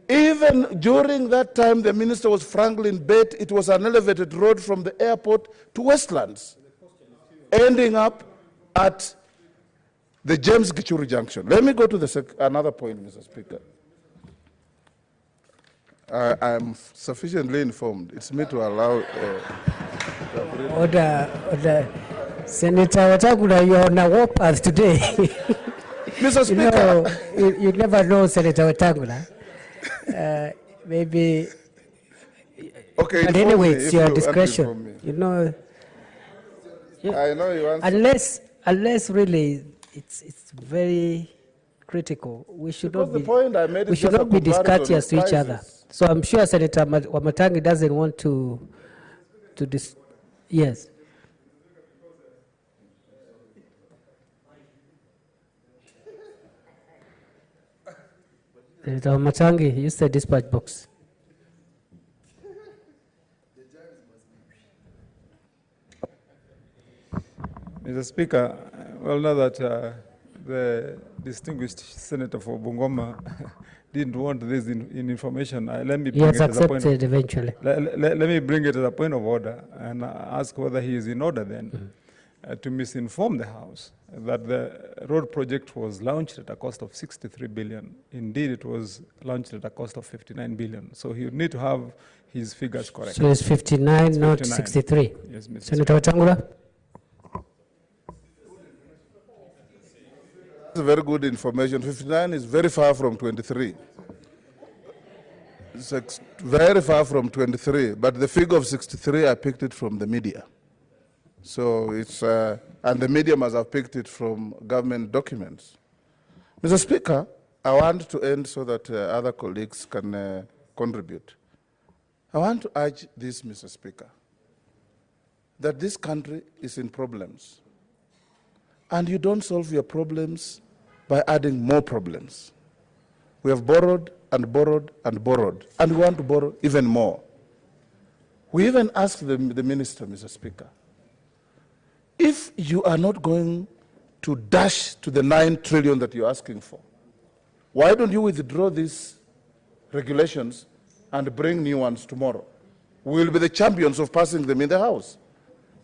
[SPEAKER 7] Even during that time, the minister was Franklin Bate. It was an elevated road from the airport to Westlands, ending up at the James Gichuru Junction. Let me go to another point, Mr. Speaker. I'm sufficiently informed. It's me to allow...
[SPEAKER 20] Order. Senator Wetangula, you're on a warpath today.
[SPEAKER 7] Mr. Speaker.
[SPEAKER 20] You never know, Senator Wetangula. Maybe...
[SPEAKER 7] Okay,
[SPEAKER 20] but anyway, it's your discretion. You know...
[SPEAKER 7] I know you want
[SPEAKER 20] Unless really it's very critical, we should
[SPEAKER 7] because
[SPEAKER 20] not be,
[SPEAKER 7] the point I made
[SPEAKER 20] we
[SPEAKER 7] is
[SPEAKER 20] should
[SPEAKER 7] just
[SPEAKER 20] not be
[SPEAKER 7] a comparison
[SPEAKER 20] discourteous
[SPEAKER 7] of
[SPEAKER 20] to each other.
[SPEAKER 7] prices.
[SPEAKER 20] So I'm sure Senator Wamatangi doesn't want to yes. Senator Wamatangi, use the dispatch box.
[SPEAKER 10] Mr. Speaker, well, now that the distinguished senator for Bungoma didn't want this in information, let me bring it as a point of,
[SPEAKER 20] eventually.
[SPEAKER 10] Let me bring it as a point of order and ask whether he is in order then to misinform the House that the road project was launched at a cost of 63 billion. Indeed, it was launched at a cost of 59 billion. So he would need to have his figures correct.
[SPEAKER 20] So it's 59,
[SPEAKER 10] it's
[SPEAKER 20] not
[SPEAKER 10] 59.
[SPEAKER 20] 63.
[SPEAKER 10] Yes, Mr.
[SPEAKER 20] Senator Wetangula?
[SPEAKER 7] That's very good information. 59 is very far from 23. It's very far from 23, but the figure of 63, I picked it from the media. So it's, and the media must have picked it from government documents. Mr. Speaker, I want to end so that other colleagues can contribute. I want to urge this, Mr. Speaker, that this country is in problems. And you don't solve your problems by adding more problems. We have borrowed and borrowed and borrowed, and we want to borrow even more. We even asked the minister, Mr. Speaker, if you are not going to dash to the 9 trillion that you're asking for, why don't you withdraw these regulations and bring new ones tomorrow? We will be the champions of passing them in the House.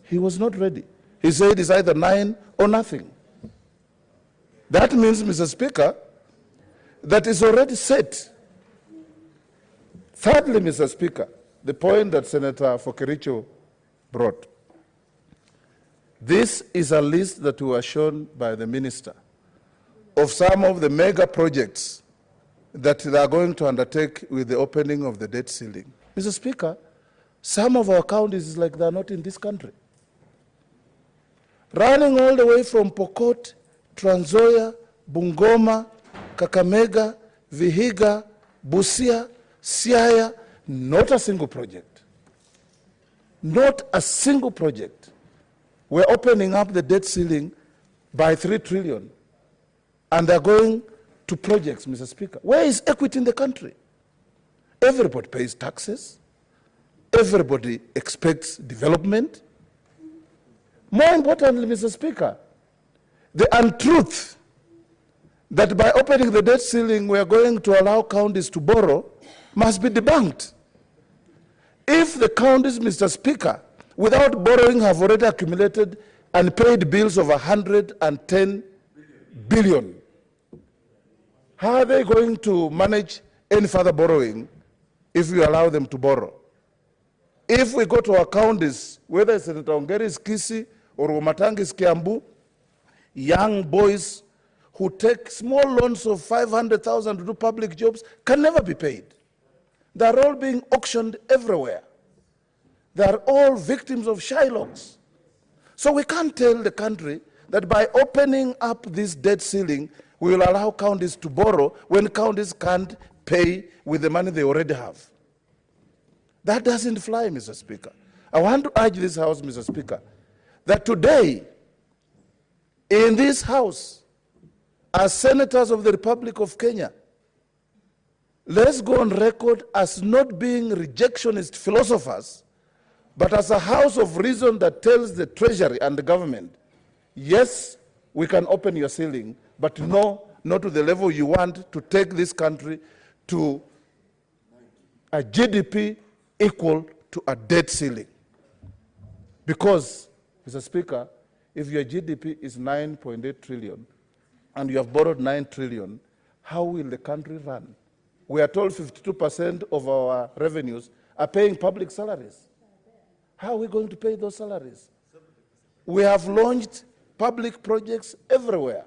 [SPEAKER 7] He was not ready. He said it's either 9 or nothing. That means, Mr. Speaker, that is already set. Thirdly, Mr. Speaker, the point that Senator Fokericho brought. This is a list that was shown by the minister of some of the mega projects that they are going to undertake with the opening of the debt ceiling. Mr. Speaker, some of our counties is like they are not in this country. Running all the way from Pokot, Trans Nzoia, Bungoma, Kakamega, Vihiga, Busia, Siaya, not a single project. Not a single project. We're opening up the debt ceiling by 3 trillion. And they're going to projects, Mr. Speaker. Where is equity in the country? Everybody pays taxes. Everybody expects development. More importantly, Mr. Speaker, the untruth that by opening the debt ceiling we are going to allow counties to borrow must be debunked. If the counties, Mr. Speaker, without borrowing have already accumulated unpaid bills of 110 billion, how are they going to manage any further borrowing if we allow them to borrow. If we go to our counties, whether it's Senator Ongeri's Kisii or Wamatangi's Kiambu, young boys who take small loans of 500,000 to do public jobs can never be paid. They're all being auctioned everywhere. They're all victims of Shylocks. So we can't tell the country that by opening up this debt ceiling, we will allow counties to borrow when counties can't pay with the money they already have. That doesn't fly, Mr. Speaker. I want to urge this House, Mr. Speaker, that today, in this House, as senators of the Republic of Kenya, let's go on record as not being rejectionist philosophers, but as a house of reason that tells the Treasury and the government, yes, we can open your ceiling, but no, not to the level you want to take this country to a GDP equal to a debt ceiling. Because, Mr. Speaker, if your GDP is 9.8 trillion and you have borrowed 9 trillion, how will the country run? We are told 52% of our revenues are paying public salaries. How are we going to pay those salaries? We have launched public projects everywhere.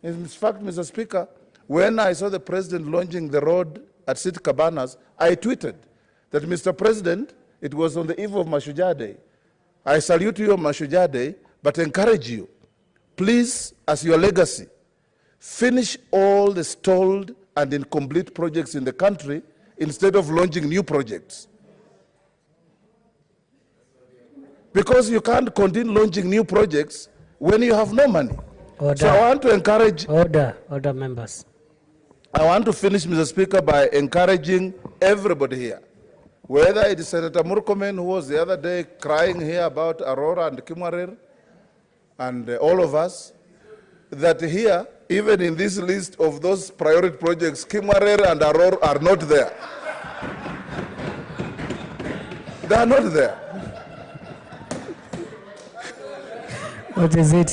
[SPEAKER 7] In fact, Mr. Speaker, when I saw the president launching the road at City Cabanas, I tweeted that, Mr. President, it was on the eve of Mashujaa Day. I salute you on Mashujaa Day, but encourage you, please, as your legacy, finish all the stalled and incomplete projects in the country instead of launching new projects. Because you can't continue launching new projects when you have no money.
[SPEAKER 20] Order.
[SPEAKER 7] So I want to encourage...
[SPEAKER 20] Order members.
[SPEAKER 7] I want to finish, Mr. Speaker, by encouraging everybody here, whether it is Senator Murkomen, who was the other day crying here about Aurora and Kimwarer, and all of us, that here, even in this list of those priority projects, Kimwarer and Aurora are not there. They are not there.
[SPEAKER 20] What is it?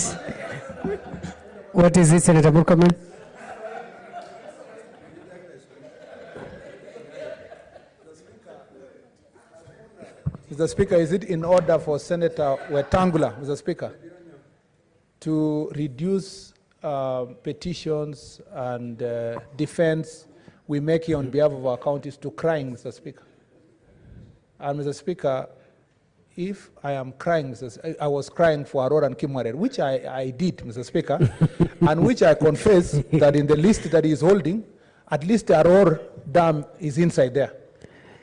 [SPEAKER 20] What is it, Senator Murkomen?
[SPEAKER 4] Mr. Speaker, is it in order for Senator Wetangula, Mr. Speaker, to reduce petitions and defense we make here on behalf of our counties to crying, Mr. Speaker? And Mr. Speaker, if I am crying, I was crying for Aurora and Kimwarer, which I did, Mr. Speaker, and which I confess that in the list that he is holding, at least the Aurora Dam is inside there.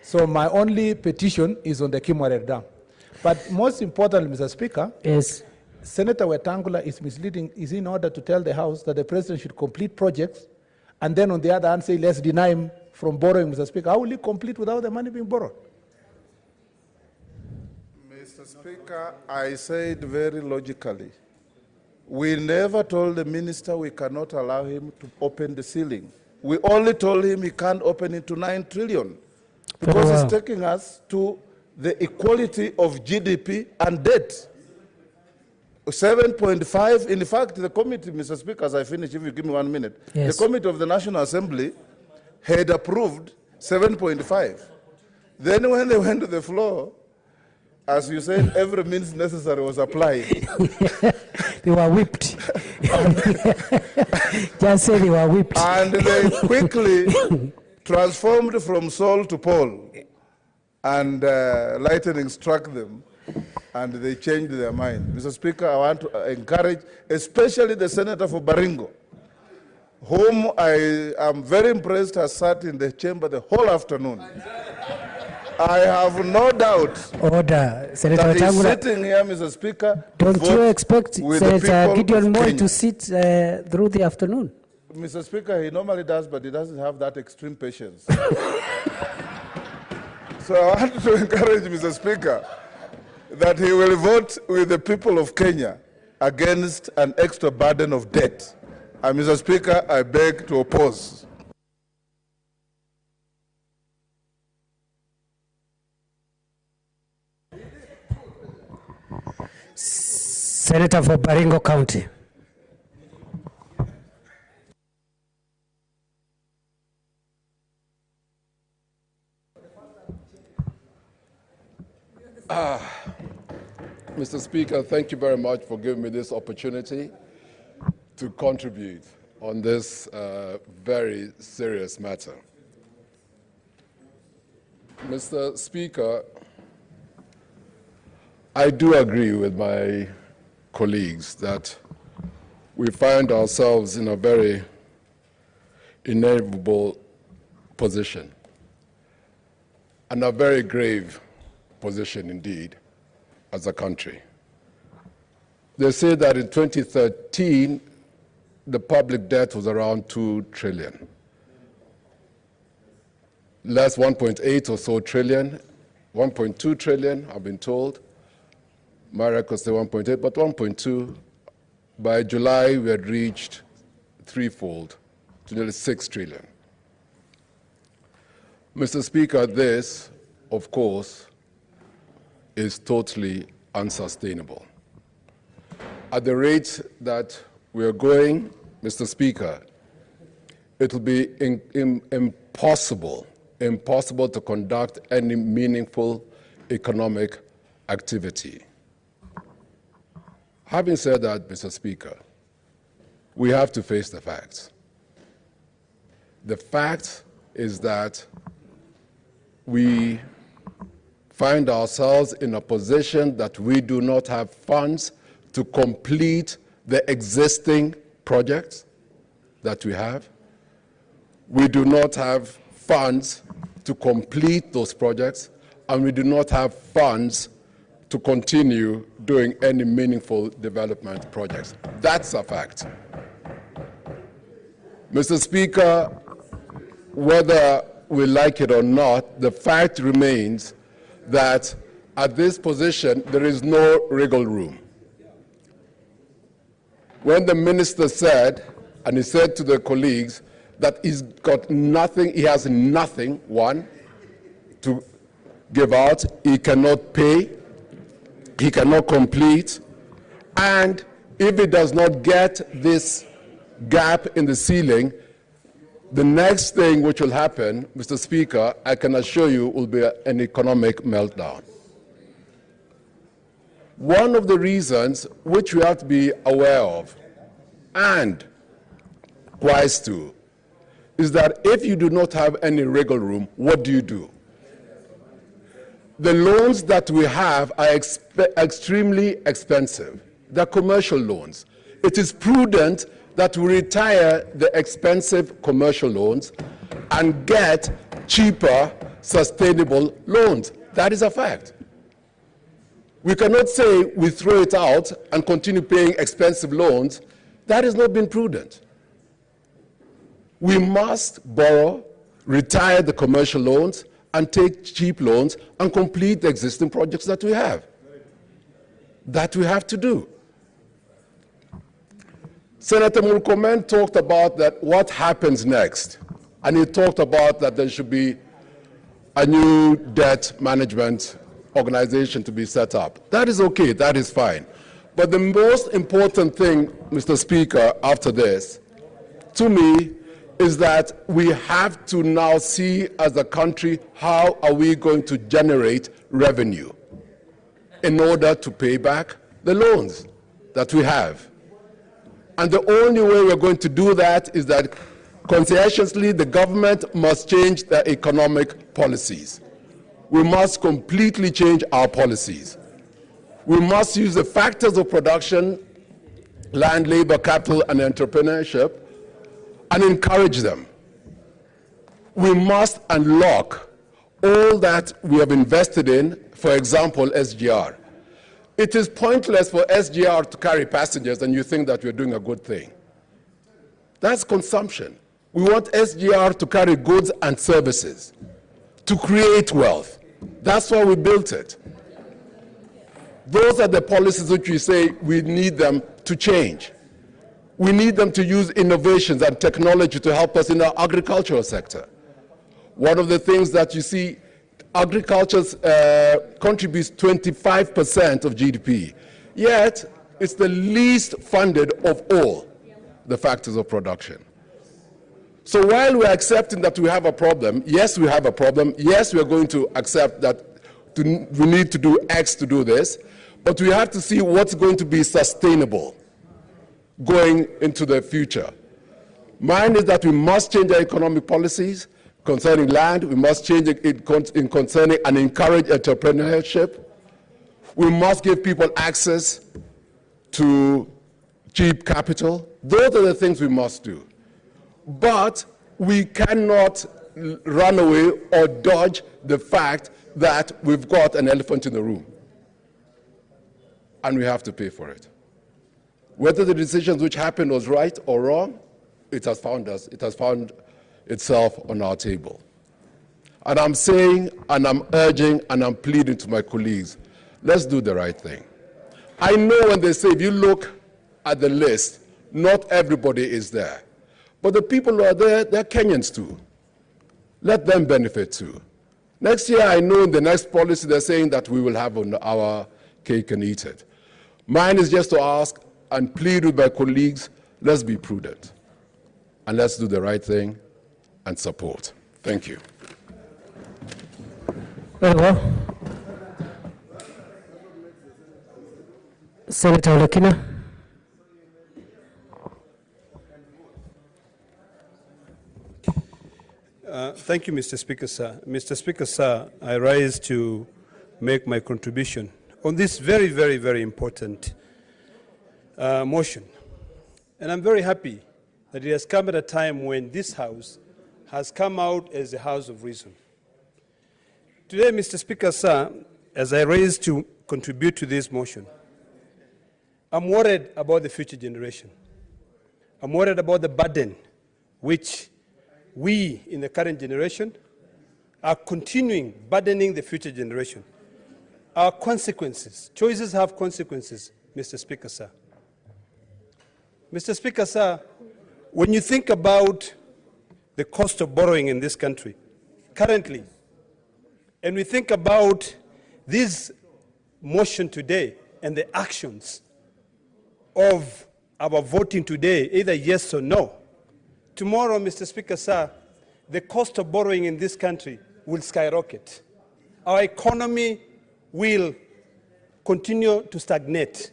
[SPEAKER 4] So my only petition is on the Kimwarer Dam. But most importantly, Mr. Speaker,
[SPEAKER 20] yes,
[SPEAKER 4] Senator Wetangula is misleading, is in order to tell the House that the President should complete projects, and then on the other hand say, let's deny him from borrowing, Mr. Speaker. How will he complete without the money being borrowed?
[SPEAKER 7] Mr. Speaker, I said very logically, we never told the minister we cannot allow him to open the ceiling. We only told him he can't open it to 9 trillion because it's taking us to the equality of GDP and debt. 7.5, in fact, the committee, Mr. Speaker, as I finish, if you give me 1 minute,
[SPEAKER 20] yes,
[SPEAKER 7] the committee of the National Assembly had approved 7.5. Then when they went to the floor, as you said, every means necessary was applied.
[SPEAKER 20] They were whipped. Just say they were whipped.
[SPEAKER 7] And they quickly transformed from Saul to Paul, and lightning struck them, and they changed their mind. Mr. Speaker, I want to encourage, especially the Senator for Baringo, whom I am very impressed has sat in the chamber the whole afternoon. I have no doubt
[SPEAKER 20] Order. Senator
[SPEAKER 7] that he's
[SPEAKER 20] Wetangula,
[SPEAKER 7] sitting here, Mr. Speaker.
[SPEAKER 20] don't you expect Senator Gideon Moi
[SPEAKER 7] Kenya
[SPEAKER 20] to sit through the afternoon?
[SPEAKER 7] Mr. Speaker, he normally does, but he doesn't have that extreme patience. So I want to encourage Mr. Speaker that he will vote with the people of Kenya against an extra burden of debt. And Mr. Speaker, I beg to oppose.
[SPEAKER 20] Senator for Baringo County.
[SPEAKER 5] Mr. Speaker, thank you very much for giving me this opportunity to contribute on this very serious matter. Mr. Speaker, I do agree with my colleagues that we find ourselves in a very inevitable position, and a very grave position indeed as a country. They say that in 2013, the public debt was around 2 trillion. Less 1.8 or so trillion, 1.2 trillion, I've been told. My records say 1.8, but 1.2. By July, we had reached threefold to nearly 6 trillion. Mr. Speaker, this, of course, is totally unsustainable. At the rate that we are going, Mr. Speaker, it will be impossible to conduct any meaningful economic activity. Having said that, Mr. Speaker, we have to face the facts. The fact is that we find ourselves in a position that we do not have funds to complete the existing projects that we have. We do not have funds to complete those projects, and we do not have funds to continue doing any meaningful development projects. That's a fact. Mr. Speaker, whether we like it or not, the fact remains that at this position, there is no wriggle room. When the minister said, and he said to the colleagues, that he's got nothing, he has nothing, one, to give out, he cannot pay, he cannot complete, and if he does not get this gap in the ceiling, the next thing which will happen, Mr. Speaker, I can assure you, will be an economic meltdown. One of the reasons which we have to be aware of and wise to is that if you do not have any wriggle room, what do? The loans that we have are extremely expensive. They're commercial loans. It is prudent that we retire the expensive commercial loans and get cheaper, sustainable loans. That is a fact. We cannot say we throw it out and continue paying expensive loans. That has not been prudent. We must borrow, retire the commercial loans, and take cheap loans and complete the existing projects that we have. That we have to do. Senator Murkomen talked about that what happens next, and he talked about that there should be a new debt management organization to be set up. That is okay, that is fine. But the most important thing, Mr. Speaker, after this, to me, is that we have to now see as a country how are we going to generate revenue in order to pay back the loans that we have. And the only way we're going to do that is that conscientiously the government must change their economic policies. We must completely change our policies. We must use the factors of production, land, labor, capital, and entrepreneurship, and encourage them. We must unlock all that we have invested in, for example, SGR. It is pointless for SGR to carry passengers and you think that we're doing a good thing. That's consumption. We want SGR to carry goods and services, to create wealth. That's why we built it. Those are the policies which we say we need them to change. We need them to use innovations and technology to help us in our agricultural sector. One of the things that you see, agriculture contributes 25% of GDP, yet it's the least funded of all the factors of production. So while we're accepting that we have a problem, yes, we have a problem, yes, we're going to accept that we need to do X to do this, but we have to see what's going to be sustainable going into the future. Mine is that we must change our economic policies concerning land. We must change it in concerning and encourage entrepreneurship. We must give people access to cheap capital. Those are the things we must do. But we cannot run away or dodge the fact that we've got an elephant in the room. And we have to pay for it. Whether the decisions which happened was right or wrong, it has found itself on our table. And I'm saying, and I'm urging, and I'm pleading to my colleagues, let's do the right thing. I know when they say, if you look at the list, not everybody is there. But the people who are there, they're Kenyans too. Let them benefit too. Next year, I know in the next policy, they're saying that we will have our cake and eat it. Mine is just to ask and plead with my colleagues, let's be prudent. And let's do the right thing and support. Thank you.
[SPEAKER 20] Very well. Senator Olekina.
[SPEAKER 6] Thank you, Mr. Speaker, sir. Mr. Speaker, sir, I rise to make my contribution on this very, very, very important motion. And I'm very happy that it has come at a time when this House has come out as a house of reason. Today, Mr. Speaker, sir, as I rise to contribute to this motion, I'm worried about the future generation. I'm worried about the burden which we in the current generation are continuing burdening the future generation. Our consequences, choices have consequences, Mr. Speaker, sir. Mr. Speaker, sir, when you think about the cost of borrowing in this country currently, and we think about this motion today and the actions of our voting today, either yes or no, tomorrow, Mr. Speaker, sir, the cost of borrowing in this country will skyrocket. Our economy will continue to stagnate.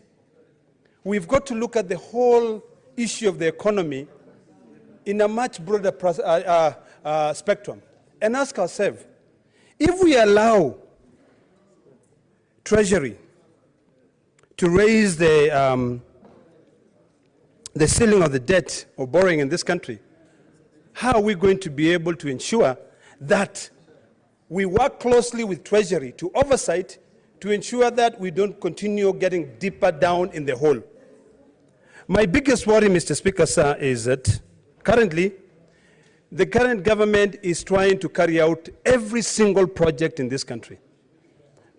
[SPEAKER 6] We've got to look at the whole issue of the economy in a much broader spectrum and ask ourselves, if we allow Treasury to raise the ceiling of the debt of borrowing in this country, how are we going to be able to ensure that we work closely with Treasury to oversight to ensure that we don't continue getting deeper down in the hole? My biggest worry, Mr. Speaker, sir, is that currently the current government is trying to carry out every single project in this country.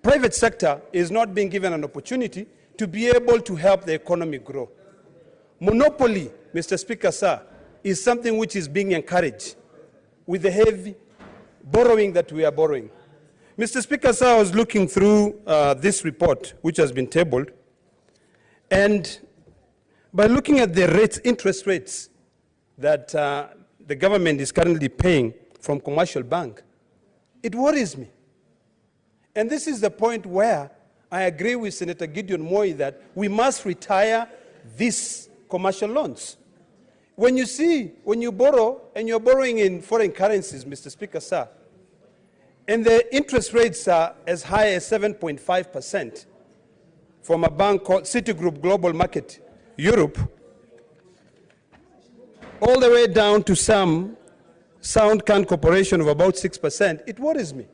[SPEAKER 6] Private sector is not being given an opportunity to be able to help the economy grow. Monopoly, Mr. Speaker, sir, is something which is being encouraged with the heavy borrowing that we are borrowing. Mr. Speaker, sir, I was looking through this report, which has been tabled, and by looking at the rates, interest rates that the government is currently paying from commercial bank, it worries me. And this is the point where I agree with Senator Gideon Moi that we must retire these commercial loans. When you borrow, and you're borrowing in foreign currencies, Mr. Speaker, sir, and the interest rates are as high as 7.5% from a bank called Citigroup Global Market Europe, all the way down to some SoundCan Corporation of about 6%, it worries me.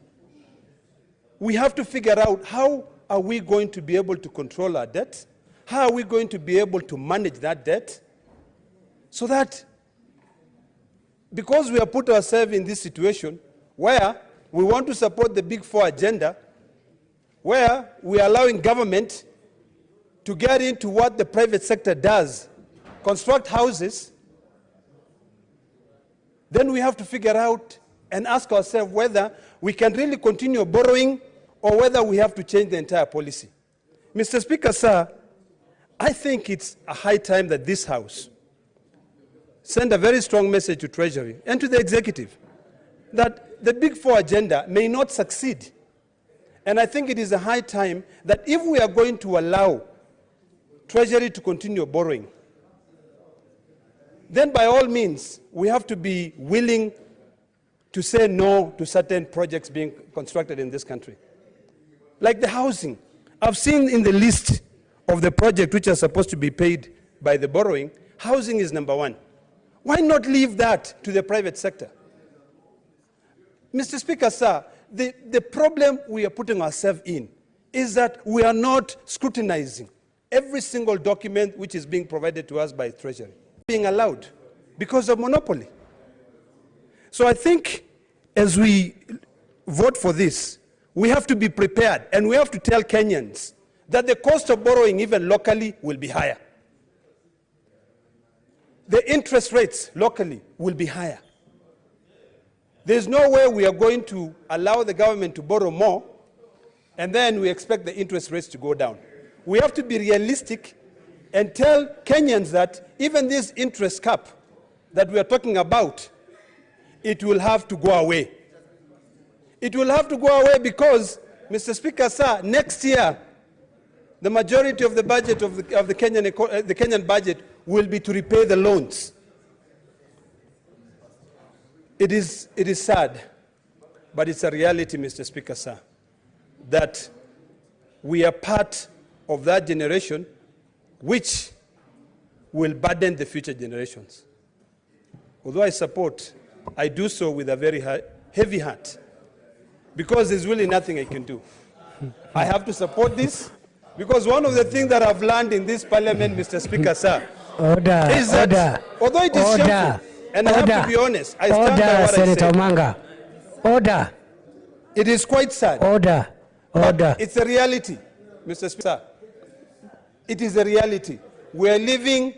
[SPEAKER 6] We have to figure out how are we going to be able to control our debt? How are we going to be able to manage that debt? So that, because we have put ourselves in this situation where we want to support the Big Four agenda, where we are allowing government to get into what the private sector does, construct houses, then we have to figure out and ask ourselves whether we can really continue borrowing or whether we have to change the entire policy. Mr. Speaker, sir, I think it's a high time that this House send a very strong message to Treasury and to the executive that the Big Four agenda may not succeed. And I think it is a high time that if we are going to allow Treasury to continue borrowing, then by all means, we have to be willing to say no to certain projects being constructed in this country. Like the housing. I've seen in the list of the projects which are supposed to be paid by the borrowing, housing is number one. Why not leave that to the private sector? Mr. Speaker, sir, the problem we are putting ourselves in is that we are not scrutinizing every single document which is being provided to us by Treasury, being allowed because of monopoly. So I think as we vote for this, we have to be prepared and we have to tell Kenyans that the cost of borrowing, even locally, will be higher. The interest rates locally will be higher. There's no way we are going to allow the government to borrow more and then we expect the interest rates to go down. We have to be realistic and tell Kenyans that even this interest cap that we are talking about, it will have to go away. It will have to go away because, Mr. Speaker, sir, next year, the majority of the budget of the Kenyan budget will be to repay the loans. It is sad, but it's a reality, Mr. Speaker, sir, that we are part of that generation which will burden the future generations. Although I do so with a very heavy heart, because there's really nothing I can do. I have to support this, because one of the things that I've learned in this parliament, Mr. Speaker, sir, is that although it is shameful, and I have to be honest, I stand by what
[SPEAKER 20] Senator
[SPEAKER 6] I say.
[SPEAKER 20] Manga. Order.
[SPEAKER 6] It is quite sad.
[SPEAKER 20] Order.
[SPEAKER 6] But it's a reality, Mr. Speaker. It is a reality. We are living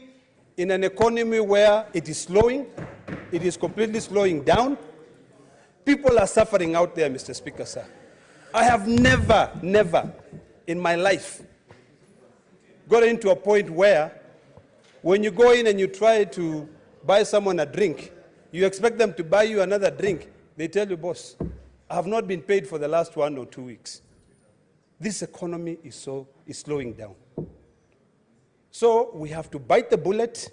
[SPEAKER 6] in an economy where it is slowing. It is completely slowing down. People are suffering out there, Mr. Speaker, sir. I have never in my life got into a point where when you go in and you try to buy someone a drink, you expect them to buy you another drink. They tell you, boss, I have not been paid for the last 1 or 2 weeks. This economy is slowing down. So we have to bite the bullet,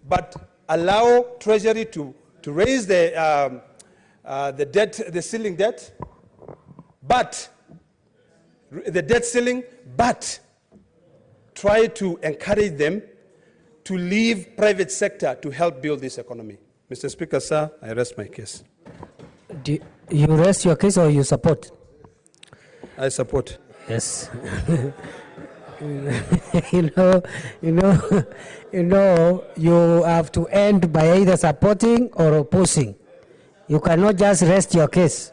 [SPEAKER 6] but allow Treasury to raise the debt, the ceiling debt, but the debt ceiling, but try to encourage them to leave private sector to help build this economy. Mr. Speaker, sir, I rest my case.
[SPEAKER 20] Do you rest your case or you support?
[SPEAKER 6] I support.
[SPEAKER 20] Yes. You have to end by either supporting or opposing. You cannot just rest your case.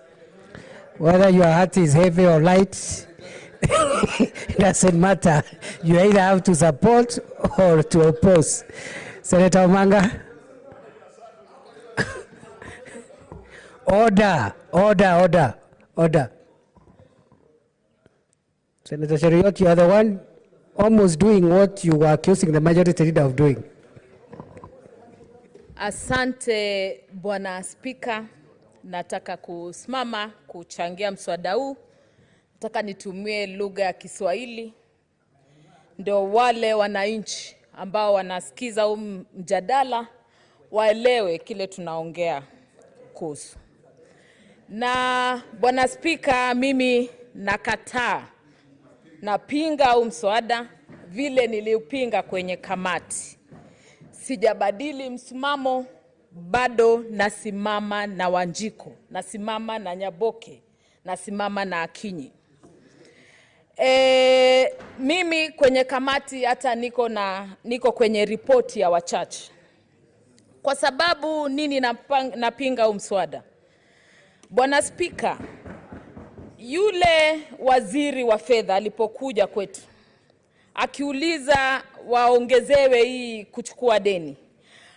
[SPEAKER 20] Whether your heart is heavy or light, doesn't matter. You either have to support or to oppose. Senator Manga. Order. Senator Cheriot, you are the one almost doing what you were accusing the majority leader of doing.
[SPEAKER 9] Asante Bwana Spika, nataka kusimama kuchangia mswada huu. Nataka nitumie lugha ya Kiswahili ndio wale wananchi ambao wanasikiza huu mjadala waelewe kile tunaongea kuhusu. Na Bwana Spika, mimi nakataa, napinga huu mswada vile niliupinga kwenye kamati. Sijabadili msimamo, bado nasimama na Wanjiko, nasimama na Nyaboke, nasimama na Akinyi. Mimi kwenye kamati hata niko kwenye ripoti ya wachache. Kwa sababu nini napinga huu mswada? Bwana Spika, yule waziri wa fedha alipokuja kwetu akiuliza waongezewe hii kuchukua deni,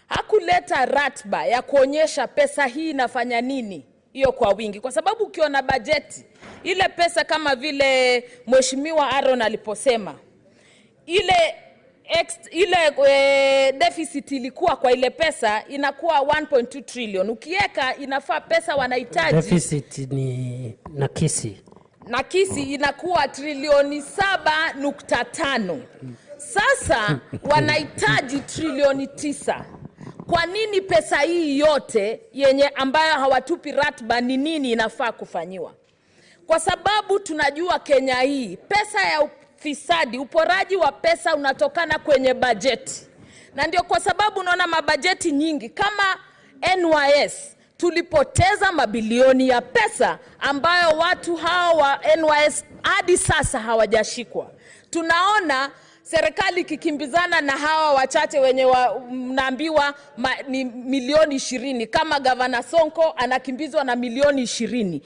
[SPEAKER 9] hakuleta ratiba ya kuonyesha pesa hii inafanya nini hiyo kwa wingi, kwa sababu ukiona bajeti ile pesa kama vile Mheshimiwa Aaron aliposema, ile deficit ilikuwa kwa ile pesa inakuwa 1.2 trillion. Ukiweka inafaa pesa wanahitaji.
[SPEAKER 20] Deficit ni nakisi.
[SPEAKER 9] nakisi inakuwa trilioni 7.5. Sasa wanahitaji trilioni 9. Kwa nini pesa hii yote yenye ambayo hawatupi ratiba ni nini inafaa kufanyiwa? Kwa sababu tunajua Kenya hii pesa ya ufisadi, uporaji wa pesa unatokana kwenye bajeti. Na ndio kwa sababu unaona mabajeti nyingi kama NYS tulipoteza mabilioni ya pesa ambayo watu hao wa NYS hadi sasa hawajashikwa. Tunaona serikali kikimbizana na hawa wachache wenye mnaambiwa ni milioni 20, kama Gavana Sonko anakimbizwa na milioni 20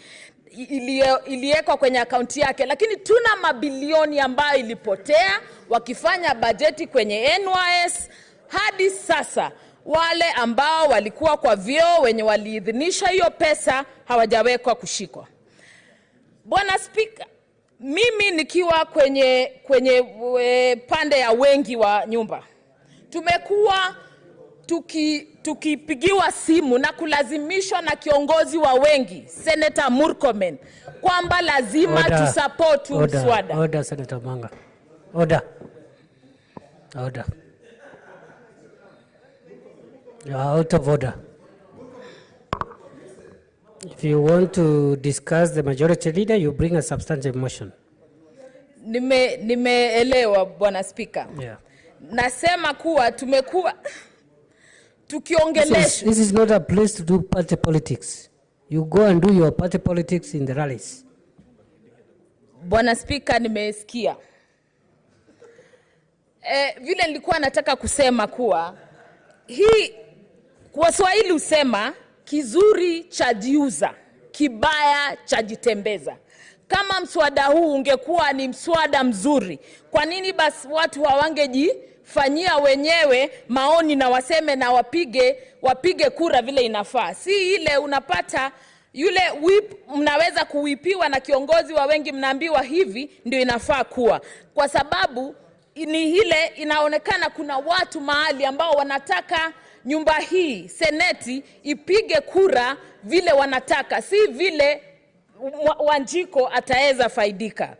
[SPEAKER 9] iliwekwa kwenye akaunti yake, lakini tuna mabilioni ambayo ilipotea wakifanya bajeti kwenye NYS. Hadi sasa wale ambao walikuwa kwa vyeo wenye waliidhinisha hiyo pesa hawajawekwa kushikwa. Bwana Spika, mimi nikiwa kwenye pande ya wengi wa nyumba, tumekuwa tukipigiwa simu na kulazimishwa na kiongozi wa wengi Senator Murkomen kwamba lazima tusupport mswada.
[SPEAKER 20] Order, Senator Manga. Order. You are out of order. If you want to discuss the majority leader, you bring a substantive motion.
[SPEAKER 9] Nimeelewa Bwana Spika.
[SPEAKER 20] Yeah.
[SPEAKER 9] Nasema kuwa tumekuwa tukiongeleshwa.
[SPEAKER 20] This is not a place to do party politics. You go and do your party politics in the rallies.
[SPEAKER 9] Bwana Spika, nimesikia. Vile nilikuwa nataka kusema kuwa hii kwa Swahili usema kizuri cha jiuza, kibaya cha jitembeza. Kama mswada huu ungekuwa ni mswada mzuri, kwa nini basi watu hawangejifanyia wenyewe maoni na waseme na wapige kura vile inafaa? Si ile unapata yule mnaweza kuwipiwa na kiongozi wa wengi, mnaambiwa hivi ndio inafaa kuwa. Kwa sababu ni ile inaonekana kuna watu mahali ambao wanataka nyumba hii seneti ipige kura vile wanataka, si vile Wanjiko ataweza faidika.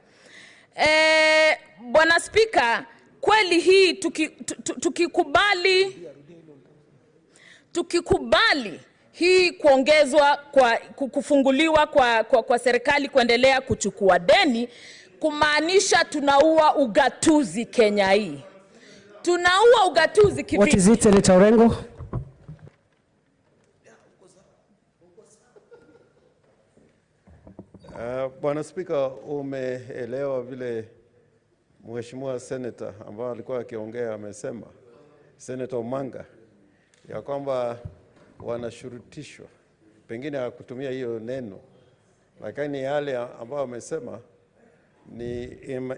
[SPEAKER 9] Bwana Spika, kweli hii tukikubali hii kuongezwa kufunguliwa kwa serikali kuendelea kuchukua deni, kumaanisha tunaua ugatuzi Kenya hii. Tunaua ugatuzi kivipi?
[SPEAKER 20] What is it, Senator Orengo?
[SPEAKER 19] Bwana Spika, umeelewa vile Mheshimiwa Senator ambao alikuwa akiongea amesema, Senator Manga, ya kwamba wanashurutishwa. Pengine hakutumia hiyo neno, lakini yale ambao amesema ni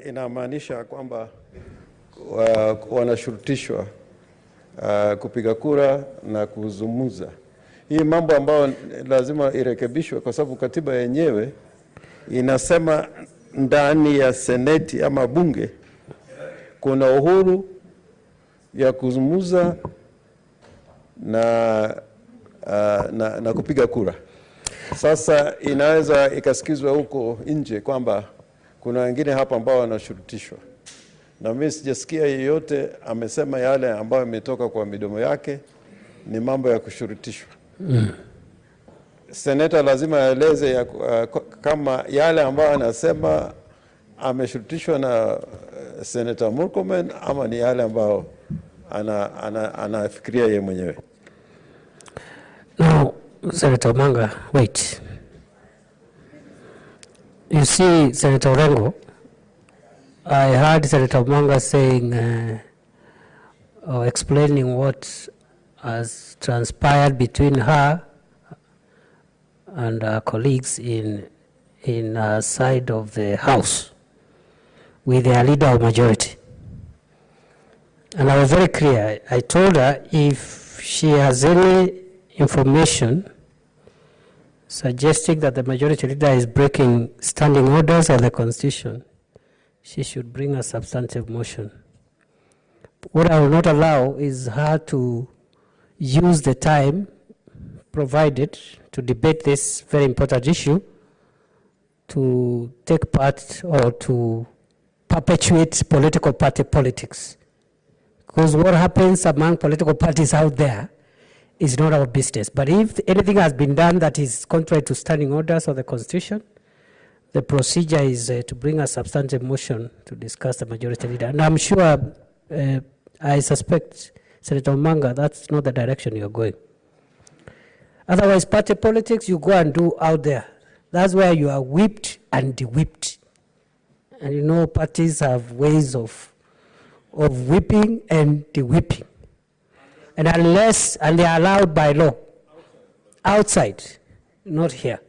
[SPEAKER 19] inamaanisha kwamba wanashurutishwa kupiga kura na kuzungumza. Hii mambo ambayo lazima irekebishwe, kwa sababu katiba yenyewe inasema ndani ya seneti ama bunge kuna uhuru ya kuzungumza na kupiga kura. Sasa inaweza ikasikizwa huko nje kwamba kuna wengine hapa ambao wanashurutishwa, na mimi sijasikia yeyote amesema yale ambayo imetoka kwa midomo yake ni mambo ya kushurutishwa. Seneta lazima aeleze kama yale ambayo anasema ameshurutishwa na Senator Murkomen ama ni yale ambayo anafikiria yeye mwenyewe.
[SPEAKER 20] Now, Senator Manga, wait. You see, Senator Orengo, I heard Senator Manga saying, or explaining what has transpired between her and her colleagues in her side of the House with their leader of majority. And I was very clear. I told her if she has any information suggesting that the majority leader is breaking standing orders and the Constitution, she should bring a substantive motion. What I will not allow is her to use the time provided to debate this very important issue to take part or to perpetuate political party politics. Because what happens among political parties out there is not our business. But if anything has been done that is contrary to standing orders of the Constitution, the procedure is to bring a substantive motion to discuss the majority leader. And I'm sure, I suspect, Senator Manga, that's not the direction you're going. Otherwise, party politics, you go and do out there. That's where you are whipped and de-whipped. And you know, parties have ways of whipping and de-whipping. And they are allowed by law, outside, not here.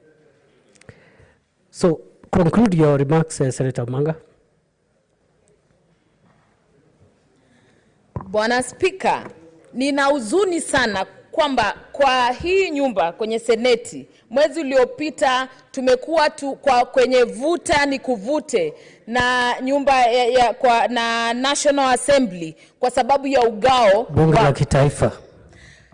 [SPEAKER 20] So, conclude your remarks, Senator Manga.
[SPEAKER 9] Bwana Spika, nina huzuni sana kwamba kwa hii nyumba kwenye seneti mwezi uliopita tumekuwa kwenye vuta ni kuvute na nyumba na National Assembly kwa sababu ya ugao
[SPEAKER 20] bunge la kitaifa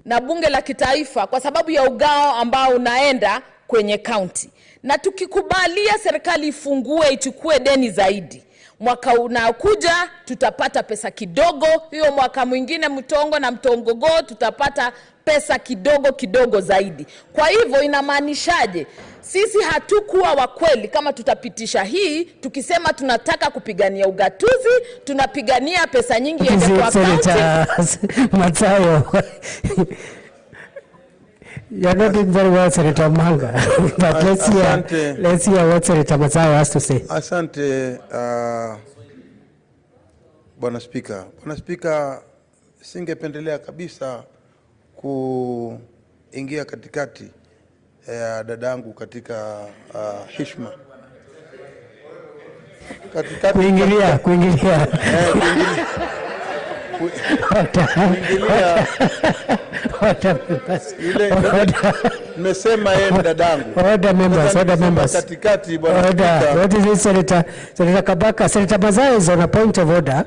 [SPEAKER 9] na bunge la kitaifa kwa sababu ya ugao ambao unaenda kwenye county. Na tukikubalia serikali ifungue ichukue deni zaidi, mwaka unaokuja tutapata pesa kidogo, hiyo mwaka mwingine mtongo na mtongogo tutapata pesa kidogo zaidi. Kwa hivyo inamaanishaje? Sisi hatukuwa wa kweli kama tutapitisha hii tukisema tunataka kupigania ugatuzi, tunapigania pesa nyingi ende kwa county.
[SPEAKER 20] Mathayo. You're not doing very well, Senator Manga. But let's hear what Senator Mathayo has to say.
[SPEAKER 2] Asante, Bwana Spika. Bwana Spika, singependelea kabisa kuingia katikati ya dadangu katika heshima.
[SPEAKER 20] Kuingilia.
[SPEAKER 2] Nimesema yeye dadangu.
[SPEAKER 20] Order members.
[SPEAKER 2] Katikati Bwana Spika.
[SPEAKER 20] What is it, Senator Kabaka? Senator Mathayo is on a point of order.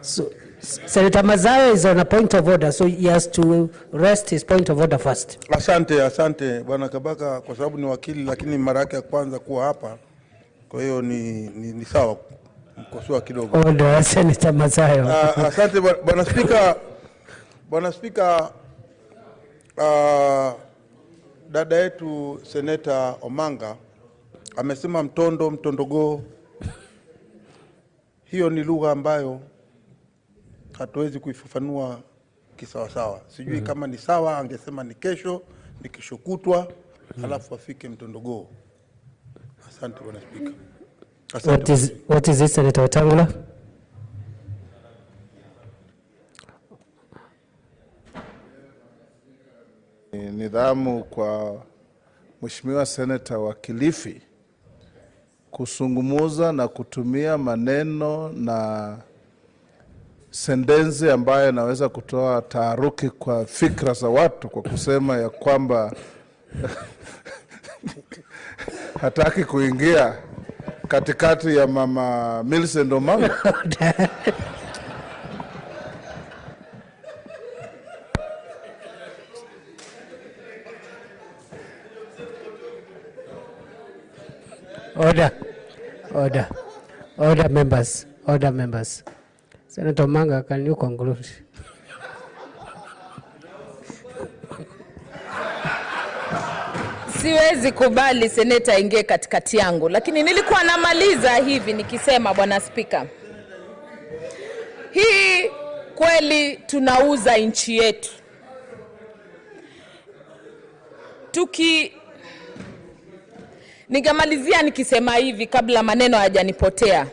[SPEAKER 20] So Senator Mathayo is on a point of order, so he has to rest his point of order first.
[SPEAKER 2] Asante Bwana Kabaka kwa sababu ni wakili, lakini mara yake ya kwanza kuwa hapa. Kwa hiyo ni sawa mkosoa kidogo.
[SPEAKER 20] Order, Senator Mathayo.
[SPEAKER 2] Asante Bwana Spika. Bwana Spika, dada yetu Senator Omanga amesema mtondogo. Hiyo ni lugha ambayo hatuwezi kuifafanua kisawasawa. Sijui kama ni sawa, angesema ni kesho kutwa, halafu afike mtondogo. Asante Bwana Spika.
[SPEAKER 20] What is it, Senator Wetangula?
[SPEAKER 7] Nidhamu kwa Mheshimiwa Senator wa Kilifi kusungumuza na kutumia maneno na sentensi ambayo inaweza kutoa taharuki kwa fikra za watu kwa kusema ya kwamba hataki kuingia katikati ya Mama Millicent Omanga.
[SPEAKER 20] Order members. Senator Manga, can you conclude?
[SPEAKER 9] Siwezi kubali seneta ingie katikati yangu, lakini nilikuwa namaliza hivi nikisema Bwana Spika, hii kweli tunauza nchi yetu. Ningemalizia nikisema hivi kabla maneno hayajanipotea.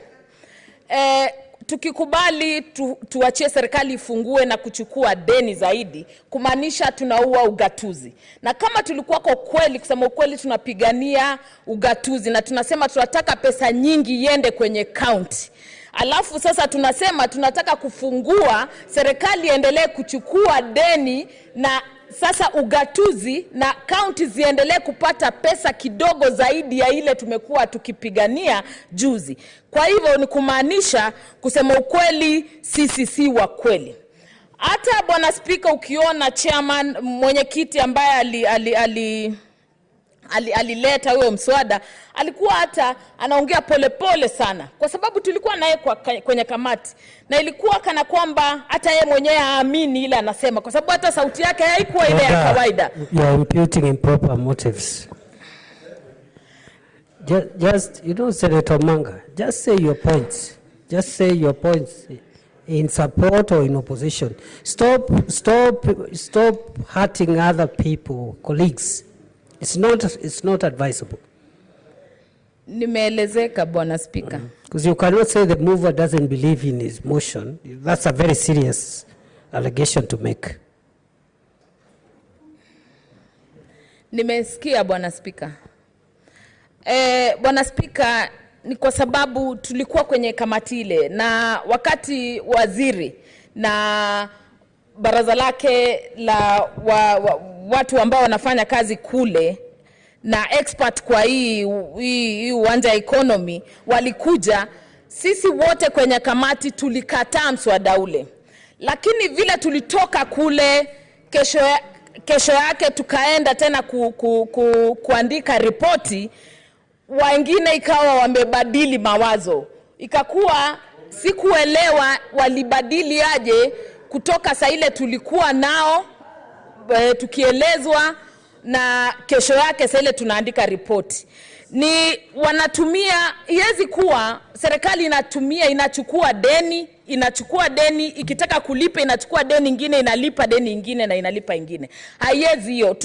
[SPEAKER 9] Tukikubali tuachie serikali ifungue na kuchukua deni zaidi, kumaanisha tunaua ugatuzi. Na kama tulikuwa kwa kweli, kusema ukweli, tunapigania ugatuzi na tunasema tunataka pesa nyingi iende kwenye county, alafu sasa tunasema tunataka kufungua serikali endelee kuchukua deni na sasa ugatuzi na county ziendelee kupata pesa kidogo zaidi ya ile tumekuwa tukipigania juzi. Kwa hivyo ni kumaanisha, kusema ukweli, sisi si wa kweli. Hata Bwana Spika, ukiona chairman, mwenyekiti ambaye alileta huyo mswada, alikuwa hata anaongea polepole sana, kwa sababu tulikuwa naye kwenye kamati, na ilikuwa kana kwamba hata yeye mwenyewe haamini ile anasema, kwa sababu hata sauti yake haikuwa ile ya kawaida.
[SPEAKER 20] You are imputing improper motives. Just, you know, Senator Manga, just say your points. Just say your points in support or in opposition. Stop hurting other people, colleagues. It's not advisable.
[SPEAKER 9] Nimeelezeka, Bwana Speaker.
[SPEAKER 20] Because you cannot say the mover doesn't believe in his motion. That's a very serious allegation to make.
[SPEAKER 9] Nimesikia, Bwana Speaker. Bwana Speaker, ni kwa sababu tulikuwa kwenye kamati ile, na wakati waziri na baraza lake la watu ambao wanafanya kazi kule na expert kwa hii uwanja economy walikuja, sisi wote kwenye kamati tulikataa mswada ule. Lakini vile tulitoka kule, kesho yake tukaenda tena kuandika ripoti, wengine ikawa wamebadili mawazo. Ikakuwa sikuelewa walibadili aje kutoka saa ile tulikuwa nao tukielezwa, na kesho yake saa ile tunaandika ripoti. Ni wanatumia, iwezi kuwa serikali inachukua deni, ikitaka kulipa inachukua deni ingine, inalipa deni ingine na inalipa ingine. Haiwezi hiyo.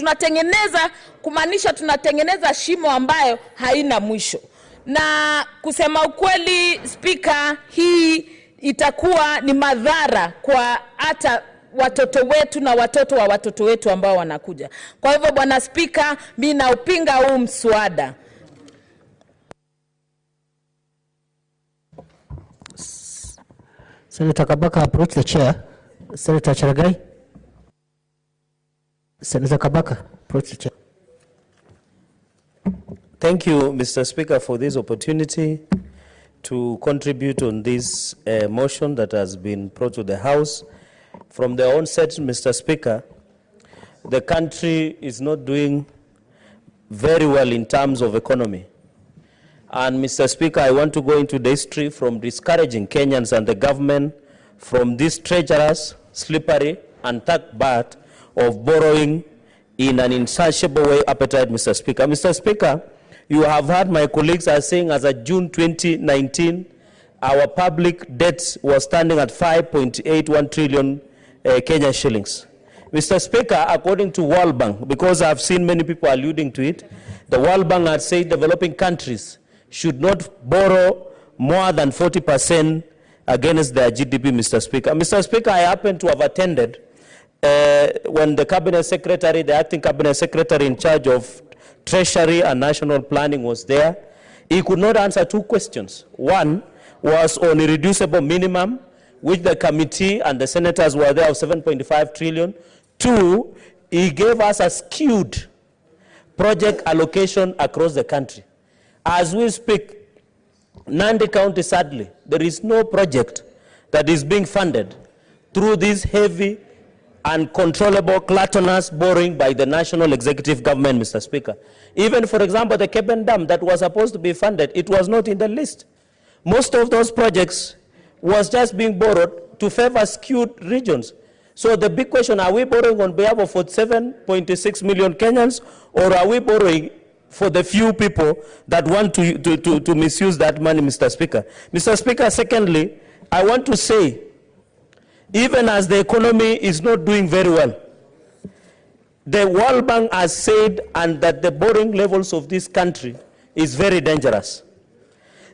[SPEAKER 9] Kumaanisha tunatengeneza shimo ambayo haina mwisho. Na kusema ukweli, Speaker, hii itakuwa ni madhara kwa hata watoto wetu na watoto wa watoto wetu ambao wanakuja. Kwa hivyo, Bwana Speaker, mimi naupinga huu mswada.
[SPEAKER 20] Senator Kabaka, approach the chair. Senator Charagai. Senator Kabaka, approach the chair.
[SPEAKER 11] Thank you, Mr. Speaker, for this opportunity to contribute on this motion that has been brought to the House. From the onset, Mr. Speaker, the country is not doing very well in terms of economy. And Mr. Speaker, I want to go into the history from discouraging Kenyans and the government from this treacherous, slippery, and dark path of borrowing in an insatiable way appetite, Mr. Speaker. Mr. Speaker, you have heard my colleagues are saying as of June 2019, our public debt was standing at 5.81 trillion Kenyan shillings. Mr. Speaker, according to World Bank, because I've seen many people alluding to it, the World Bank had said developing countries should not borrow more than 40% against their GDP, Mr. Speaker. Mr. Speaker, I happen to have attended when the Cabinet Secretary, the acting Cabinet Secretary in charge of Treasury and National Planning was there. He could not answer two questions. One was on irreducible minimum, which the committee and the senators were there of 7.5 trillion. Two, he gave us a skewed project allocation across the country. As we speak, Nandi County, sadly, there is no project that is being funded through this heavy, uncontrollable, gluttonous borrowing by the national executive government, Mr. Speaker. Even, for example, the Keben Dam that was supposed to be funded, it was not in the list. Most of those projects was just being borrowed to favor skewed regions. So the big question, are we borrowing on behalf of 47.6 million Kenyans, or are we borrowing for the few people that want to misuse that money, Mr. Speaker? Mr. Speaker, secondly, I want to say, even as the economy is not doing very well, the World Bank has said and that the borrowing levels of this country is very dangerous.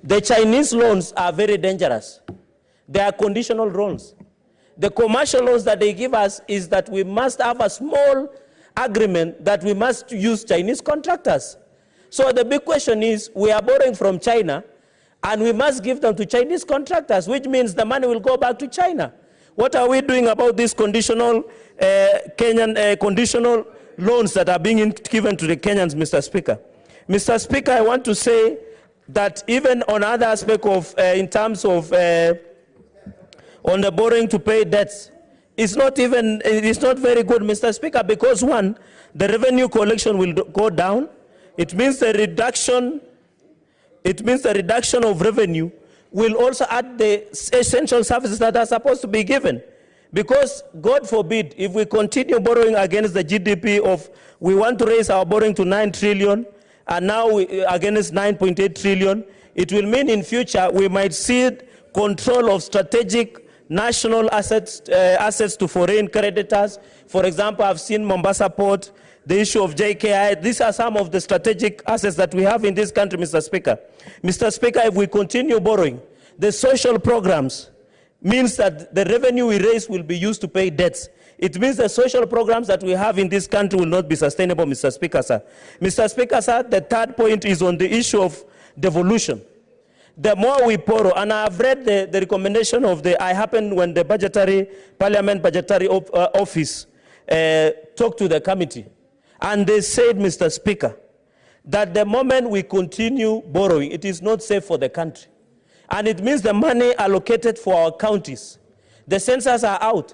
[SPEAKER 11] The Chinese loans are very dangerous. They are conditional loans. The commercial loans that they give us is that we must have a small agreement that we must use Chinese contractors. So the big question is, we are borrowing from China and we must give them to Chinese contractors, which means the money will go back to China. What are we doing about these conditional conditional loans that are being given to the Kenyans, Mr. Speaker? Mr. Speaker, I want to say that even on other aspect of, in terms of on the borrowing to pay debts, it's not very good, Mr. Speaker, because one, the revenue collection will go down. It means the reduction of revenue will also add the essential services that are supposed to be given. Because, God forbid, if we continue borrowing against the GDP of, we want to raise our borrowing to 9 trillion, and now against 9.8 trillion, it will mean in future we might cede control of strategic national assets to foreign creditors. For example, I've seen Mombasa Port, the issue of JKI. These are some of the strategic assets that we have in this country, Mr. Speaker. Mr. Speaker, if we continue borrowing, the social programs means that the revenue we raise will be used to pay debts. It means the social programs that we have in this country will not be sustainable, Mr. Speaker, sir. Mr. Speaker, sir, the third point is on the issue of devolution. The more we borrow, and I've read the recommendation of I happened when the Parliament Budgetary Office talked to the committee, and they said, Mr. Speaker, that the moment we continue borrowing, it is not safe for the country. And it means the money allocated for our counties. The census are out.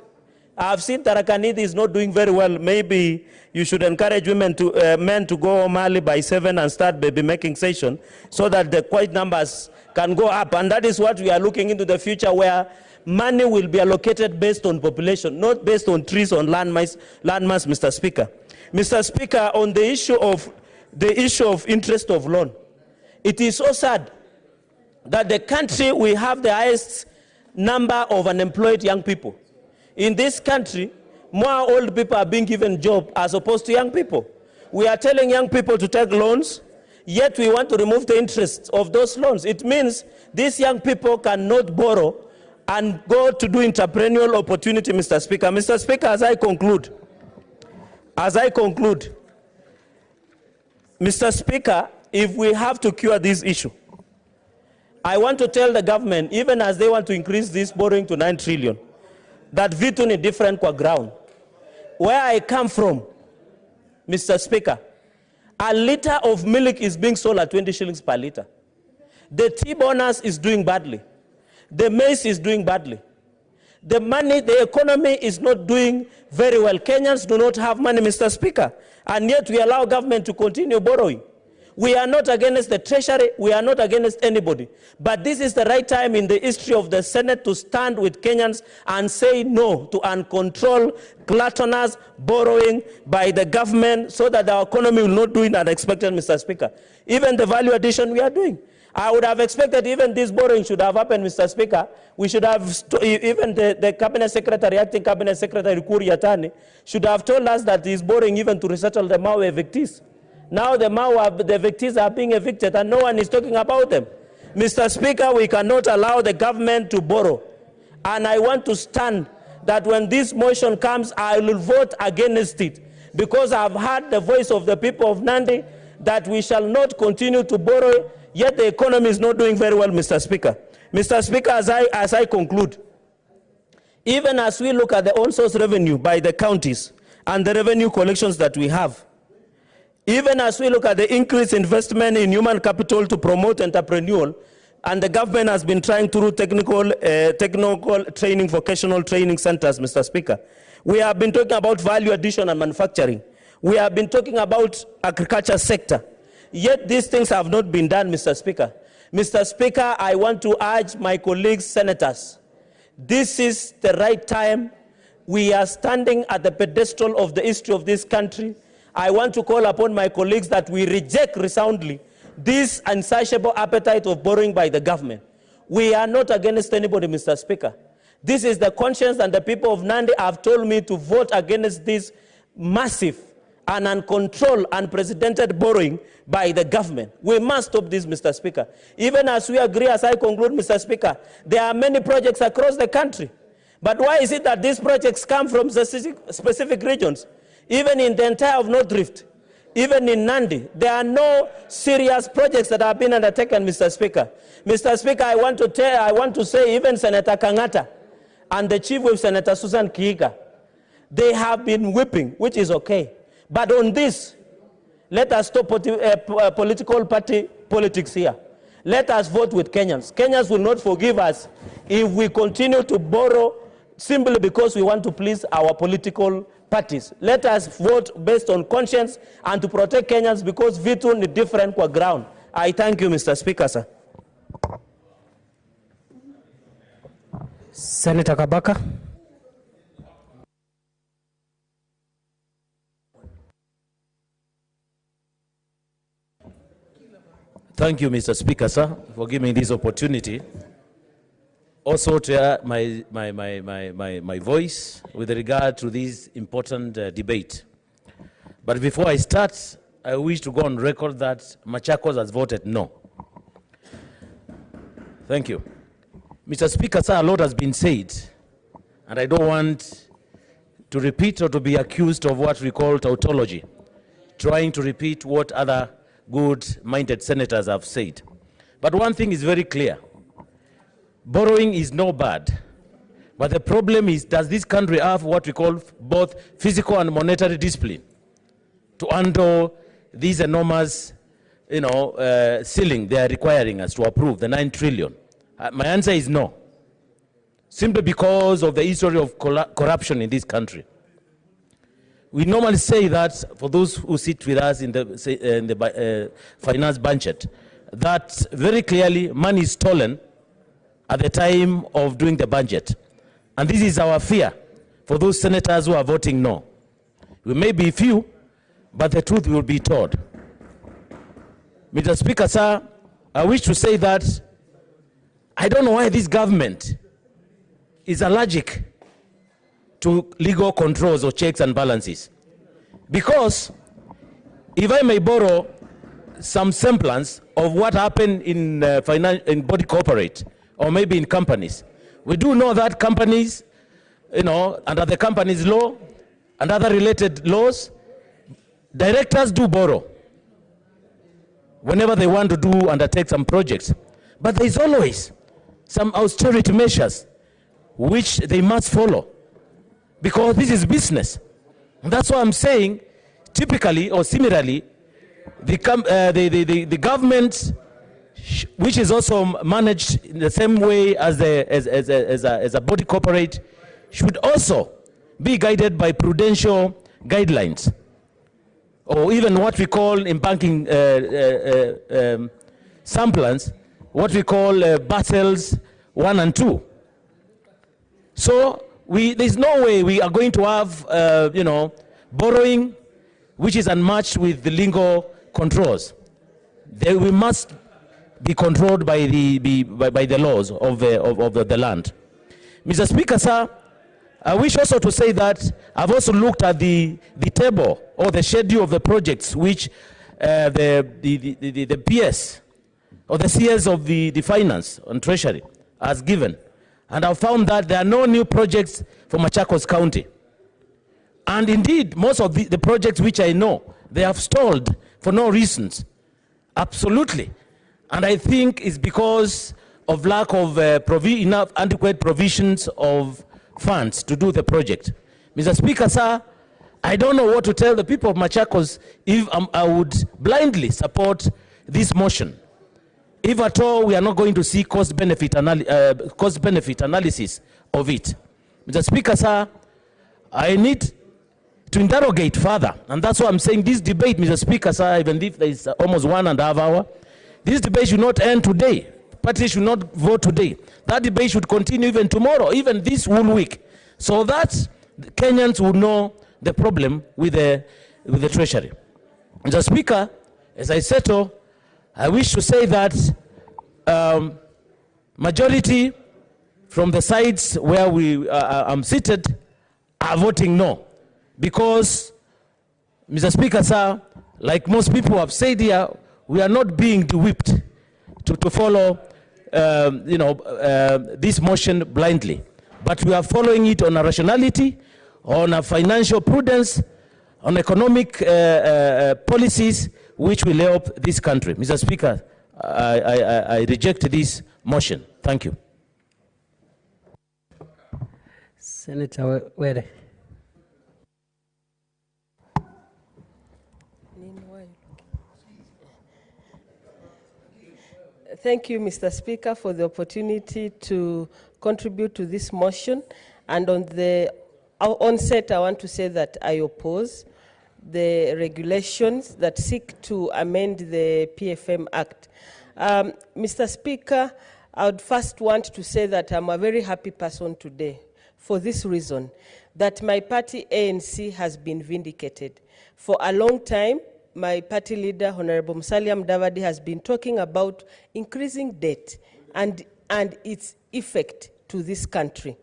[SPEAKER 11] I've seen Tarakaniti is not doing very well. Maybe you should encourage men to go home early by 7 and start baby making session so that the quiet numbers can go up. And that is what we are looking into the future, where money will be allocated based on population, not based on trees on landmass, Mr. Speaker. Mr. Speaker, on the issue of interest of loan, it is so sad that the country we have the highest number of unemployed young people. In this country, more old people are being given jobs as opposed to young people. We are telling young people to take loans, yet we want to remove the interest of those loans. It means these young people cannot borrow and go to do entrepreneurial opportunity, Mr. Speaker. Mr. Speaker, as I conclude, Mr. Speaker, if we have to cure this issue, I want to tell the government, even as they want to increase this borrowing to 9 trillion, that vitu ni different kwa ground. Where I come from, Mr. Speaker, a liter of milk is being sold at 20 shillings per liter. The T-bonus is doing badly. The maize is doing badly. The economy is not doing very well. Kenyans do not have money, Mr. Speaker, and yet we allow government to continue borrowing. We are not against the treasury, we are not against anybody. But this is the right time in the history of the Senate to stand with Kenyans and say no to uncontrolled, gluttonous borrowing by the government so that our economy will not do it unexpected, Mr. Speaker. Even the value addition we are doing. I would have expected even this borrowing should have happened, Mr. Speaker. We should have, even the Cabinet Secretary, Acting Cabinet Secretary Kuri Yatani, should have told us that he's borrowing even to resettle the Mau evictees. Now the evictees are being evicted and no one is talking about them. Mr. Speaker, we cannot allow the government to borrow. And I want to stand that when this motion comes, I will vote against it. Because I've heard the voice of the people of Nandi that we shall not continue to borrow, yet the economy is not doing very well, Mr. Speaker. Mr. Speaker, as I conclude, even as we look at the on-source revenue by the counties and the revenue collections that we have, even as we look at the increased investment in human capital to promote entrepreneurial, and the government has been trying through technical training, vocational training centers, Mr. Speaker. We have been talking about value addition and manufacturing. We have been talking about agriculture sector. Yet these things have not been done, Mr. Speaker. Mr. Speaker, I want to urge my colleagues, senators, this is the right time. We are standing at the pedestal of the history of this country. I want to call upon my colleagues that we reject resoundly this insatiable appetite of borrowing by the government. We are not against anybody, Mr. Speaker. This is the conscience, and the people of Nandi have told me to vote against this massive and uncontrolled, unprecedented borrowing by the government. We must stop this, Mr. Speaker. Even as we agree, as I conclude, Mr. Speaker, there are many projects across the country. But why is it that these projects come from specific regions? Even in the entire of North Rift, even in Nandi, there are no serious projects that have been undertaken, Mr. Speaker. Mr. Speaker, I want to say even Senator Kangata and the Chief Whip, Senator Susan Kiiga, they have been whipping, which is okay. But on this, let us stop political party politics here. Let us vote with Kenyans. Kenyans will not forgive us if we continue to borrow simply because we want to please our political parties. Let us vote based on conscience and to protect Kenyans, because vitu ni different kwa ground. I thank you, Mr. Speaker, sir.
[SPEAKER 20] Senator Kabaka.
[SPEAKER 12] Thank you, Mr. Speaker, sir, for giving me this opportunity. Also to add my voice with regard to this important debate. But before I start, I wish to go on record that Machakos has voted no. Thank you. Mr. Speaker, sir, a lot has been said, and I don't want to repeat or to be accused of what we call tautology, trying to repeat what other good-minded senators have said. But one thing is very clear. Borrowing is no bad. But the problem is, does this country have what we call both physical and monetary discipline to handle these enormous, ceiling they are requiring us to approve, the 9 trillion? My answer is no. Simply because of the history of corruption in this country. We normally say that, for those who sit with us in the finance budget, that very clearly money is stolen at the time of doing the budget. And this is our fear for those senators who are voting no. We may be few, but the truth will be told. Mr. Speaker, sir, I wish to say that I don't know why this government is allergic to legal controls or checks and balances. Because if I may borrow some semblance of what happened in body corporate or maybe in companies, we do know that companies, under the company's law and other related laws, directors do borrow whenever they want to undertake some projects. But there is always some austerity measures which they must follow, because this is business. And that's why I'm saying, typically or similarly, the government, which is also managed in the same way as a body corporate, should also be guided by prudential guidelines, or even what we call in banking semblance, what we call Basels 1 and 2. So there's no way we are going to have, borrowing which is unmatched with the legal controls. We must be controlled by the laws of the land. Mr. Speaker, sir, I wish also to say that I've also looked at the table or the schedule of the projects which the PS or the CS of the Finance and Treasury has given. And I've found that there are no new projects for Machakos County. And indeed, most of the projects which I know, they have stalled for no reasons. Absolutely. And I think it's because of lack of enough adequate provisions of funds to do the project. Mr. Speaker, sir, I don't know what to tell the people of Machakos if I would blindly support this motion. If at all, we are not going to see cost-benefit analysis of it. Mr. Speaker, sir, I need to interrogate further, and that's why I'm saying this debate, Mr. Speaker, sir, even if there is almost 1.5 hours, this debate should not end today. Parties should not vote today. That debate should continue even tomorrow, even this whole week, so that Kenyans will know the problem with the Treasury. Mr. Speaker, as I settle, I wish to say that majority from the sides where I'm seated are voting no. Because, Mr. Speaker, sir, like most people have said here, we are not being whipped to follow this motion blindly. But we are following it on a rationality, on a financial prudence, on economic policies which will help this country. Mr. Speaker, I reject this motion. Thank you.
[SPEAKER 20] Senator Were.
[SPEAKER 22] Thank you, Mr. Speaker, for the opportunity to contribute to this motion. And on the onset, I want to say that I oppose the regulations that seek to amend the PFM Act. Mr. Speaker, I would first want to say that I'm a very happy person today for this reason, that my party ANC has been vindicated. For a long time, my party leader, Honorable Musalia Mudavadi, has been talking about increasing debt and its effect to this country.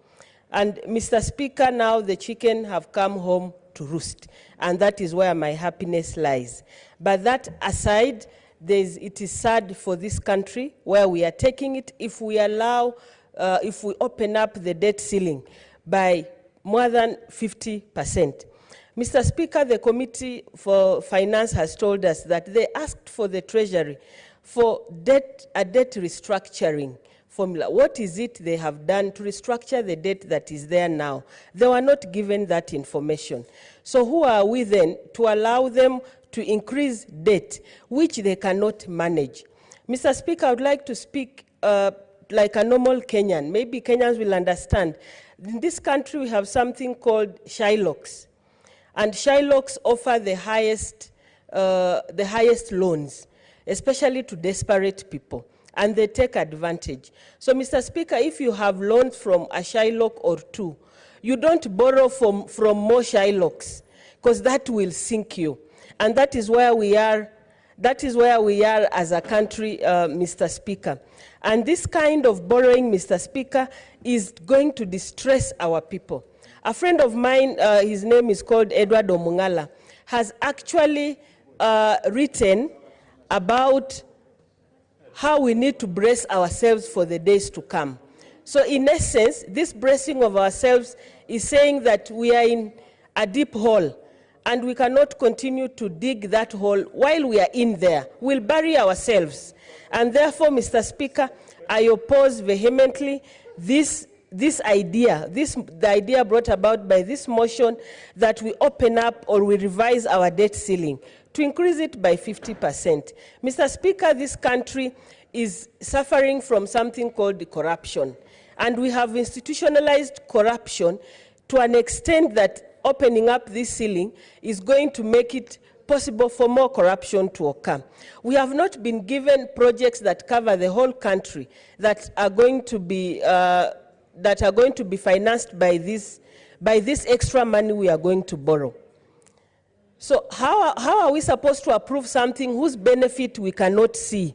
[SPEAKER 22] And Mr. Speaker, now the chicken have come home to roost, and that is where my happiness lies. But that aside, it is sad for this country where we are taking it if we allow, if we open up the debt ceiling by more than 50%. Mr. Speaker, the Committee for Finance has told us that they asked for the Treasury for a debt restructuring formula. What is it they have done to restructure the debt that is there now? They were not given that information. So who are we then to allow them to increase debt, which they cannot manage? Mr. Speaker, I would like to speak like a normal Kenyan. Maybe Kenyans will understand. In this country, we have something called Shylocks. And Shylocks offer the highest loans, especially to desperate people, and they take advantage. So, Mr. Speaker, if you have loans from a Shylock or two, you don't borrow from more Shylocks, because that will sink you. And that is where we are. That is where we are as a country, Mr. Speaker. And this kind of borrowing, Mr. Speaker, is going to distress our people. A friend of mine, his name is called Edward Omungala, has actually written about how we need to brace ourselves for the days to come. So in essence, this bracing of ourselves is saying that we are in a deep hole, and we cannot continue to dig that hole while we are in there. We'll bury ourselves. And therefore, Mr. Speaker, I oppose vehemently the idea brought about by this motion that we open up or we revise our debt ceiling to increase it by 50%. Mr. Speaker, this country is suffering from something called corruption. And we have institutionalized corruption to an extent that opening up this ceiling is going to make it possible for more corruption to occur. We have not been given projects that cover the whole country that are going to be financed by this extra money we are going to borrow. So how are we supposed to approve something whose benefit we cannot see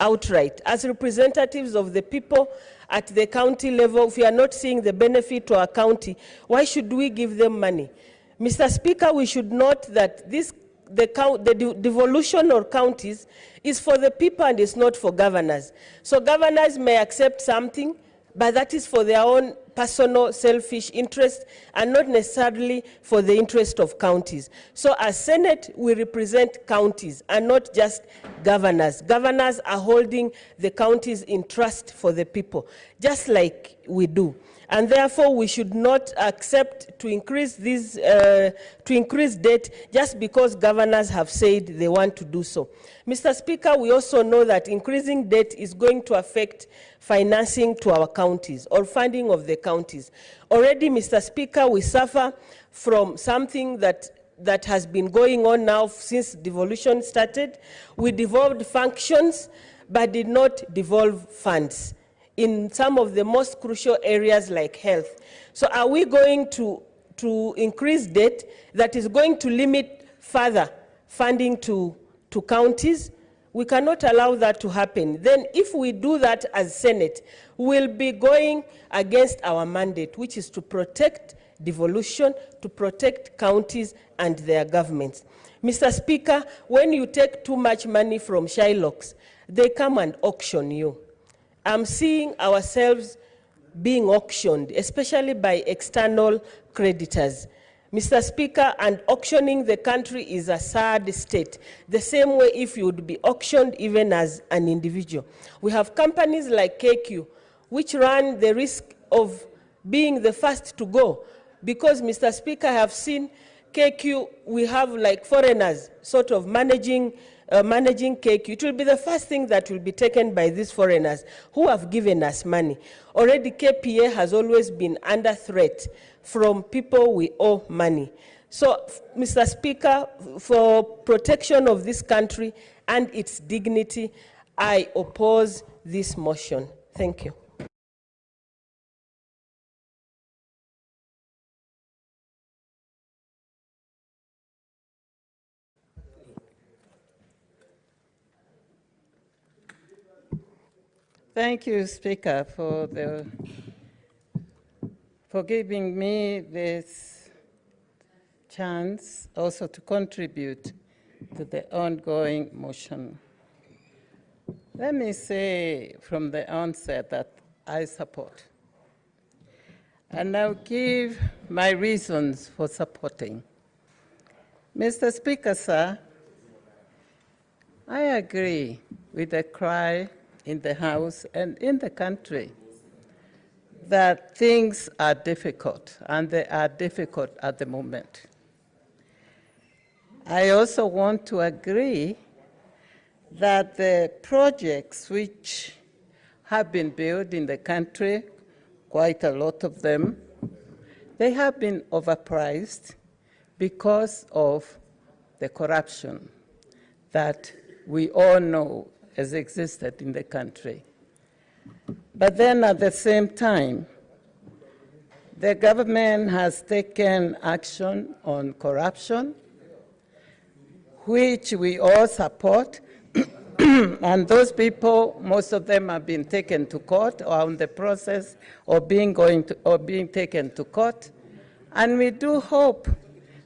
[SPEAKER 22] outright? As representatives of the people at the county level, if we are not seeing the benefit to our county, why should we give them money? Mr. Speaker, we should note that the devolution of counties is for the people and it's not for governors. So governors may accept something, but that is for their own personal selfish interest and not necessarily for the interest of counties. So as Senate, we represent counties and not just governors. Governors are holding the counties in trust for the people, just like we do. And therefore, we should not accept to increase debt just because governors have said they want to do so. Mr. Speaker, we also know that increasing debt is going to affect financing to our counties or funding of the counties. Already, Mr. Speaker, we suffer from something that has been going on now since devolution started. We devolved functions but did not devolve funds in some of the most crucial areas like health. So are we going to increase debt that is going to limit further funding to counties? We cannot allow that to happen. Then if we do that as Senate, we'll be going against our mandate, which is to protect devolution, to protect counties and their governments. Mr. Speaker, when you take too much money from Shylocks, they come and auction you. I'm seeing ourselves being auctioned, especially by external creditors. Mr. Speaker, and auctioning the country is a sad state, the same way if you would be auctioned even as an individual. We have companies like KQ, which run the risk of being the first to go, because, Mr. Speaker, I have seen KQ, we have like foreigners sort of managing KQ. It will be the first thing that will be taken by these foreigners who have given us money. Already KPA has always been under threat from people we owe money. So, Mr. Speaker, for protection of this country and its dignity, I oppose this motion. Thank you.
[SPEAKER 8] Thank you, Speaker, for giving me this chance also to contribute to the ongoing motion. Let me say from the onset that I support. And I'll give my reasons for supporting. Mr. Speaker, sir, I agree with the cry in the House and in the country that things are difficult, and they are difficult at the moment. I also want to agree that the projects which have been built in the country, quite a lot of them, they have been overpriced because of the corruption that we all know has existed in the country. But then at the same time, the government has taken action on corruption, which we all support, and those people, most of them have been taken to court or on the process of being taken to court. And we do hope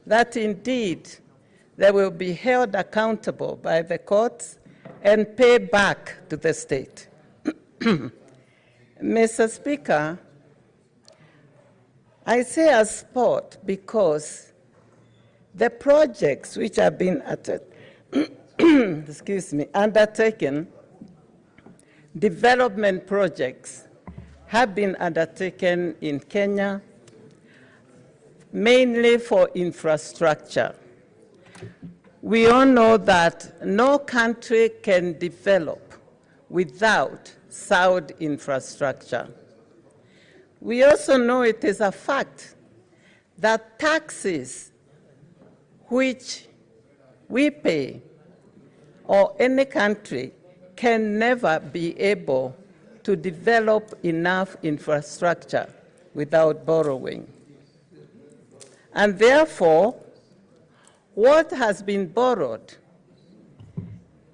[SPEAKER 8] that indeed they will be held accountable by the courts and pay back to the state. Mr. Speaker, I say I support because the projects which have been undertaken, development projects, have been undertaken in Kenya, mainly for infrastructure. We all know that no country can develop without sound infrastructure. We also know it is a fact that taxes which we pay or any country can never be able to develop enough infrastructure without borrowing. And therefore, what has been borrowed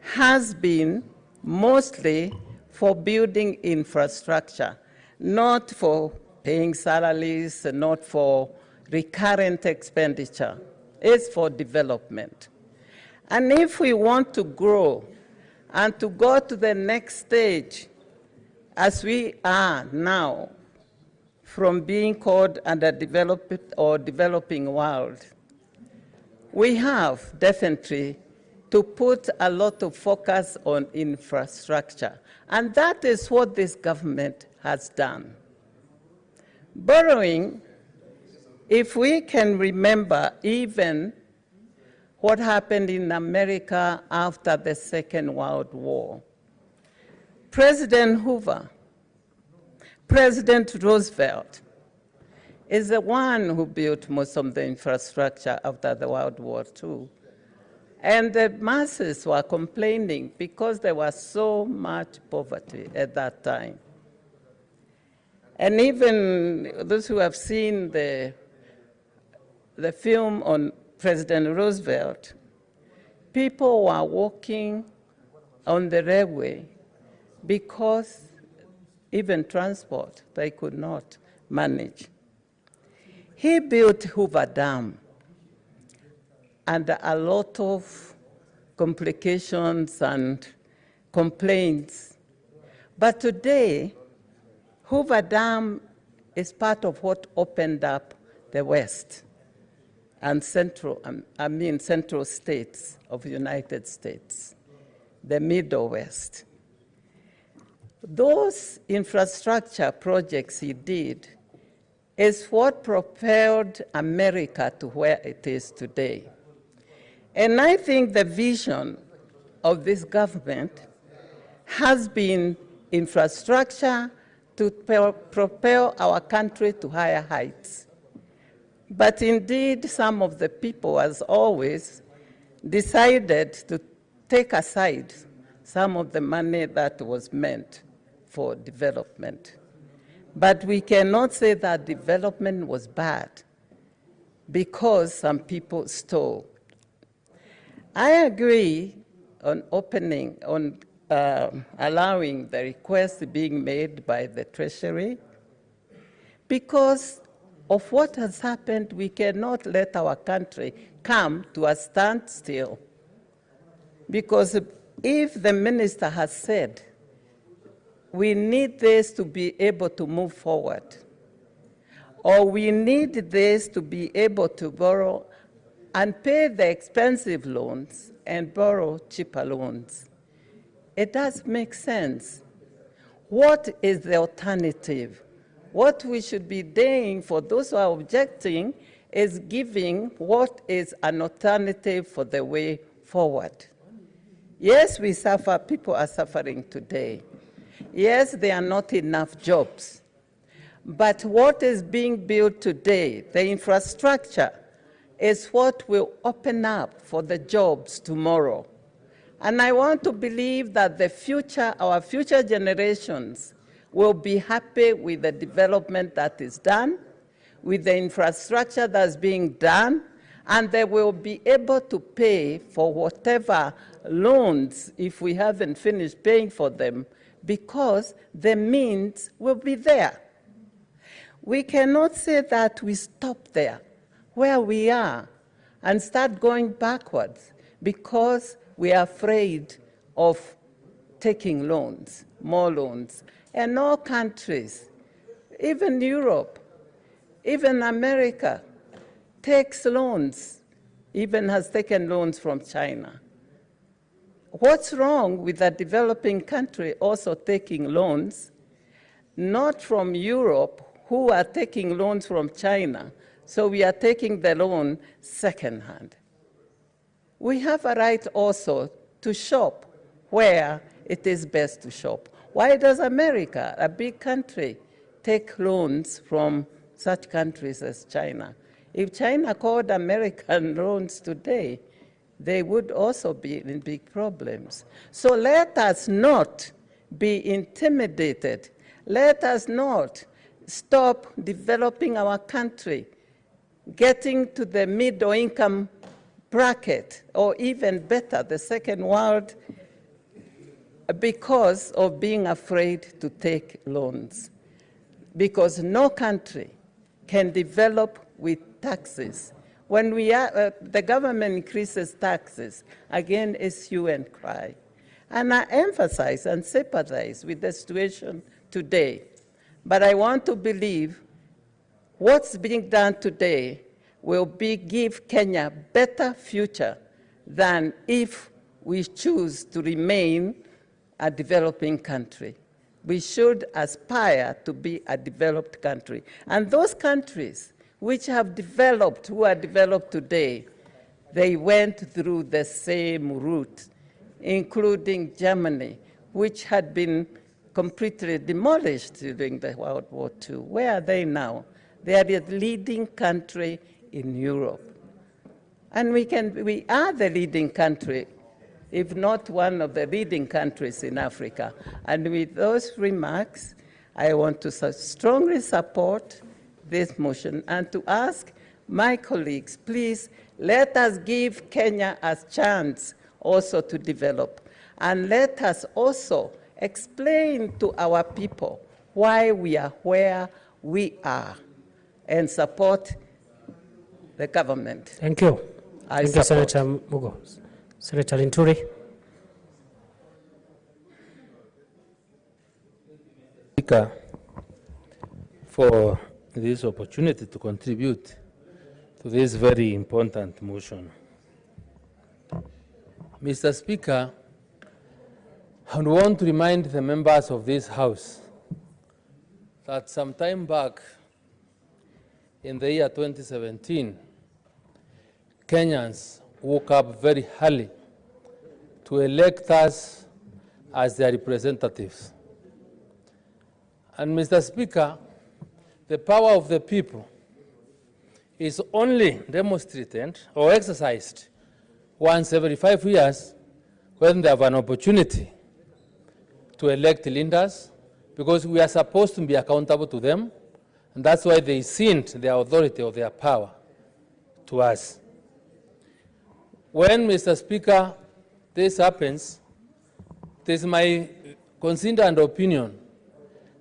[SPEAKER 8] has been mostly for building infrastructure, not for paying salaries, not for recurrent expenditure. It's for development. And if we want to grow and to go to the next stage, as we are now, from being called underdeveloped or developing world, we have definitely to put a lot of focus on infrastructure. And that is what this government has done. Borrowing, if we can remember even what happened in America after the Second World War, President Hoover, President Roosevelt is the one who built most of the infrastructure after the World War II. And the masses were complaining because there was so much poverty at that time. And even those who have seen the film on President Roosevelt, people were walking on the railway because even transport they could not manage. He built Hoover Dam, and a lot of complications and complaints. But today, Hoover Dam is part of what opened up the West and central states of the United States, the Middle West. Those infrastructure projects he did is what propelled America to where it is today. And I think the vision of this government has been infrastructure to propel our country to higher heights. But indeed, some of the people, as always, decided to take aside some of the money that was meant for development. But we cannot say that development was bad because some people stole. I agree on opening, on allowing the request being made by the Treasury. Because of what has happened, we cannot let our country come to a standstill. Because if the minister has said, we need this to be able to move forward, or we need this to be able to borrow and pay the expensive loans and borrow cheaper loans, it does make sense. What is the alternative? What we should be doing for those who are objecting is giving what is an alternative for the way forward. Yes, we suffer, people are suffering today. Yes, there are not enough jobs. But what is being built today, the infrastructure, is what will open up for the jobs tomorrow. And I want to believe that the future, our future generations will be happy with the development that is done, with the infrastructure that's being done, and they will be able to pay for whatever loans, if we haven't finished paying for them, because the means will be there. We cannot say that we stop there, where we are, and start going backwards, because we are afraid of taking loans, more loans. And all countries, even Europe, even America, takes loans, even has taken loans from China. What's wrong with a developing country also taking loans, not from Europe, who are taking loans from China, so we are taking the loan secondhand? We have a right also to shop where it is best to shop. Why does America, a big country, take loans from such countries as China? If China called American loans today, they would also be in big problems. So let us not be intimidated. Let us not stop developing our country, getting to the middle income bracket, or even better, the second world, because of being afraid to take loans. Because no country can develop with taxes. When the government increases taxes, again, it's hue and cry. And I emphasize and sympathize with the situation today. But I want to believe what's being done today will give Kenya a better future than if we choose to remain a developing country. We should aspire to be a developed country. And those countries which have developed, who are developed today, they went through the same route, including Germany, which had been completely demolished during the World War II. Where are they now? They are the leading country in Europe. And we are the leading country, if not one of the leading countries in Africa. And with those remarks, I want to strongly support this motion and to ask my colleagues, please let us give Kenya a chance also to develop. And let us also explain to our people why we are where we are and support the government.
[SPEAKER 20] Thank you. Thank you, Senator Mugo. Senator Linturi.
[SPEAKER 13] Speaker, for this opportunity to contribute to this very important motion. Mr. Speaker, I want to remind the members of this House that some time back, in the year 2017, Kenyans woke up very early to elect us as their representatives. And Mr. Speaker, the power of the people is only demonstrated or exercised once every 5 years when they have an opportunity to elect leaders, because we are supposed to be accountable to them, and that's why they cede their authority or their power to us. When, Mr. Speaker, this happens, it is my considered opinion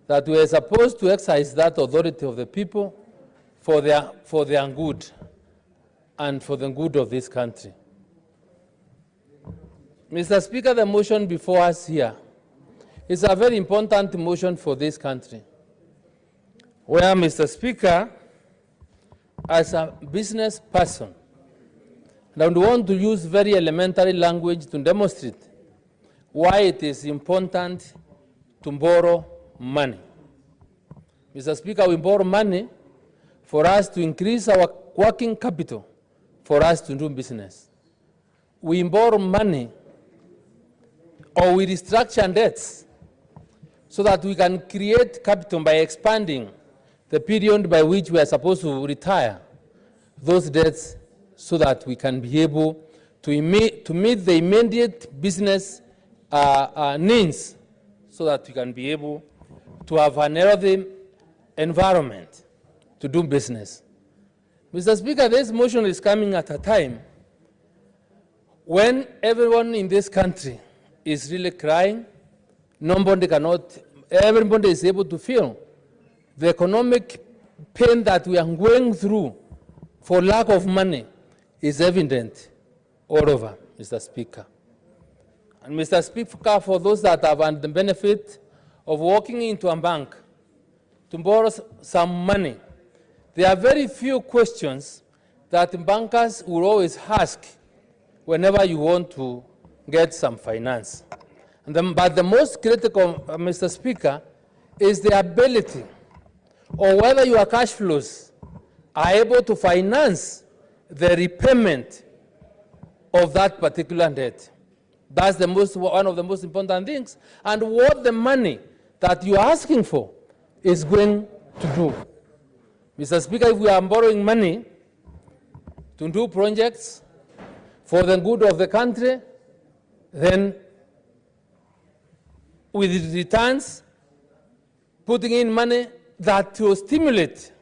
[SPEAKER 13] that we are supposed to exercise that authority of the people for their good and for the good of this country. Mr. Speaker, the motion before us here is a very important motion for this country, where, Mr. Speaker, as a business person, and I want to use very elementary language to demonstrate why it is important to borrow money. Mr. Speaker, we borrow money for us to increase our working capital for us to do business. We borrow money or we restructure debts so that we can create capital by expanding the period by which we are supposed to retire those debts, so that we can be able to meet the immediate business needs, so that we can be able to have an healthy environment to do business. Mr. Speaker, this motion is coming at a time when everyone in this country is really crying. Everybody is able to feel the economic pain that we are going through for lack of money is evident all over, Mr. Speaker. And Mr. Speaker, for those that have had the benefit of walking into a bank to borrow some money, there are very few questions that bankers will always ask whenever you want to get some finance. But the most critical, Mr. Speaker, is the ability, or whether your cash flows are able to finance the repayment of that particular debt. That's one of the most important things, and what the money that you are asking for is going to do. Mr. Speaker, if we are borrowing money to do projects for the good of the country, then with returns, putting in money that will stimulate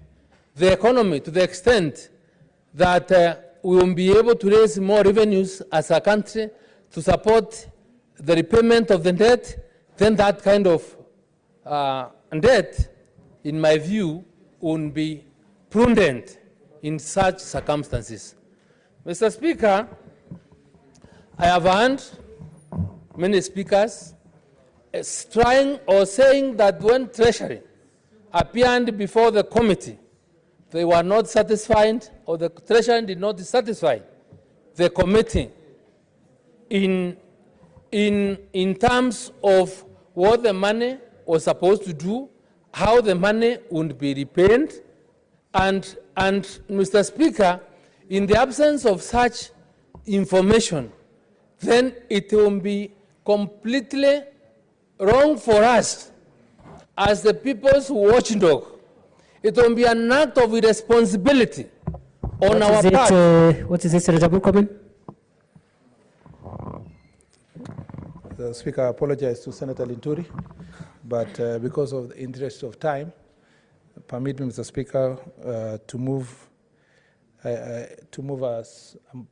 [SPEAKER 13] the economy to the extent that we will be able to raise more revenues as a country to support the repayment of the debt, then that kind of debt, in my view, would be prudent in such circumstances. Mr. Speaker, I have heard many speakers trying or saying that when Treasury appeared before the committee, they were not satisfied, or the Treasury did not satisfy the committee in terms of what the money was supposed to do, how the money would be repaid, and Mr. Speaker, in the absence of such information, then it will be completely wrong for us as the people's watchdog. It will be an act of irresponsibility on our part.
[SPEAKER 20] What is it, Senator Murkomen?
[SPEAKER 4] The Speaker, I apologize to Senator Linturi, but because of the interest of time, permit me, Mr. Speaker, to move a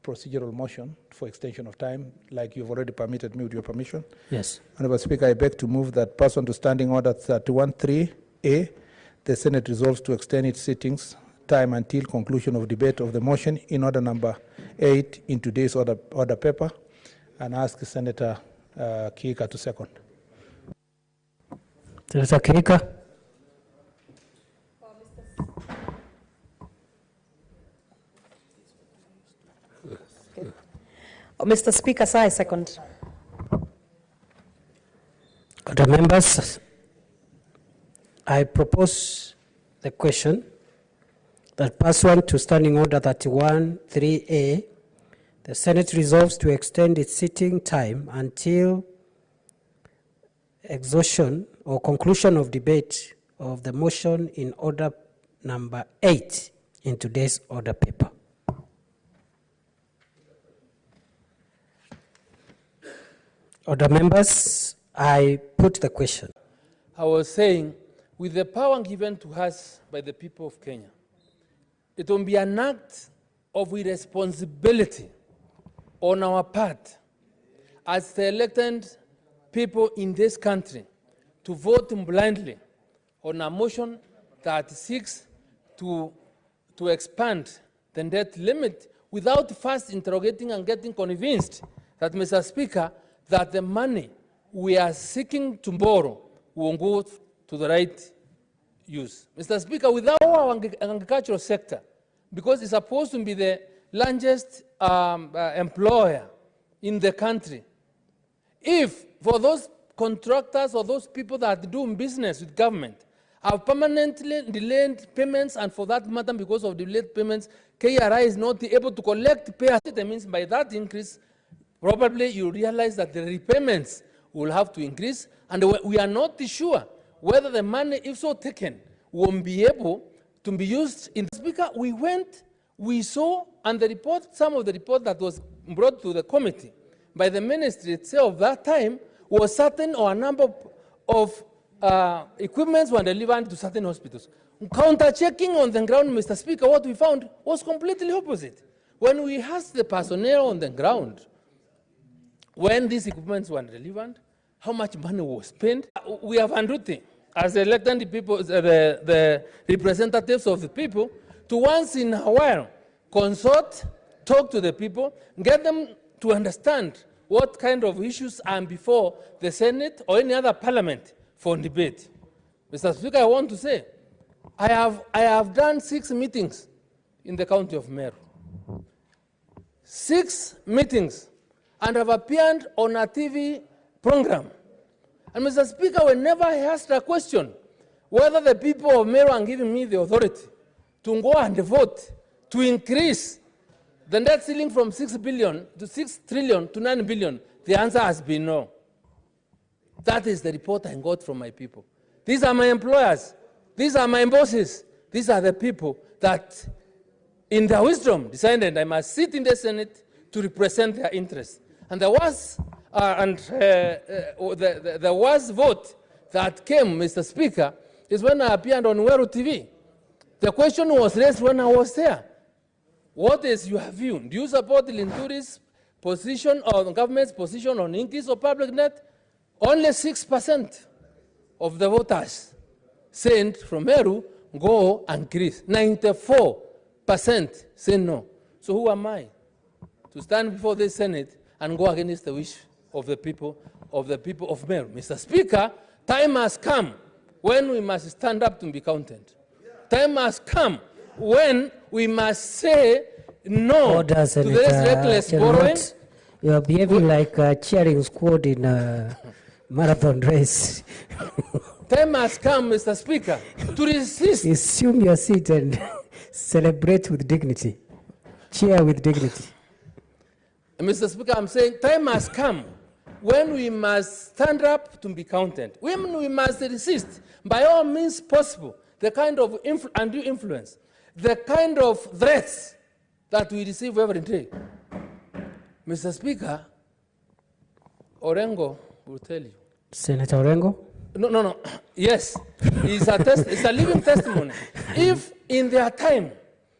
[SPEAKER 4] procedural motion for extension of time, like you've already permitted me with your permission.
[SPEAKER 20] Yes.
[SPEAKER 4] Honourable Speaker, I beg to move that pursuant to Standing Order 31(3)A, the Senate resolves to extend its sittings time until conclusion of debate of the motion in order number 8 in today's order paper, and ask Senator Kiika to second.
[SPEAKER 20] Senator Kiika.
[SPEAKER 16] Mr. Speaker, sir, I second.
[SPEAKER 20] Other members, I propose the question that pursuant to Standing Order 31 3A, the Senate resolves to extend its sitting time until exhaustion or conclusion of debate of the motion in order number 8 in today's order paper. Order members, I put the question.
[SPEAKER 13] I was saying, with the power given to us by the people of Kenya, it will be an act of irresponsibility on our part as the elected people in this country to vote blindly on a motion that seeks to expand the debt limit without first interrogating and getting convinced that, Mr. Speaker, that the money we are seeking to borrow will go to the right use. Mr. Speaker, without our agricultural sector, because it's supposed to be the largest employer in the country, if for those contractors or those people that do business with government have permanently delayed payments, and for that matter, because of delayed payments, KRI is not able to collect pay. That means by that increase, probably you realize that the repayments will have to increase, and we are not sure whether the money, if so taken, will be able to be used in the Speaker. We saw, and the report, some of the report that was brought to the committee by the ministry itself that time was certain or a number of equipments were delivered to certain hospitals. Counter-checking on the ground, Mr. Speaker, what we found was completely opposite. When we asked the personnel on the ground, when these equipments were delivered, how much money was spent, we have a duty as elected people, the representatives of the people, to once in a while consult, talk to the people, get them to understand what kind of issues are before the Senate or any other parliament for debate. Mr. Speaker, I want to say, I have done 6 meetings in the county of Meru. 6 meetings, and have appeared on a TV program. And Mr. Speaker, whenever I asked a question, whether the people of Meru are giving me the authority to go and vote to increase the debt ceiling from 6 billion to 6 trillion to 9 billion, the answer has been no. That is the report I got from my people. These are my employers. These are my bosses. These are the people that, in their wisdom, decided I must sit in the Senate to represent their interests. And the worst vote that came, Mr. Speaker, is when I appeared on Uhuru TV. The question was raised when I was there. What is your view? Do you support Linturi's position or the government's position on increase of public debt? Only 6% of the voters sent from Meru go and increase. 94% say no. So who am I to stand before the Senate and go against the wish of the people of Meru? Mr. Speaker, time has come when we must stand up to be counted. Time has come when we must say no
[SPEAKER 20] Order,
[SPEAKER 13] to this reckless borrowing.
[SPEAKER 20] You are behaving like a cheering squad in a marathon race.
[SPEAKER 13] Time has come, Mr. Speaker, to resist.
[SPEAKER 20] Assume your seat and celebrate with dignity. Cheer with dignity.
[SPEAKER 13] Mr. Speaker, I'm saying time has come when we must stand up to be counted. When we must resist, by all means possible, the kind of undue influence, the kind of threats that we receive every day. Mr. Speaker, Orengo will tell you.
[SPEAKER 20] Senator Orengo?
[SPEAKER 13] No. Yes, it's a living testimony. If in their time,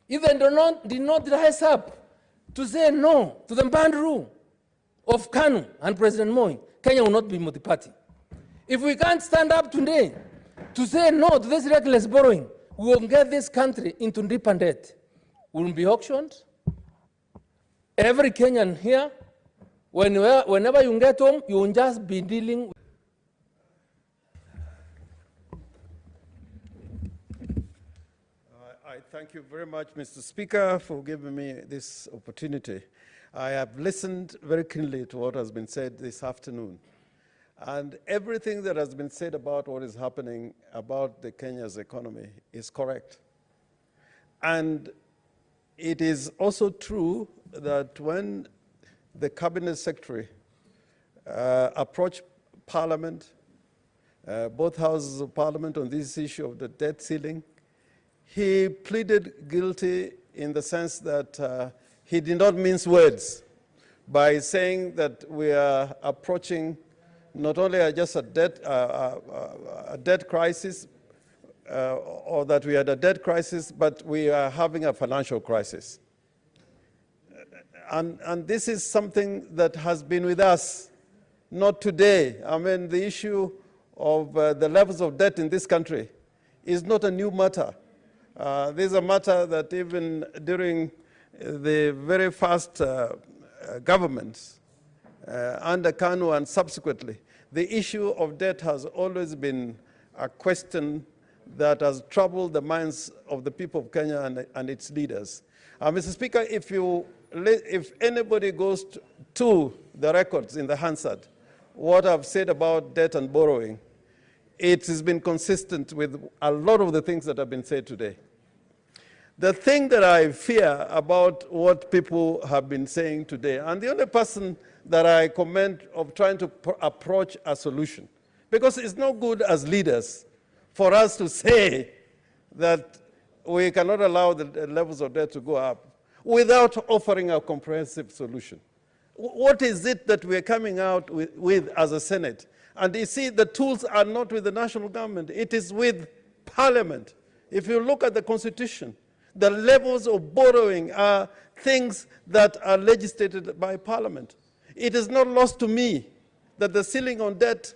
[SPEAKER 13] if they did not rise up to say no to the banned rule of KANU and President Moi, Kenya will not be multi-party. If we can't stand up today to say no to this reckless borrowing, we will get this country into deeper debt. We will be auctioned. Every Kenyan here, whenever you get home, you will just be dealing with.
[SPEAKER 19] I thank you very much, Mr. Speaker, for giving me this opportunity. I have listened very keenly to what has been said this afternoon. And everything that has been said about what is happening about the Kenya's economy is correct. And it is also true that when the cabinet secretary approached Parliament, both houses of Parliament, on this issue of the debt ceiling, he pleaded guilty in the sense that he did not mince words by saying that we are approaching not only just a debt crisis, or that we had a debt crisis, but we are having a financial crisis. And this is something that has been with us, not today. I mean, the issue of the levels of debt in this country is not a new matter. This is a matter that even during the very first governments, under Kanu and subsequently, the issue of debt has always been a question that has troubled the minds of the people of Kenya and its leaders. Mr. Speaker, if anybody goes to the records in the Hansard, what I've said about debt and borrowing, it has been consistent with a lot of the things that have been said today. The thing that I fear about what people have been saying today, and the only person that I commend of trying to approach a solution, because it's no good as leaders for us to say that we cannot allow the levels of debt to go up without offering a comprehensive solution. What is it that we're coming out with as a Senate? And you see, the tools are not with the national government, it is with Parliament. If you look at the Constitution, the levels of borrowing are things that are legislated by Parliament. It is not lost to me that the ceiling on debt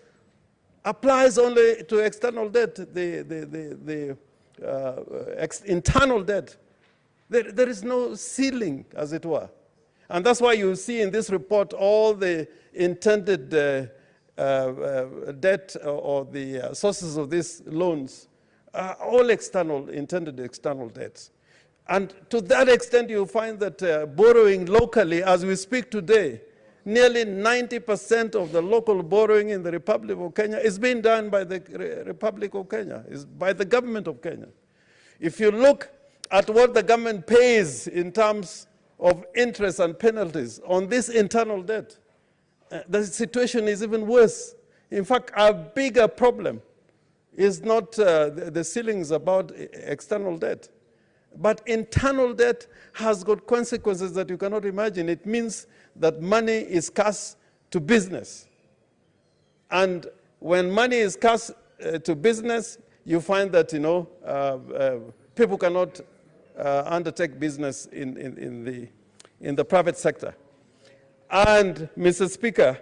[SPEAKER 19] applies only to external debt, the internal debt. There is no ceiling, as it were. And that's why you see in this report all the intended debt or the sources of these loans are all intended external debts. And to that extent, you find that borrowing locally, as we speak today, nearly 90% of the local borrowing in the Republic of Kenya is being done by the Republic of Kenya, is by the government of Kenya. If you look at what the government pays in terms of interest and penalties on this internal debt, the situation is even worse. In fact, our bigger problem is not the ceilings about external debt, but internal debt has got consequences that you cannot imagine. It means that money is scarce to business. And when money is scarce to business, you find that, people cannot undertake business in the private sector. And, Mr. Speaker,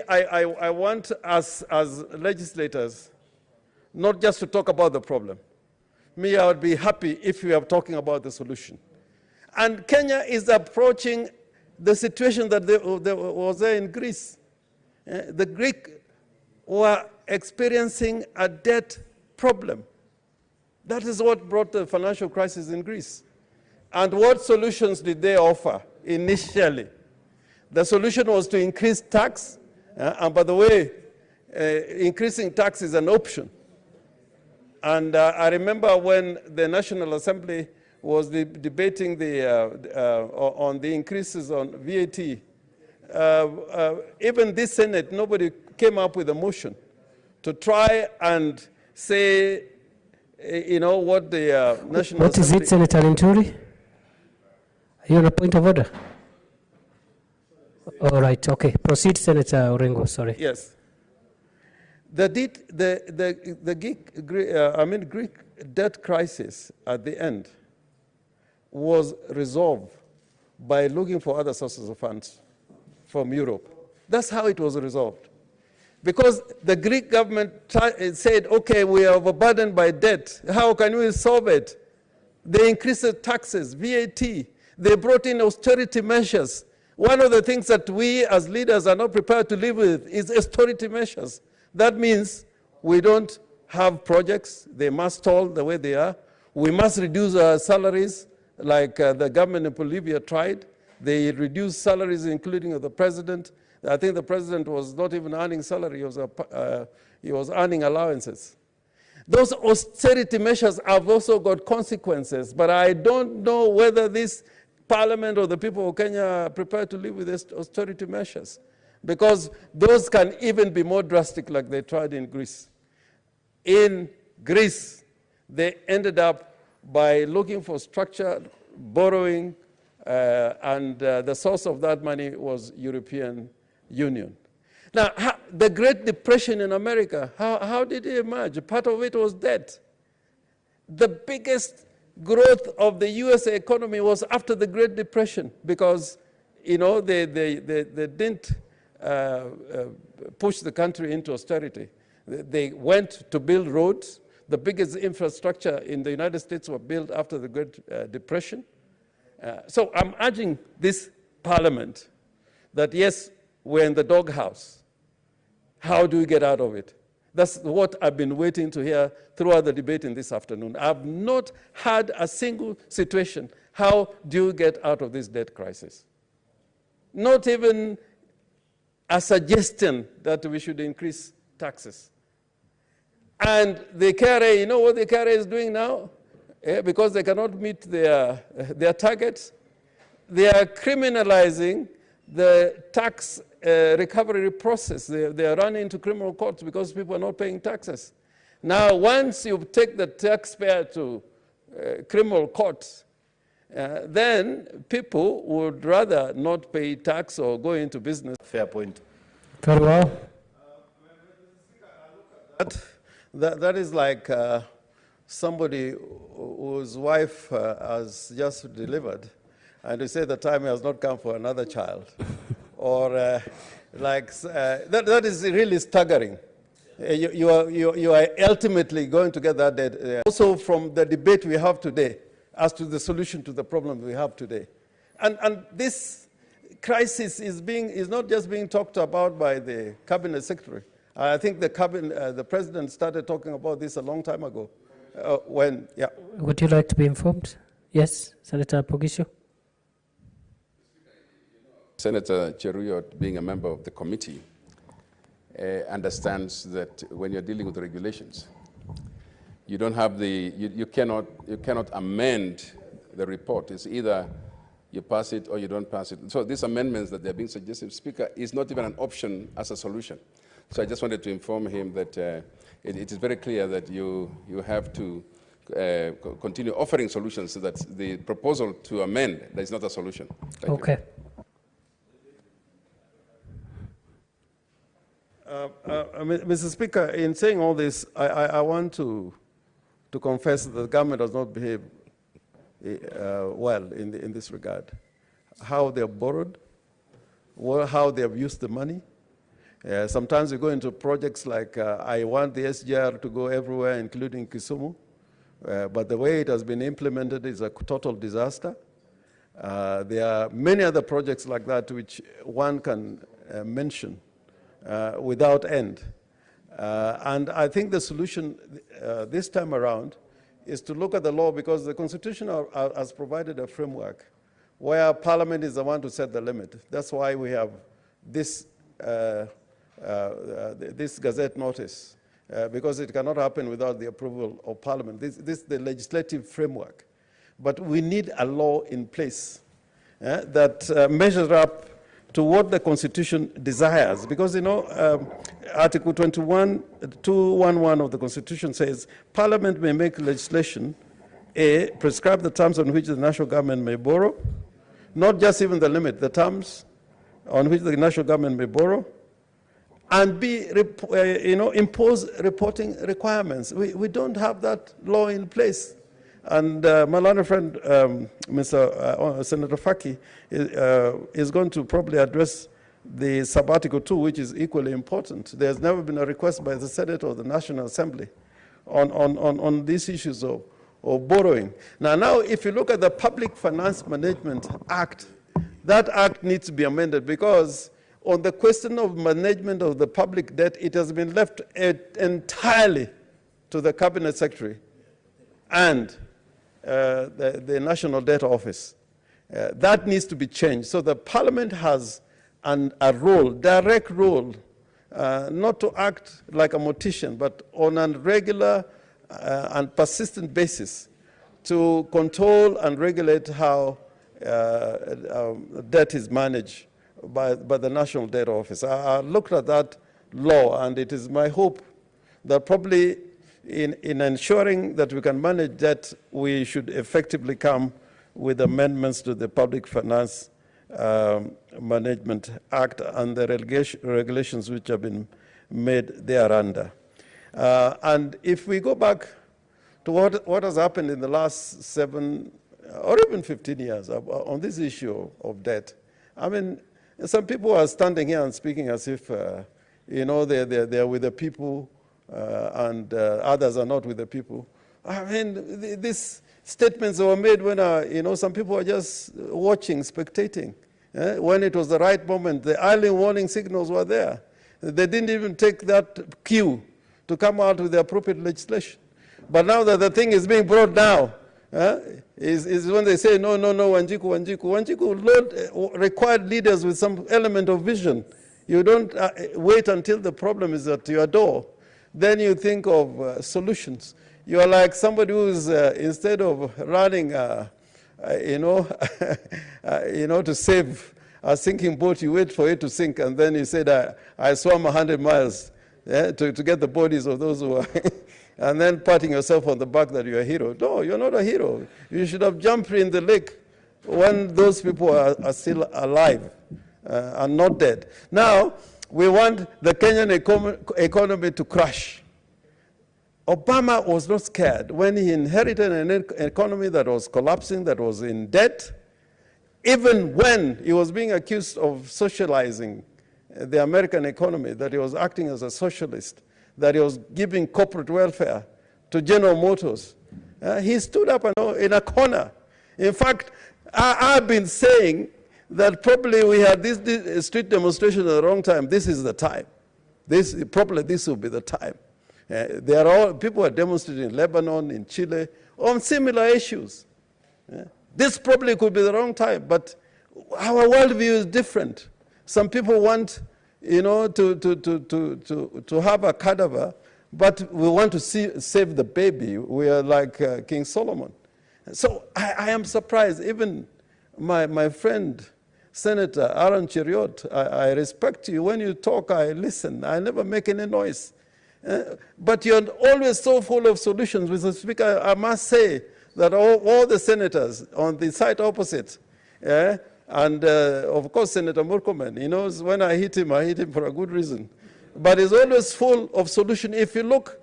[SPEAKER 19] I want us as legislators not just to talk about the problem. I would be happy if we are talking about the solution. And Kenya is approaching the situation that was there in Greece. The Greeks were experiencing a debt problem. That is what brought the financial crisis in Greece. And what solutions did they offer initially? The solution was to increase tax. And by the way, increasing tax is an option. And I remember when the National Assembly was debating on the increases on VAT, even this Senate, nobody came up with a motion to try and say, what the National
[SPEAKER 20] What
[SPEAKER 19] Assembly...
[SPEAKER 20] is it, Senator Linturi? Are you on a point of order? All right, okay. Proceed, Senator Orengo, sorry.
[SPEAKER 19] Yes. The Greek debt crisis at the end was resolved by looking for other sources of funds from Europe. That's how it was resolved. Because the Greek government said, okay, we are overburdened by debt. How can we solve it? They increased the taxes, VAT. They brought in austerity measures. One of the things that we as leaders are not prepared to live with is austerity measures. That means we don't have projects. They must stall the way they are. We must reduce our salaries like the government in Bolivia tried. They reduced salaries, including of the president. I think the president was not even earning salary. He was earning allowances. Those austerity measures have also got consequences, but I don't know whether this Parliament or the people of Kenya are prepared to live with these austerity measures, because those can even be more drastic like they tried in Greece. In Greece, they ended up by looking for structured borrowing, and the source of that money was European Union. Now, the Great Depression in America, how did it emerge? Part of it was debt. The biggest growth of the US economy was after the Great Depression, because, you know, they didn't push the country into austerity. They went to build roads. The biggest infrastructure in the United States were built after the Great Depression. So I'm urging this Parliament that, yes, we're in the doghouse. How do we get out of it? That's what I've been waiting to hear throughout the debate in this afternoon. I've not had a single situation. How do you get out of this debt crisis? Not even a suggestion that we should increase taxes. And the KRA, you know what the KRA is doing now? Because they cannot meet their targets, they are criminalizing the tax recovery process. They are running into criminal courts because people are not paying taxes. Now, once you take the taxpayer to criminal courts, then people would rather not pay tax or go into business.
[SPEAKER 15] Fair point.
[SPEAKER 20] Very well.
[SPEAKER 19] That is like somebody whose wife has just delivered, and they say the time has not come for another child. Or that is really staggering. You are ultimately going to get that dead. Also from the debate we have today as to the solution to the problem we have today. And this crisis is not just being talked about by the cabinet secretary. I think the president started talking about this a long time ago.
[SPEAKER 20] Would you like to be informed? Yes, Senator Pogisho.
[SPEAKER 3] Senator Cheruiyot, being a member of the committee, understands that when you're dealing with regulations, you don't have you cannot amend the report. It's either you pass it or you don't pass it. So these amendments that they're being suggested, Speaker, is not even an option as a solution. So I just wanted to inform him that it is very clear that you have to continue offering solutions, so that the proposal to amend, that is not a solution. Thank
[SPEAKER 20] okay.
[SPEAKER 3] You.
[SPEAKER 19] Mr. Speaker, in saying all this, I want to confess that the government does not behave well in this regard. How they have borrowed, how they have used the money. Sometimes we go into projects like, I want the SGR to go everywhere, including Kisumu, but the way it has been implemented is a total disaster. There are many other projects like that which one can mention without end. And I think the solution this time around is to look at the law, because the Constitution has provided a framework where Parliament is the one to set the limit. That's why we have this, this Gazette notice, because it cannot happen without the approval of Parliament. This is the legislative framework. But we need a law in place that measures up to what the Constitution desires. Because, you know, Article 211 of the Constitution says, Parliament may make legislation, A, prescribe the terms on which the national government may borrow, not just even the limit, the terms on which the national government may borrow, and B, impose reporting requirements. We don't have that law in place. And my learned friend, Senator Faki, is going to probably address the sub-article 2, which is equally important. There's never been a request by the Senate or the National Assembly on these issues of borrowing. Now, if you look at the Public Finance Management Act, that act needs to be amended, because on the question of management of the public debt, it has been left entirely to the Cabinet Secretary and the National Debt Office. That needs to be changed. So the Parliament has a role, direct role, not to act like a mortician, but on a regular and persistent basis to control and regulate how debt is managed by the National Debt Office. I looked at that law, and it is my hope that probably in ensuring that we can manage debt, we should effectively come with amendments to the Public Finance Management Act and the regulations which have been made thereunder. And if we go back to what has happened in the last 7 or even 15 years on this issue of debt, I mean, some people are standing here and speaking as if, you know, they're with the people and others are not with the people. I mean, these statements were made when, you know, some people were just watching, spectating. When it was the right moment, the early warning signals were there. They didn't even take that cue to come out with the appropriate legislation. But now that the thing is being brought down, is when they say, no, Wanjiku. Wanjiku required leaders with some element of vision. You don't wait until the problem is at your door. Then you think of solutions. You are like somebody who's, instead of running, you know, to save a sinking boat, you wait for it to sink, and then you said, I swam 100 miles to get the bodies of those who are, and then patting yourself on the back that you're a hero. No, you're not a hero. You should have jumped in the lake when those people are still alive and not dead. Now, we want the Kenyan economy to crash. Obama was not scared when he inherited an economy that was collapsing, that was in debt, even when he was being accused of socializing the American economy, that he was acting as a socialist, that he was giving corporate welfare to General Motors. He stood up in a corner. In fact, I've been saying that probably we had this street demonstration at the wrong time. This is the time. Probably this will be the time. People are demonstrating in Lebanon, in Chile, on similar issues. This probably could be the wrong time, but our worldview is different. Some people want, you know, to have a cadaver, but we want to save the baby. We are like King Solomon. So I am surprised. Even my friend, Senator Aaron Cheriot, I respect you. When you talk, I listen. I never make any noise. But you're always so full of solutions. Mr. Speaker, I must say that all the senators on the side opposite, and of course Senator Murkomen, he knows when I hit him for a good reason. But he's always full of solution. If you look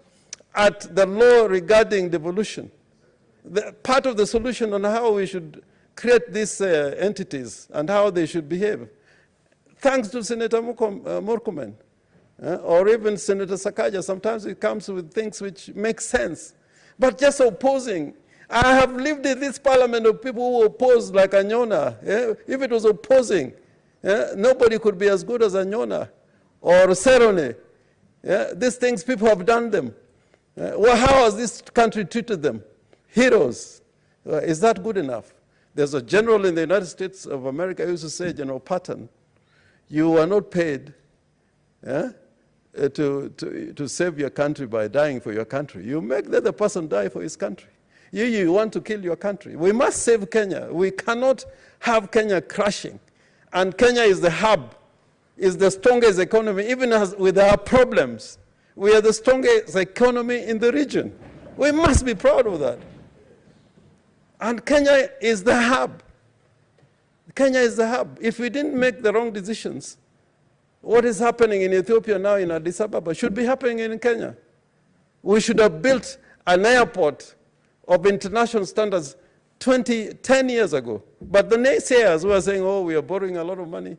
[SPEAKER 19] at the law regarding devolution, part of the solution on how we should create these entities and how they should behave, thanks to Senator Murkomen. Or even Senator Sakaja, sometimes it comes with things which make sense. But just opposing. I have lived in this parliament of people who oppose like Anyona. If it was opposing, nobody could be as good as Anyona or Serone. These things, people have done them. Well, how has this country treated them? Heroes. Is that good enough? There's a general in the United States of America who used to say, General Patton, you are not paid to save your country by dying for your country. You make the other person die for his country. You want to kill your country. We must save Kenya. We cannot have Kenya crashing. And Kenya is the hub, is the strongest economy, even as with our problems. We are the strongest economy in the region. We must be proud of that. And Kenya is the hub. Kenya is the hub. If we didn't make the wrong decisions, what is happening in Ethiopia now in Addis Ababa should be happening in Kenya. We should have built an airport of international standards 10 years ago. But the naysayers were saying, oh, we are borrowing a lot of money.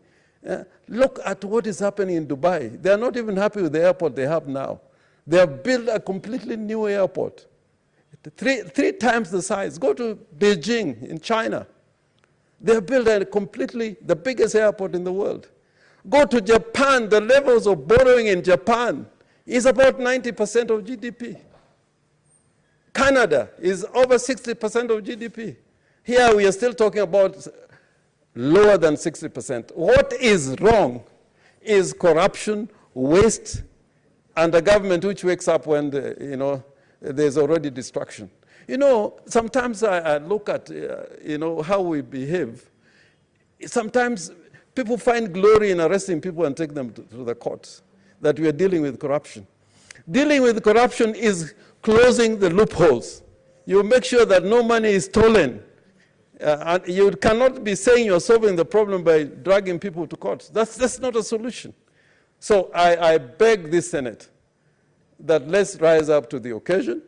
[SPEAKER 19] Look at what is happening in Dubai. They are not even happy with the airport they have now. They have built a completely new airport. Three times the size. Go to Beijing in China. They have built the biggest airport in the world. Go to Japan, the levels of borrowing in Japan is about 90% of GDP. Canada is over 60% of GDP. Here we are still talking about lower than 60%. What is wrong is corruption, waste, and a government which wakes up when there's already destruction. You know, sometimes I look at, how we behave. Sometimes people find glory in arresting people and take them to the courts, that we are dealing with corruption. Dealing with corruption is closing the loopholes. You make sure that no money is stolen. And you cannot be saying you're solving the problem by dragging people to court. That's not a solution. So I beg this Senate that let's rise up to the occasion.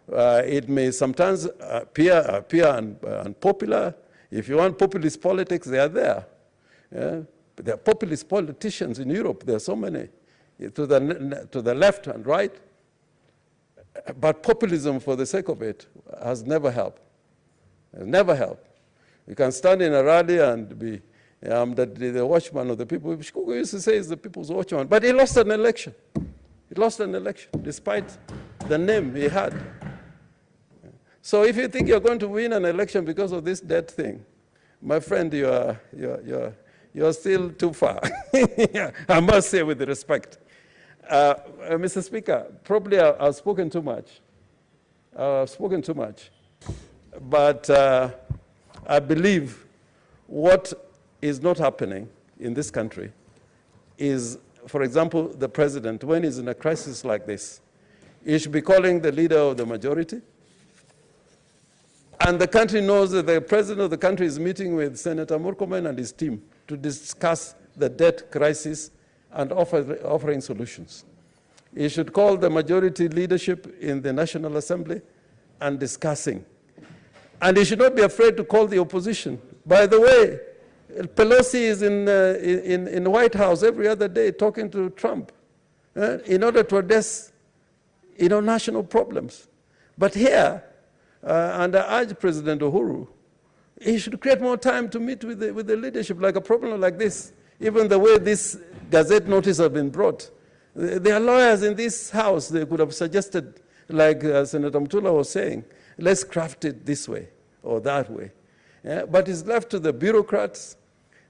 [SPEAKER 19] It may sometimes appear unpopular. If you want populist politics, they are there. Yeah? But there are populist politicians in Europe. There are so many, to the left and right. But populism for the sake of it has never helped. Has never helped. You can stand in a rally and be the watchman of the people. Shikugu used to say he's the people's watchman, but he lost an election. He lost an election, despite the name he had. So if you think you're going to win an election because of this debt thing, my friend, you're still too far. I must say with respect. Mr. Speaker, probably I've spoken too much. But I believe what is not happening in this country is, for example, the president, when he's in a crisis like this, he should be calling the leader of the majority. And the country knows that the president of the country is meeting with Senator Murkomen and his team to discuss the debt crisis and offering solutions. He should call the majority leadership in the National Assembly and discussing. And he should not be afraid to call the opposition. By the way, Pelosi is in the White House every other day talking to Trump in order to address national problems. But here, and I urge President Uhuru, he should create more time to meet with the leadership, like a problem like this. Even the way this Gazette notice has been brought. There are lawyers in this House, they could have suggested, like Senator Mutula was saying, let's craft it this way or that way. Yeah? But it's left to the bureaucrats,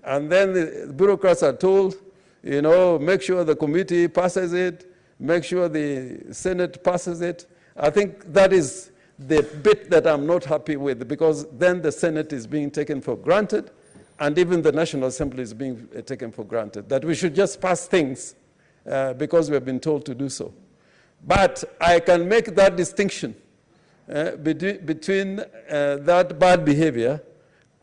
[SPEAKER 19] and then the bureaucrats are told, make sure the committee passes it, make sure the Senate passes it. I think that is the bit that I'm not happy with, because then the Senate is being taken for granted, and even the National Assembly is being taken for granted, that we should just pass things because we have been told to do so. But I can make that distinction between that bad behavior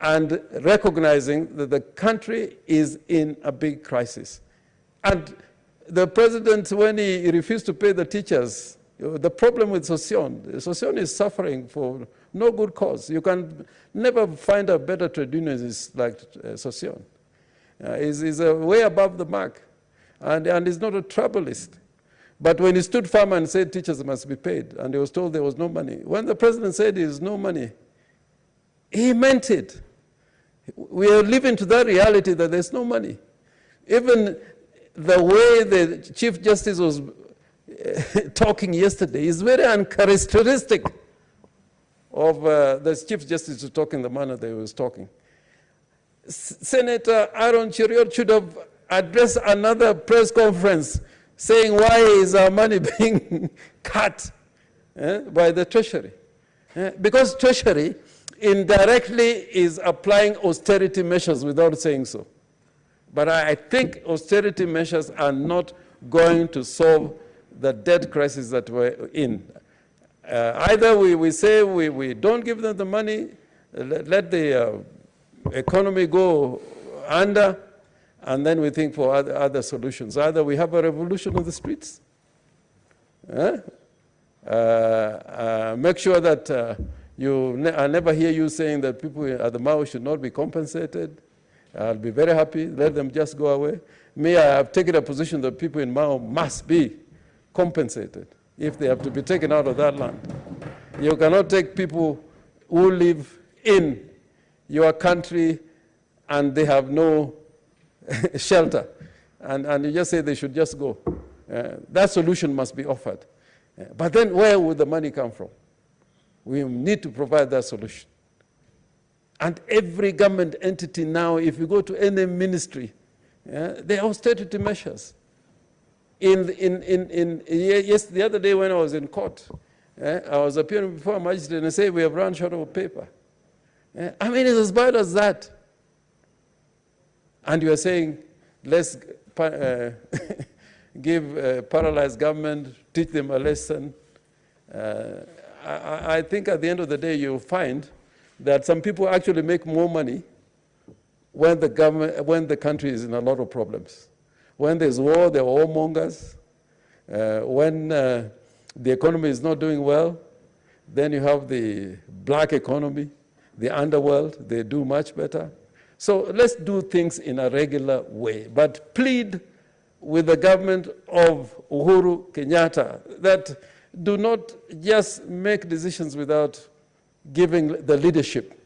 [SPEAKER 19] and recognizing that the country is in a big crisis. And the president, when he refused to pay the teachers, the problem with Sossion is suffering for no good cause. You can never find a better trade unionist like Sossion. He's way above the mark, and he's not a troublist. But when he stood firm and said teachers must be paid, and he was told there was no money, when the president said there's no money, he meant it. We are living to that reality that there's no money. Even the way the Chief Justice was talking yesterday is very uncharacteristic of the Chief Justice to talk in the manner that he was talking. Senator Aaron Cheriot should have addressed another press conference saying why is our money being cut by the Treasury. Because Treasury indirectly is applying austerity measures without saying so. But I think austerity measures are not going to solve the debt crisis that we're in. Either we say we don't give them the money, let the economy go under, and then we think for other solutions. Either we have a revolution on the streets, make sure that I never hear you saying that people at the Mau should not be compensated. I'll be very happy, let them just go away. Me, I have taken a position that people in Mau must be compensated if they have to be taken out of that land. You cannot take people who live in your country and they have no shelter, and you just say they should just go. That solution must be offered. But then where would the money come from? We need to provide that solution. And every government entity now, if you go to any ministry, there are austerity measures. Yes, the other day when I was in court, I was appearing before a magistrate and I say we have run short of paper. I mean, it's as bad as that. And you are saying, let's give paralyzed government, teach them a lesson. I think at the end of the day, you'll find that some people actually make more money when the country is in a lot of problems. When there's war, they're warmongers. When the economy is not doing well, then you have the black economy, the underworld, they do much better. So let's do things in a regular way, but plead with the government of Uhuru Kenyatta that do not just make decisions without giving the leadership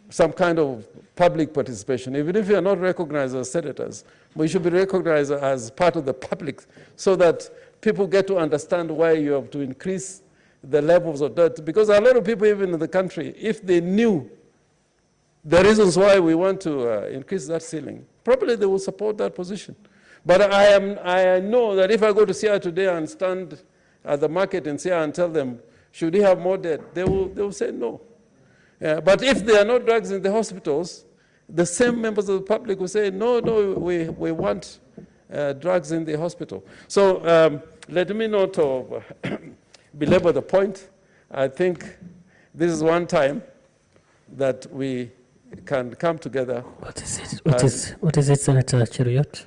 [SPEAKER 19] some kind of public participation. Even if you are not recognized as senators, we should be recognized as part of the public so that people get to understand why you have to increase the levels of debt. Because a lot of people even in the country, if they knew the reasons why we want to increase that ceiling, probably they will support that position. But I know that if I go to Siaya today and stand at the market in Siaya and tell them, should he have more debt, they will say no. But if there are no drugs in the hospitals, the same members of the public will say, no, we want drugs in the hospital. So let me not belabor the point. I think this is one time that we can come together.
[SPEAKER 20] What is it? What is it, Senator Cheruiyot?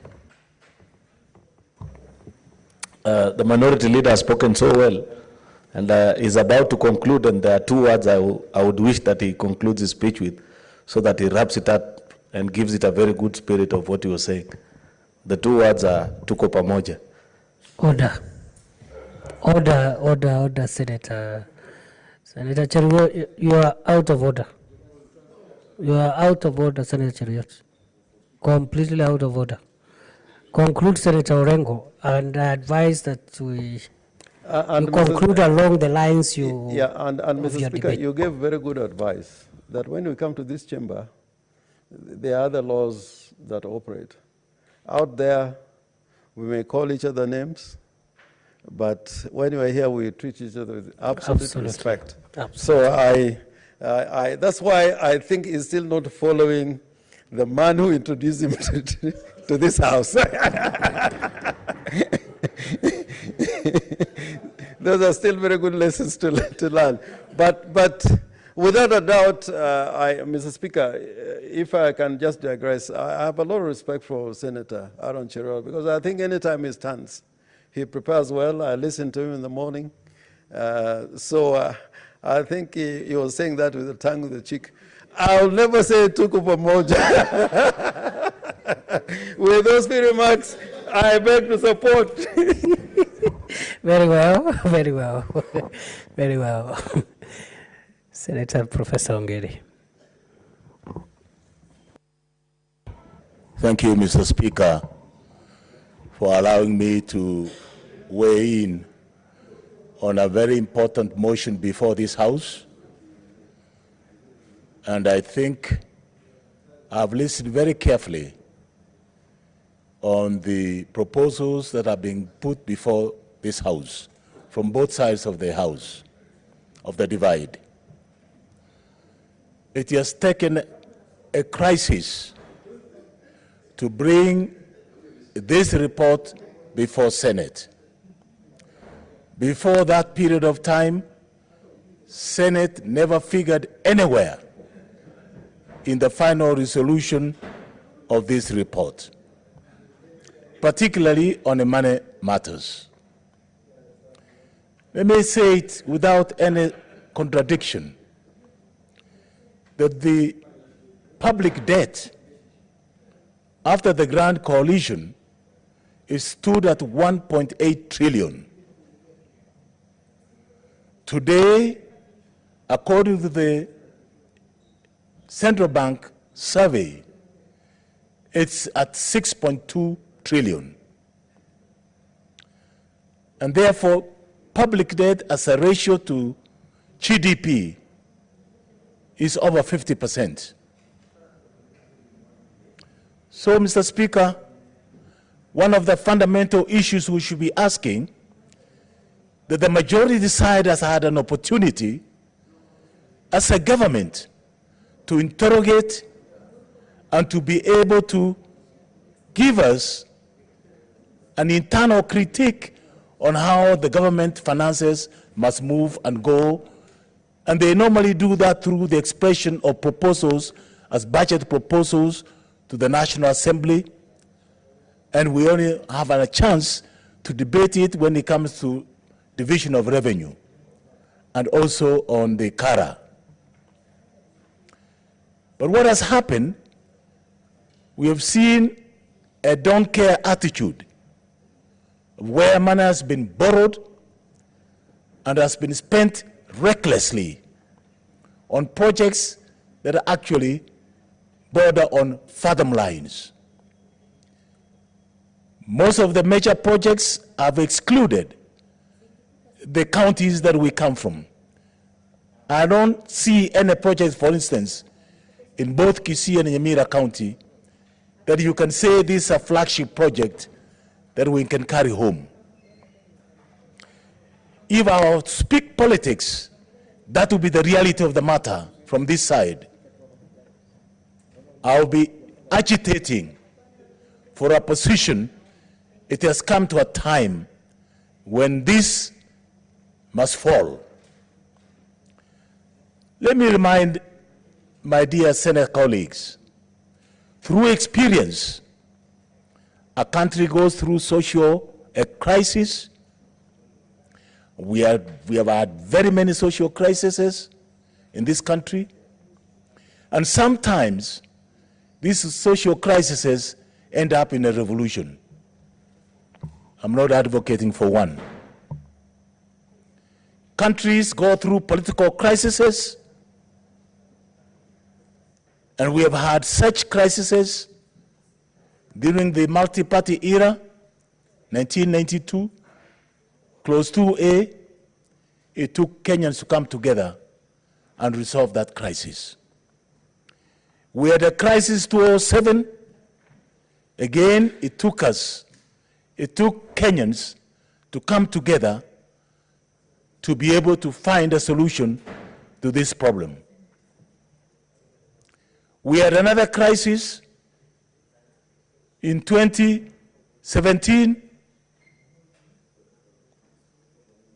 [SPEAKER 15] The minority leader has spoken so well and is about to conclude, and there are two words I would wish that he concludes his speech with so that he wraps it up and gives it a very good spirit of what he was saying. The two words are tuko pamoja.
[SPEAKER 20] Order. Order, Senator. Senator Cheruiyot, you are out of order. You are out of order, Senator Cheruiyot. Completely out of order. Conclude, Senator Orengo, and I advise that we conclude along the lines you
[SPEAKER 19] and
[SPEAKER 20] of
[SPEAKER 19] Mr.
[SPEAKER 20] your
[SPEAKER 19] Speaker,
[SPEAKER 20] debate.
[SPEAKER 19] you gave very good advice that when we come to this chamber, there are other laws that operate. Out there, we may call each other names, but when we are here, we treat each other with absolute respect.
[SPEAKER 20] Absolutely.
[SPEAKER 19] So that's why I think he's still not following the man who introduced him to this house. Those are still very good lessons to learn. But without a doubt, Mr. Speaker, if I can just digress, I have a lot of respect for Senator Aaron Cheruiyot because I think anytime he stands, he prepares well. I listen to him in the morning. So I think he was saying that with the tongue in the cheek. I'll never say tuko pamoja. With those few remarks, I beg to support.
[SPEAKER 20] Very well, very well, very well. Senator Professor Ongeri.
[SPEAKER 1] Thank you, Mr. Speaker, for allowing me to weigh in on a very important motion before this House. And I think I've listened very carefully on the proposals that are being put before this House from both sides of the House, of the divide. It has taken a crisis to bring this report before Senate. Before that period of time, Senate never figured anywhere in the final resolution of this report, particularly on the money matters. Let me say it without any contradiction, that the public debt after the Grand Coalition is stood at 1.8 trillion. Today, according to the Central Bank survey, it's at 6.2 trillion. And therefore, public debt as a ratio to GDP is over 50%. So, Mr. Speaker, one of the fundamental issues we should be asking that the majority side has had an opportunity as a government to interrogate and to be able to give us an internal critique on how the government finances must move and go. And they normally do that through the expression of proposals as budget proposals to the National Assembly. And we only have a chance to debate it when it comes to division of revenue and also on the CARA. But what has happened, we have seen a don't care attitude where money has been borrowed and has been spent recklessly on projects that are actually border on fathom lines. Most of the major projects have excluded the counties that we come from. I don't see any projects, for instance, in both Kisii and Nyamira County, that you can say this is a flagship project that we can carry home. If I speak politics, that will be the reality of the matter from this side. I'll be agitating for a position. It has come to a time when this must fall. Let me remind my dear Senate colleagues, through experience, a country goes through social crisis. We have had very many social crises in this country. And sometimes these social crises end up in a revolution. I'm not advocating for one. Countries go through political crises, and we have had such crises during the multi-party era, 1992, Clause 2A. It took Kenyans to come together and resolve that crisis. We had a crisis 2007. Again, it took Kenyans to come together to be able to find a solution to this problem. We had another crisis in 2017.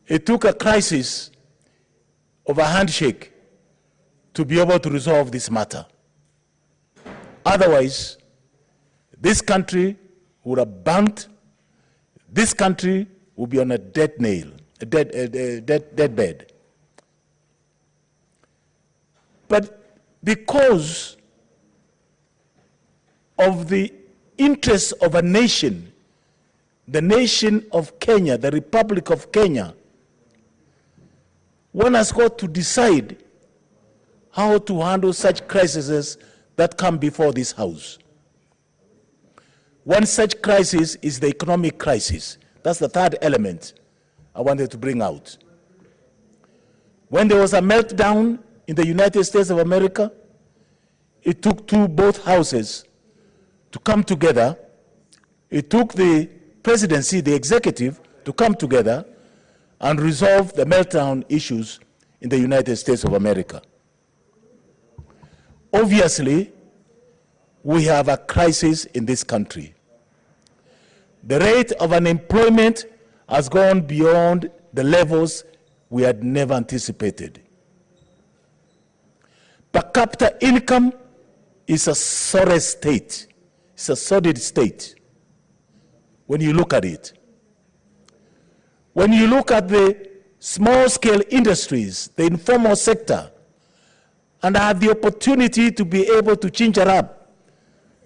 [SPEAKER 1] It took a crisis of a handshake to be able to resolve this matter. Otherwise, this country would have burnt. This country would be on a deathbed. But because of the interests of a nation, the nation of Kenya, the Republic of Kenya, one has got to decide how to handle such crises that come before this House. One such crisis is the economic crisis. That's the third element I wanted to bring out. When there was a meltdown in the United States of America, it took both houses to come together. It took the presidency, the executive, to come together and resolve the meltdown issues in the United States of America. Obviously, we have a crisis in this country. The rate of unemployment has gone beyond the levels we had never anticipated. Per capita income is a sorry state. It's a sordid state when you look at it. When you look at the small-scale industries, the informal sector, and I had the opportunity to be able to ginger up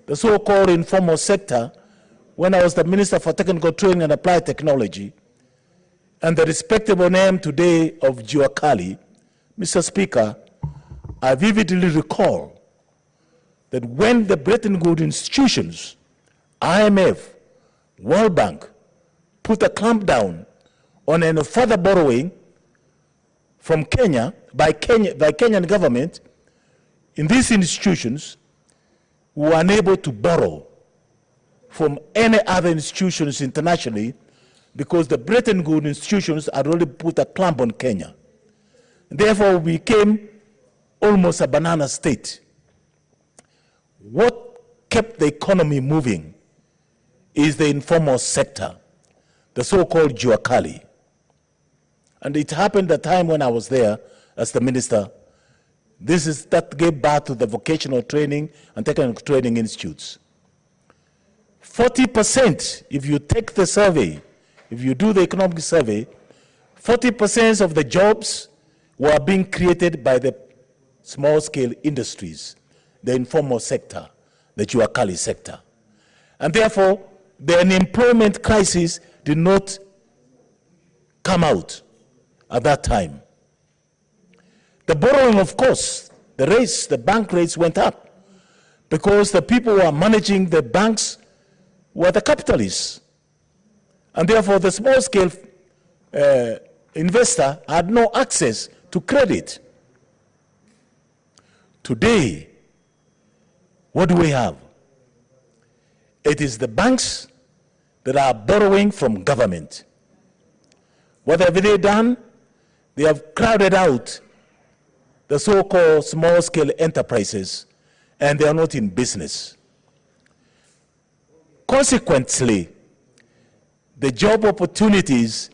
[SPEAKER 1] the so-called informal sector when I was the Minister for Technical Training and Applied Technology, and the respectable name today of Juakali, Mr. Speaker, I vividly recall that when the Bretton Woods institutions, IMF, World Bank, put a clampdown on any further borrowing from Kenya, by Kenyan government, in these institutions, we were unable to borrow from any other institutions internationally because the Bretton Woods institutions had already put a clamp on Kenya. Therefore, we became almost a banana state. What kept the economy moving is the informal sector, the so-called jua kali. And it happened the time when I was there as the minister. That gave birth to the vocational training and technical training institutes. 40%, if you take the survey, if you do the economic survey, 40% of the jobs were being created by the small-scale industries, the informal sector, the jua kali sector. And therefore, the unemployment crisis did not come out at that time. The borrowing, of course, the bank rates went up because the people who are managing the banks were the capitalists. And therefore, the small-scale investor had no access to credit. Today, what do we have? It is the banks that are borrowing from government. What have they done? They have crowded out the so-called small-scale enterprises, and they are not in business. Consequently, the job opportunities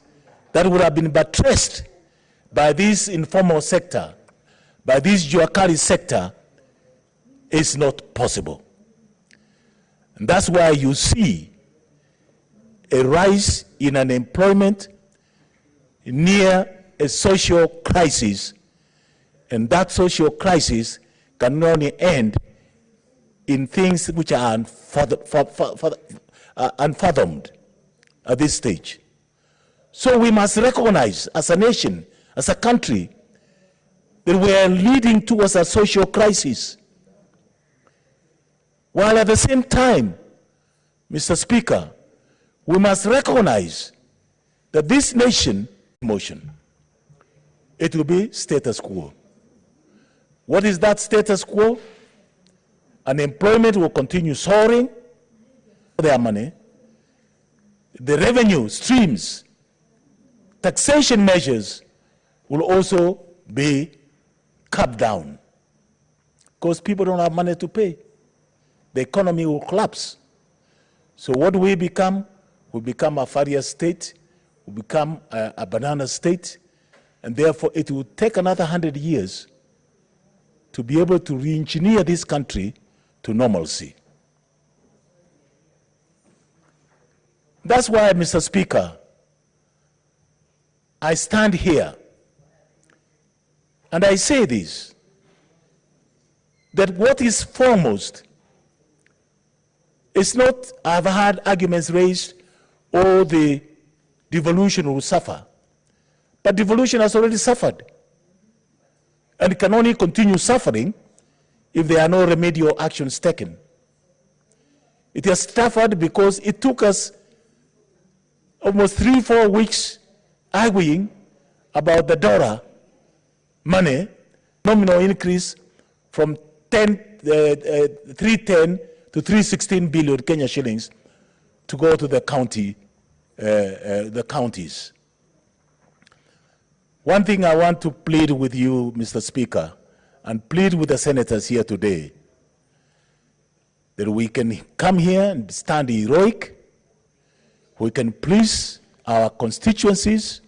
[SPEAKER 1] that would have been buttressed by this informal sector, by this jua kali sector, is not possible. And that's why you see a rise in unemployment near a social crisis, and that social crisis can only end in things which are unfathomed at this stage. So we must recognize as a nation, as a country, that we are leading towards a social crisis. While at the same time, Mr. Speaker, we must recognize that this nation, motion, it will be status quo. What is that status quo? Unemployment will continue soaring, their money, the revenue streams, taxation measures will also be cut down because people don't have money to pay. The economy will collapse. So what do we become? We become a failure state, we become a banana state, and therefore it will take another 100 years to be able to re-engineer this country to normalcy. That's why, Mr. Speaker, I stand here and I say this, that what is foremost is not, I've had arguments raised, or the devolution will suffer. But devolution has already suffered, and it can only continue suffering if there are no remedial actions taken. It has suffered because it took us almost 3-4 weeks arguing about the dollar money, nominal increase from 310 to 316 billion Kenya shillings to go to the counties. One thing I want to plead with you, Mr. Speaker, and plead with the senators here today, that we can come here and stand heroic, we can please our constituencies,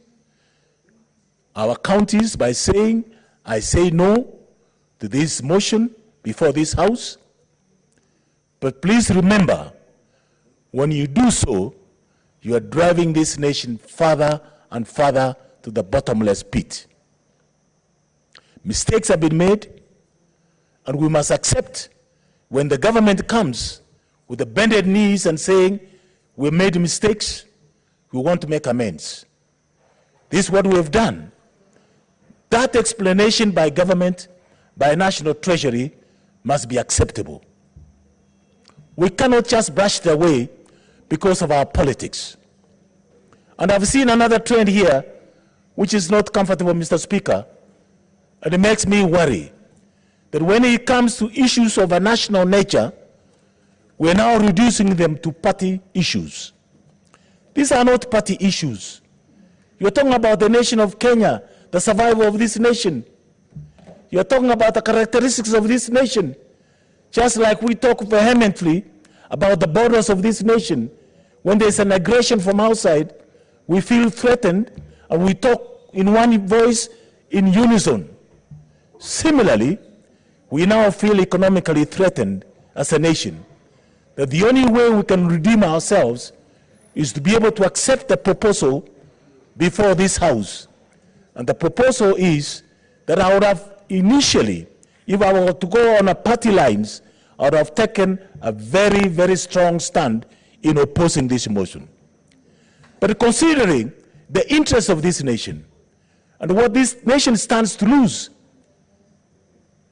[SPEAKER 1] our counties by saying, I say no to this motion before this House. But please remember, when you do so, you are driving this nation further and further to the bottomless pit. Mistakes have been made, and we must accept when the government comes with the bended knees and saying, we made mistakes, we want to make amends. This is what we have done. That explanation by government, by National Treasury, must be acceptable. We cannot just brush it away because of our politics. And I've seen another trend here, which is not comfortable, Mr. Speaker, and it makes me worry that when it comes to issues of a national nature, we're now reducing them to party issues. These are not party issues. You're talking about the nation of Kenya, the survival of this nation. You're talking about the characteristics of this nation. Just like we talk vehemently about the borders of this nation. When there's an aggression from outside, we feel threatened and we talk in one voice in unison. Similarly, we now feel economically threatened as a nation. That the only way we can redeem ourselves is to be able to accept the proposal before this House. And the proposal is that I would have initially, if I were to go on a party lines, I would have taken a very, very strong stand in opposing this motion. But considering the interests of this nation and what this nation stands to lose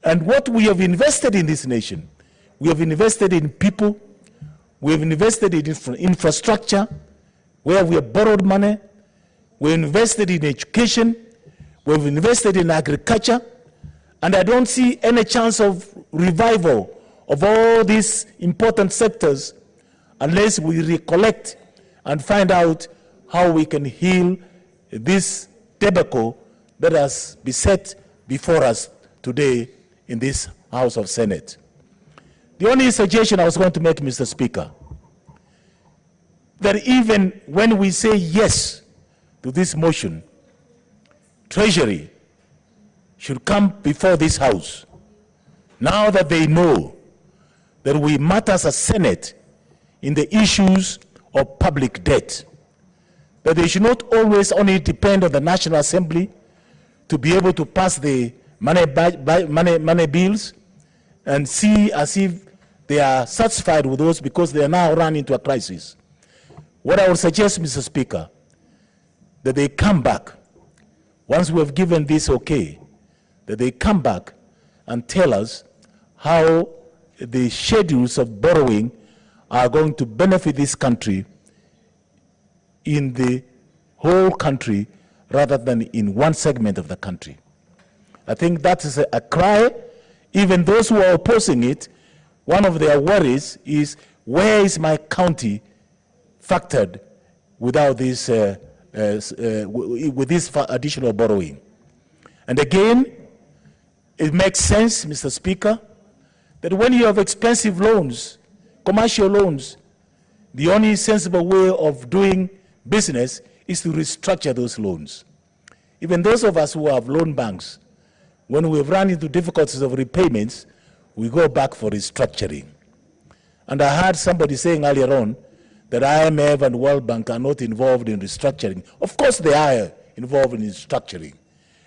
[SPEAKER 1] and what we have invested in this nation, we have invested in people, we have invested in infrastructure, where we have borrowed money, we have invested in education, we have invested in agriculture, and I don't see any chance of revival of all these important sectors unless we recollect and find out how we can heal this debacle that has beset before us today in this House of Senate. The only suggestion I was going to make, Mr. Speaker, that even when we say yes to this motion, Treasury should come before this House, now that they know that we matter as a Senate in the issues of public debt, that they should not always only depend on the National Assembly to be able to pass the money bills and see as if they are satisfied with those because they are now run into a crisis. What I would suggest, Mr. Speaker, that they come back, once we have given this okay, that they come back and tell us how the schedules of borrowing are going to benefit this country in the whole country rather than in one segment of the country. I think that is a cry. Even those who are opposing it, one of their worries is, where is my county factored without this, with this additional borrowing? And again, it makes sense, Mr. Speaker, that when you have expensive loans, commercial loans, the only sensible way of doing business is to restructure those loans. Even those of us who have loan banks, when we've run into difficulties of repayments, we go back for restructuring. And I heard somebody saying earlier on that IMF and World Bank are not involved in restructuring. Of course they are involved in restructuring.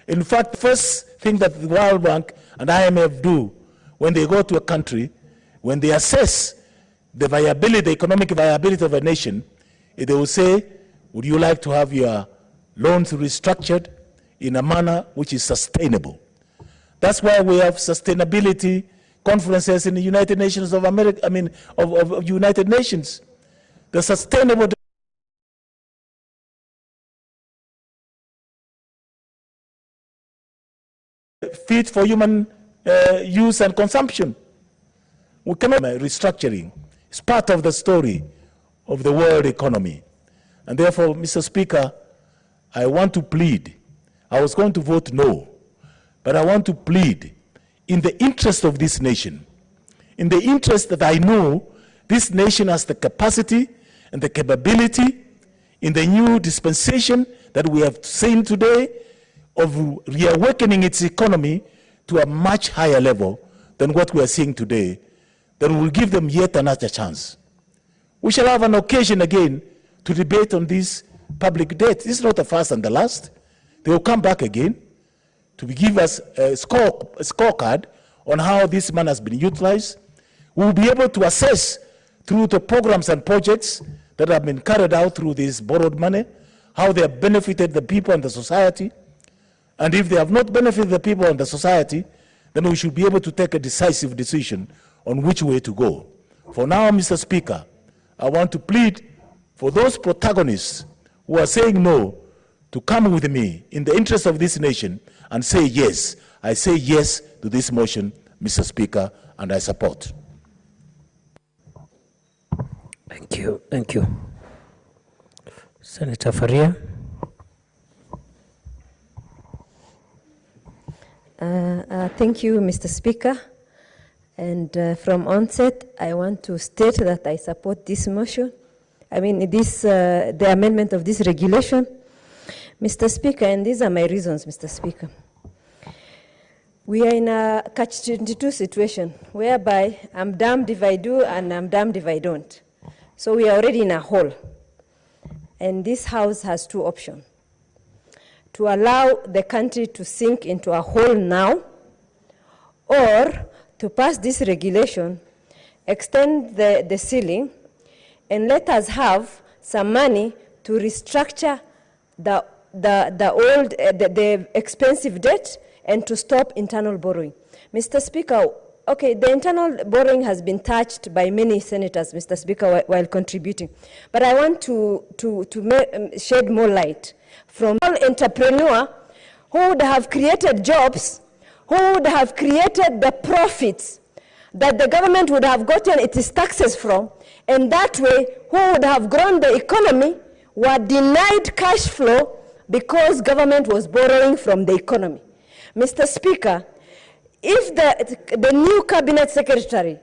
[SPEAKER 1] In fact, the first thing that the World Bank and IMF do when they go to a country, when they assess the viability, the economic viability of a nation, they will say, would you like to have your loans restructured in a manner which is sustainable? That's why we have sustainability conferences in the United Nations of America, of United Nations. The sustainable fit for human use and consumption. We cannot restructuring. It's part of the story of the world economy. And therefore, Mr. Speaker, I want to plead. I was going to vote no, but I want to plead in the interest of this nation, in the interest that I know this nation has the capacity and the capability in the new dispensation that we have seen today of reawakening its economy to a much higher level than what we are seeing today, that will give them yet another chance. We shall have an occasion again to debate on this public debt. This is not the first and the last. They will come back again to give us a scorecard on how this money has been utilized. We will be able to assess through the programs and projects that have been carried out through this borrowed money, how they have benefited the people and the society. And if they have not benefited the people and the society, then we should be able to take a decisive decision on which way to go. For now, Mr. Speaker, I want to plead for those protagonists who are saying no to come with me in the interest of this nation and say yes. I say yes to this motion, Mr. Speaker, and I support.
[SPEAKER 20] Thank you. Thank you. Senator Faria.
[SPEAKER 14] Thank you, Mr. Speaker. And from onset, I want to state that I support this motion. I mean, the amendment of this regulation. Mr. Speaker, and these are my reasons, Mr. Speaker. We are in a catch-22 situation whereby I'm damned if I do and I'm damned if I don't. So we are already in a hole. And this House has two options: to allow the country to sink into a hole now, or to pass this regulation, extend the ceiling, and let us have some money to restructure the expensive debt and to stop internal borrowing. Mr. Speaker, okay, the internal borrowing has been touched by many senators, Mr. Speaker, while contributing. But I want to shed more light from all entrepreneurs who would have created jobs, who would have created the profits that the government would have gotten its taxes from, and that way who would have grown the economy, were denied cash flow because government was borrowing from the economy. Mr. Speaker, if the new cabinet secretary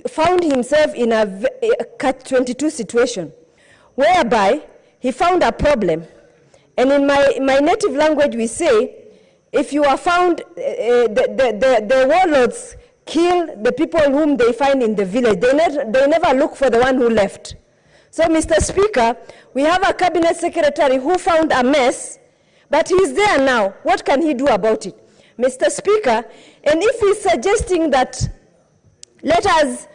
[SPEAKER 14] found himself in a catch-22 situation, whereby he found a problem, and in my native language we say, if you are found, the warlords kill the people whom they find in the village. They never look for the one who left. So, Mr. Speaker, we have a cabinet secretary who found a mess, but he's there now. What can he do about it? Mr. Speaker, and if he's suggesting that let us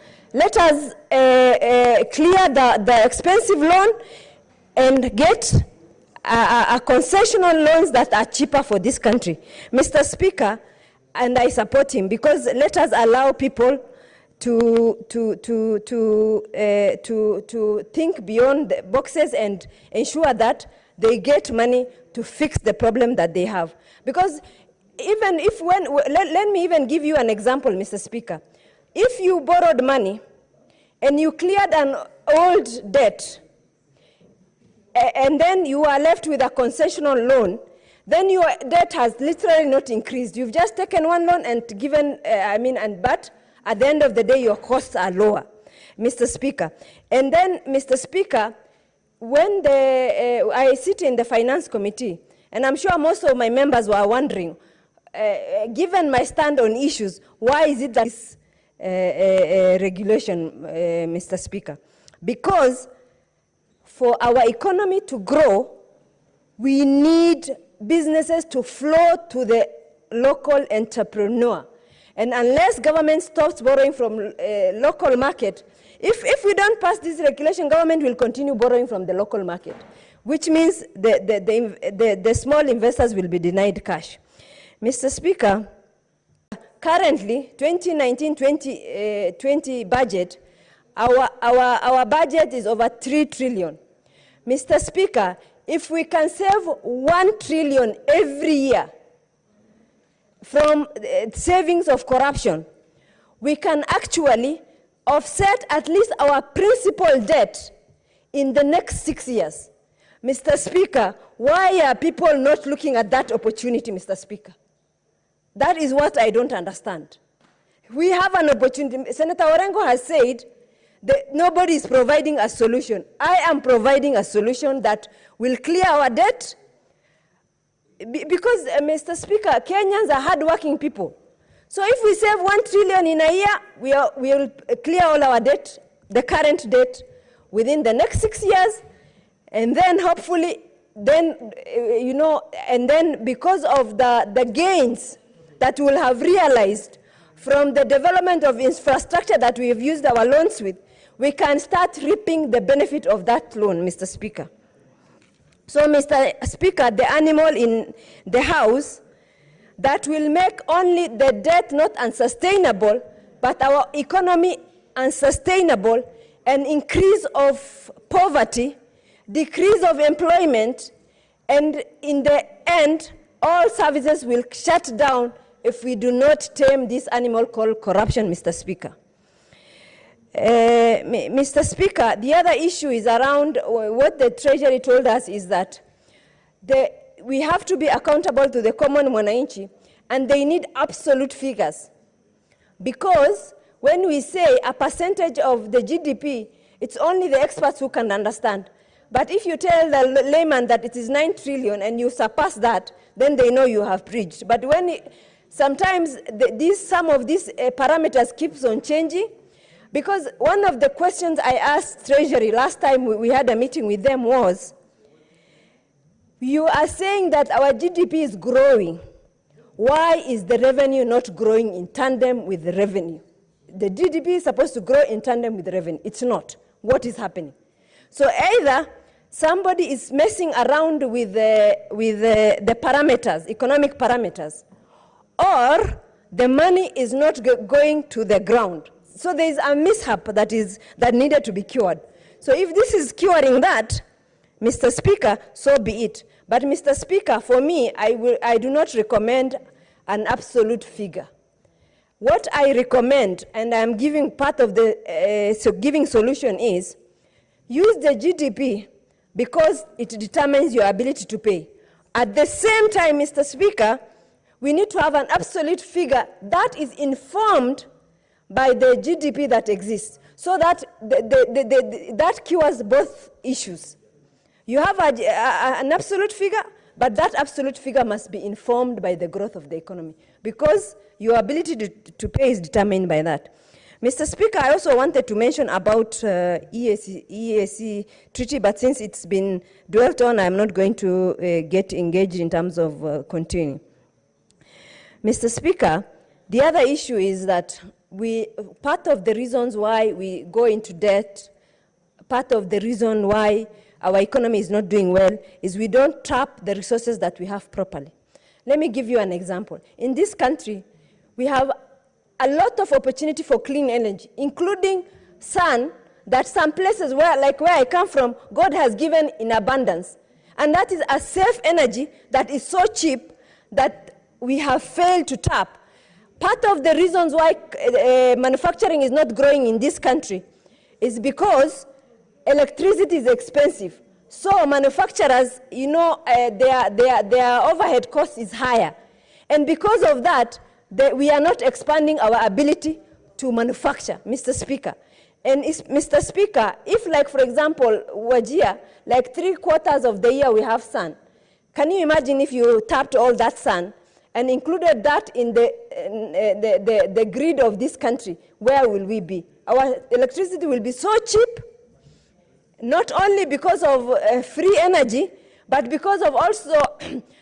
[SPEAKER 14] clear the expensive loan and get a concessional loans that are cheaper for this country. Mr. Speaker, and I support him, because let us allow people to think beyond the boxes and ensure that they get money to fix the problem that they have. Because even if let me even give you an example, Mr. Speaker. If you borrowed money and you cleared an old debt, and then you are left with a concessional loan, then your debt has literally not increased. You've just taken one loan and given, but at the end of the day, your costs are lower, Mr. Speaker. And then, Mr. Speaker, when I sit in the Finance Committee, and I'm sure most of my members were wondering, given my stand on issues, why is it that this regulation, Mr. Speaker? Because for our economy to grow, we need businesses to flow to the local entrepreneur. And unless government stops borrowing from local market, if we don't pass this regulation, government will continue borrowing from the local market, which means the small investors will be denied cash. Mr. Speaker, currently, 2019-2020 budget, our budget is over 3 trillion. Mr. Speaker, if we can save 1 trillion every year from savings of corruption, we can actually offset at least our principal debt in the next 6 years. Mr. Speaker, why are people not looking at that opportunity, Mr. Speaker? That is what I don't understand. We have an opportunity. Senator Orengo has said that nobody is providing a solution. I am providing a solution that will clear our debt, because, Mr. Speaker, Kenyans are hardworking people. So if we save 1 trillion in a year, we will clear all our debt, the current debt, within the next 6 years, and then hopefully, then, and then because of the gains that we'll have realized from the development of infrastructure that we have used our loans with, we can start reaping the benefit of that loan, Mr. Speaker. So, Mr. Speaker, the animal in the House that will make only the debt not unsustainable, but our economy unsustainable, an increase of poverty, decrease of employment, and in the end, all services will shut down if we do not tame this animal called corruption, Mr. Speaker. Mr. Speaker, the other issue is around what the Treasury told us is that we have to be accountable to the common mwananchi, and they need absolute figures. Because when we say a percentage of the GDP, it's only the experts who can understand. But if you tell the layman that it is 9 trillion and you surpass that, then they know you have preached. But when sometimes some of these parameters keeps on changing, because one of the questions I asked Treasury last time we had a meeting with them was, you are saying that our GDP is growing. Why is the revenue not growing in tandem with the revenue? The GDP is supposed to grow in tandem with the revenue. It's not. What is happening? So either somebody is messing around with the parameters, economic parameters, or the money is not going to the ground. So there is a mishap that needed to be cured. So if this is curing that, Mr. Speaker, so be it. But Mr. Speaker, for me, I do not recommend an absolute figure. What I recommend, and I'm giving part of the giving solution is, use the GDP because it determines your ability to pay. At the same time, Mr. Speaker, we need to have an absolute figure that is informed by the GDP that exists, so that that cures both issues. You have an absolute figure, but that absolute figure must be informed by the growth of the economy, because your ability to pay is determined by that. Mr. Speaker, I also wanted to mention about EAC treaty, but since it's been dwelt on, I'm not going to get engaged in terms of continuing. Mr. Speaker, the other issue is that part of the reasons why we go into debt, part of the reason why our economy is not doing well is we don't tap the resources that we have properly. Let me give you an example. In this country, we have a lot of opportunity for clean energy, including sun, that some places like where I come from, God has given in abundance. And that is a safe energy that is so cheap that we have failed to tap. Part of the reasons why manufacturing is not growing in this country is because electricity is expensive. So manufacturers, you know, their overhead cost is higher. And because of that, we are not expanding our ability to manufacture, Mr. Speaker. And Mr. Speaker, if like, for example, Wajir, like 3/4 of the year we have sun, can you imagine if you tapped all that sun and included that in the grid of this country, where will we be? Our electricity will be so cheap, not only because of free energy, but because of also,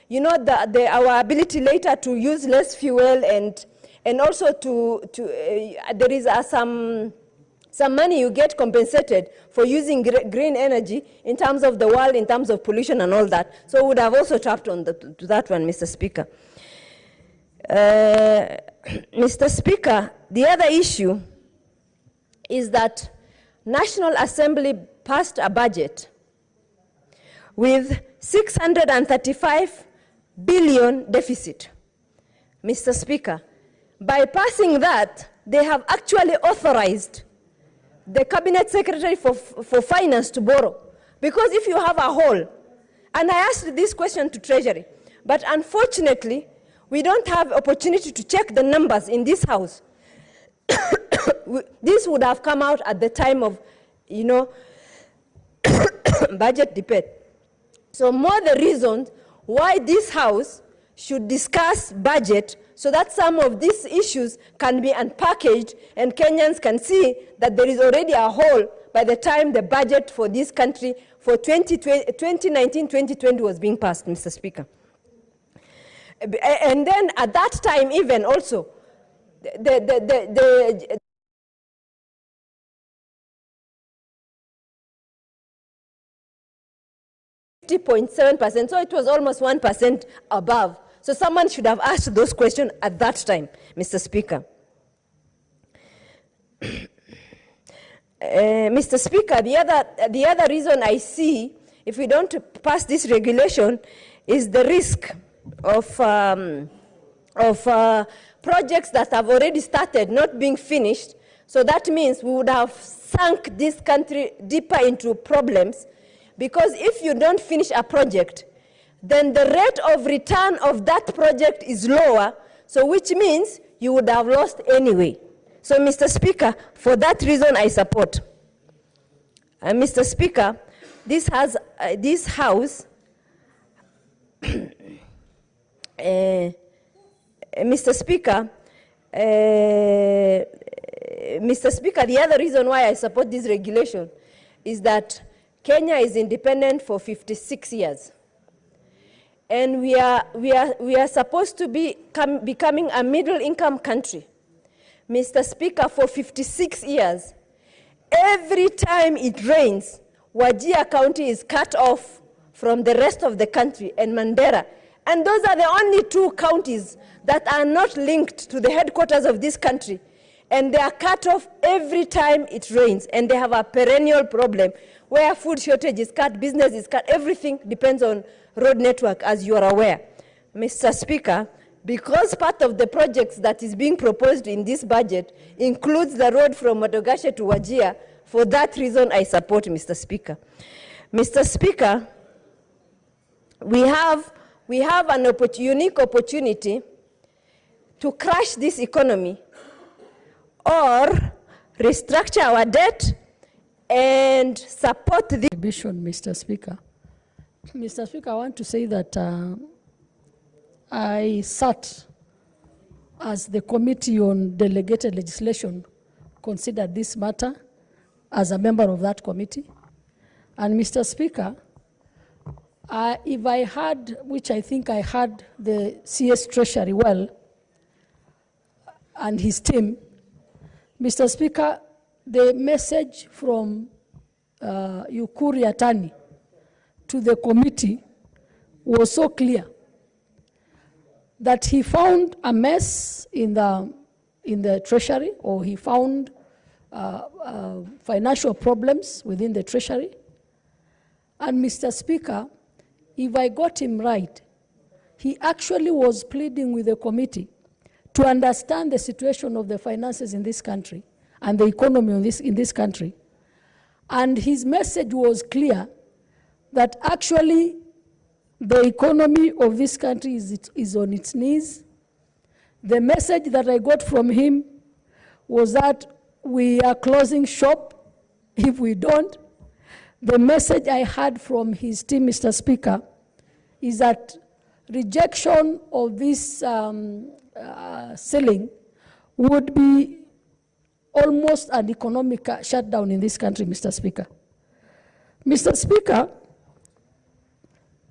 [SPEAKER 14] you know, our ability later to use less fuel, and also there is some money you get compensated for using green energy in terms of the world, in terms of pollution and all that. So we would have also tapped on to that one, Mr. Speaker. Mr. Speaker, the other issue is that National Assembly passed a budget with 635 billion deficit. Mr. Speaker, by passing that, they have actually authorized the Cabinet Secretary for Finance to borrow. Because if you have a hole, and I asked this question to Treasury, but unfortunately, we don't have opportunity to check the numbers in this house. This would have come out at the time of, you know, budget debate. So more the reasons why this house should discuss budget, so that some of these issues can be unpackaged and Kenyans can see that there is already a hole by the time the budget for this country for 2019-2020 was being passed, Mr. Speaker. And then at that time even also, the 50.7%, so it was almost 1% above. So someone should have asked those questions at that time, Mr. Speaker. Mr. Speaker, the other reason I see, if we don't pass this regulation, is the risk of projects that have already started not being finished. So that means we would have sunk this country deeper into problems, because if you don't finish a project, then the rate of return of that project is lower, so which means you would have lost anyway. So, Mr. Speaker, for that reason I support. Mr. Speaker, this House Mr. Speaker, the other reason why I support this regulation is that Kenya is independent for 56 years. And we are supposed to be becoming a middle-income country. Mr. Speaker, for 56 years, every time it rains, Wajir County is cut off from the rest of the country, and Mandera. And those are the only two counties that are not linked to the headquarters of this country. And they are cut off every time it rains. And they have a perennial problem where food shortage is cut, business is cut, everything depends on road network, as you are aware. Mr. Speaker, because part of the projects that is being proposed in this budget includes the road from Modogashe to Wajir, for that reason I support, Mr. Speaker. Mr. Speaker, we have an unique opportunity to crash this economy or restructure our debt and support the
[SPEAKER 17] contribution, Mr. Speaker. Mr. Speaker, I want to say that I sat as the Committee on Delegated Legislation considered this matter as a member of that committee. And Mr. Speaker, if I had, which I think I had the CS Treasury well, and his team, Mr. Speaker, the message from Uhuru Attorney to the committee was so clear that he found a mess in the Treasury, or he found financial problems within the Treasury. And Mr. Speaker, if I got him right, he actually was pleading with the committee to understand the situation of the finances in this country and the economy in this country. And his message was clear that actually the economy of this country is on its knees. The message that I got from him was that we are closing shop if we don't. The message I had from his team, Mr. Speaker, is that rejection of this ceiling would be almost an economic shutdown in this country, Mr. Speaker. Mr. Speaker,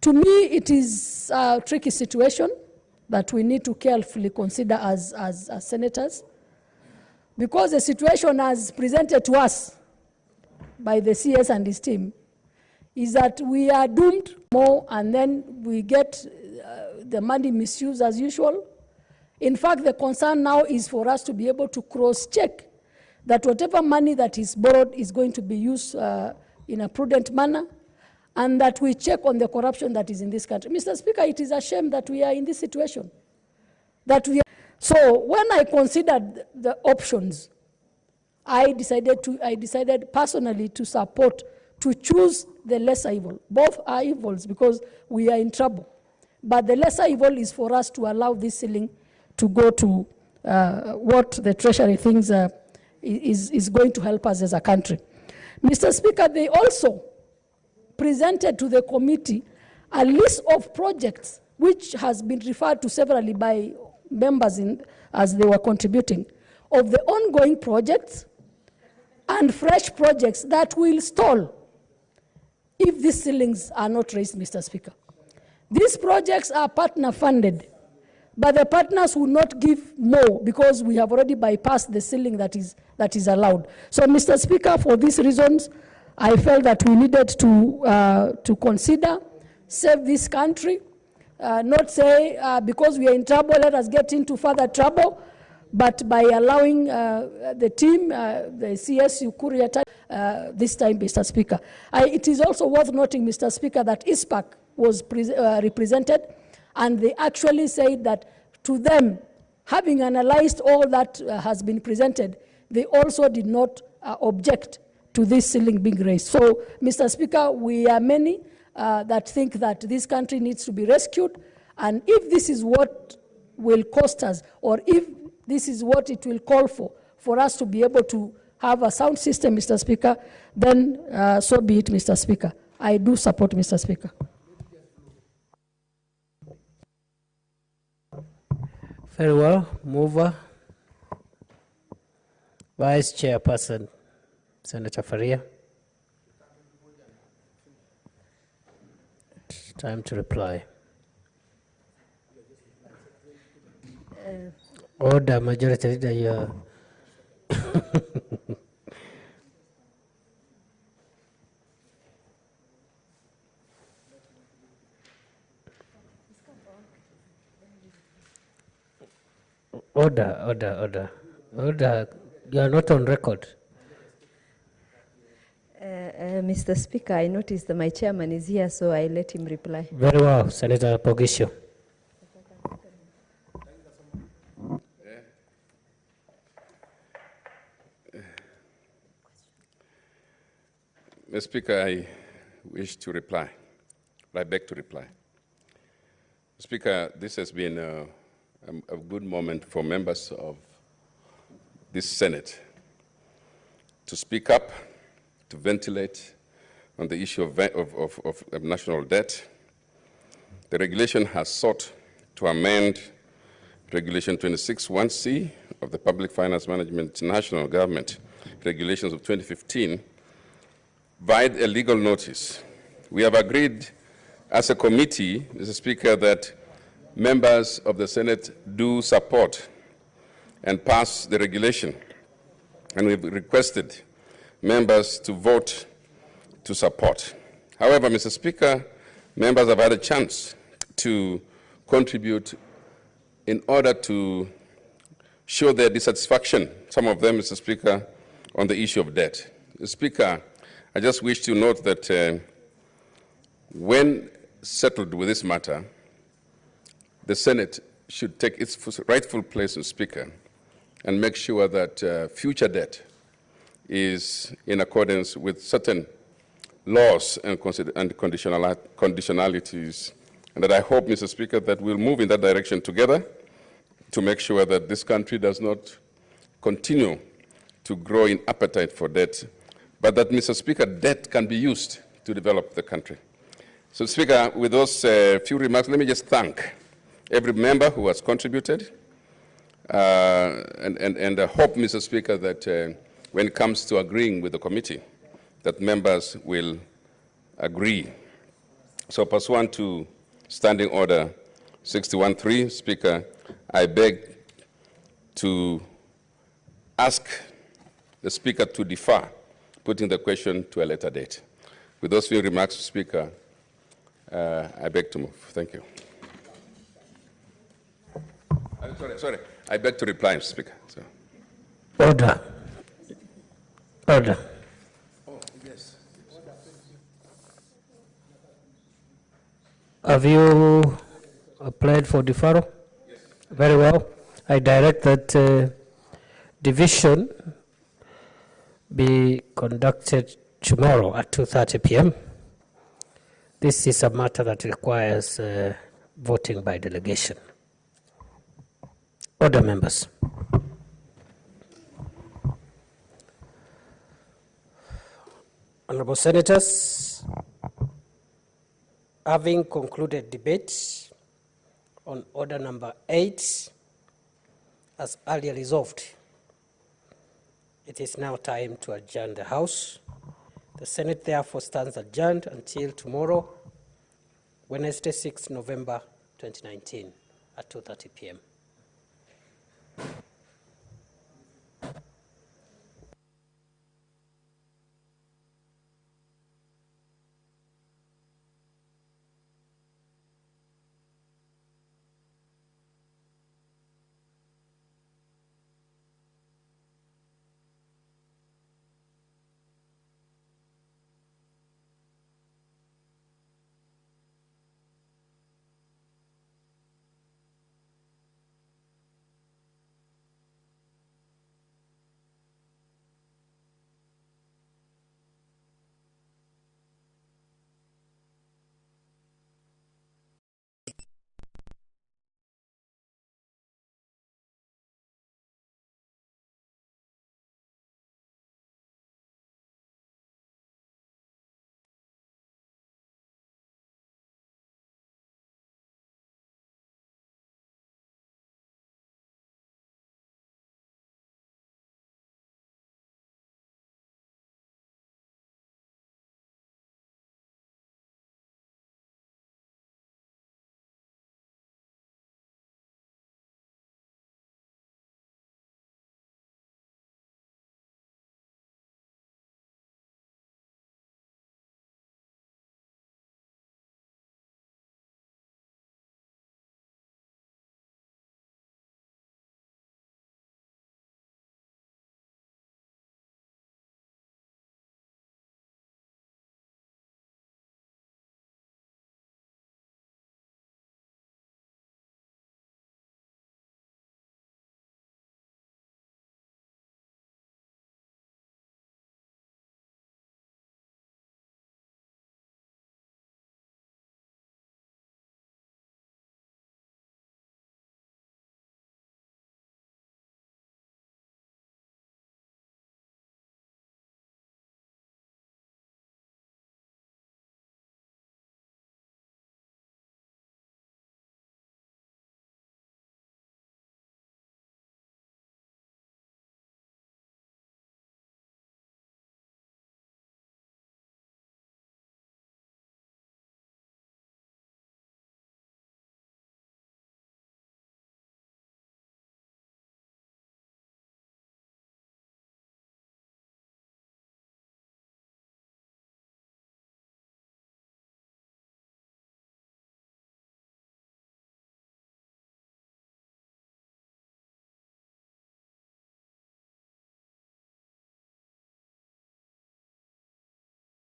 [SPEAKER 17] to me, it is a tricky situation that we need to carefully consider as senators, because the situation as presented to us by the CS and his team is that we are doomed more, and then we get the money misused as usual. In fact, the concern now is for us to be able to cross-check that whatever money that is borrowed is going to be used in a prudent manner, and that we check on the corruption that is in this country. Mr. Speaker, it is a shame that we are in this situation. So when I considered the options, I decided personally to support, to choose the lesser evil. Both are evils because we are in trouble. But the lesser evil is for us to allow this ceiling to go to what the Treasury thinks is going to help us as a country. Mr. Speaker, they also presented to the committee a list of projects which has been referred to severally by members as they were contributing, of the ongoing projects and fresh projects that will stall if these ceilings are not raised, Mr. Speaker. These projects are partner funded, but the partners will not give more because we have already bypassed the ceiling that is allowed. So, Mr. Speaker, for these reasons, I felt that we needed to consider, save this country, not say because we are in trouble, let us get into further trouble, but by allowing the team, the CS Uhuru this time, Mr. Speaker. It is also worth noting, Mr. Speaker, that ISPAC was represented, and they actually said that to them, having analyzed all that has been presented, they also did not object to this ceiling being raised. So, Mr. Speaker, we are many that think that this country needs to be rescued, and if this is what will cost us, or if this is what it will call for us to be able to have a sound system, Mr. Speaker, then so be it, Mr. Speaker. I do support, Mr. Speaker.
[SPEAKER 20] Very well. Mover. Vice Chairperson, Senator Faria. Time to reply. Order, Majority Leader, you Order. You are not on record.
[SPEAKER 14] Mr. Speaker, I noticed that my chairman is here, so I let him reply.
[SPEAKER 20] Very well, Senator Pogisho.
[SPEAKER 3] Mr. Speaker, I wish to reply. I beg to reply. Speaker, this has been a good moment for members of this Senate to speak up, to ventilate on the issue of national debt. The regulation has sought to amend Regulation 26(1)(c) of the Public Finance Management National Government Regulations of 2015 via a legal notice. We have agreed as a committee, Mr. Speaker, that members of the Senate do support and pass the regulation, and we've requested members to vote to support. However, Mr. Speaker, members have had a chance to contribute in order to show their dissatisfaction, some of them, Mr. Speaker, on the issue of debt. Mr. Speaker, I just wish to note that when settled with this matter, the Senate should take its rightful place as Speaker and make sure that future debt is in accordance with certain laws and conditionalities. And that I hope, Mr. Speaker, that we'll move in that direction together to make sure that this country does not continue to grow in appetite for debt, but that, Mr. Speaker, debt can be used to develop the country. So, Speaker, with those few remarks, let me just thank every member who has contributed, and I hope, Mr. Speaker, that when it comes to agreeing with the committee, that members will agree. So, pursuant to Standing Order 61.3, Speaker, I beg to ask the Speaker to defer putting the question to a later date. With those few remarks, Speaker, I beg to move. Thank you. Sorry. I beg to reply, Mr. Speaker. So.
[SPEAKER 20] Order.
[SPEAKER 3] Oh, yes.
[SPEAKER 20] Have you applied for deferral? Yes. Very well. I direct that division be conducted tomorrow at 2:30 p.m. This is a matter that requires voting by delegation. Order, members. Honorable Senators, having concluded debate on order number 8, as earlier resolved, it is now time to adjourn the House. The Senate therefore stands adjourned until tomorrow, Wednesday, 6 November 2019 at 2:30 p.m.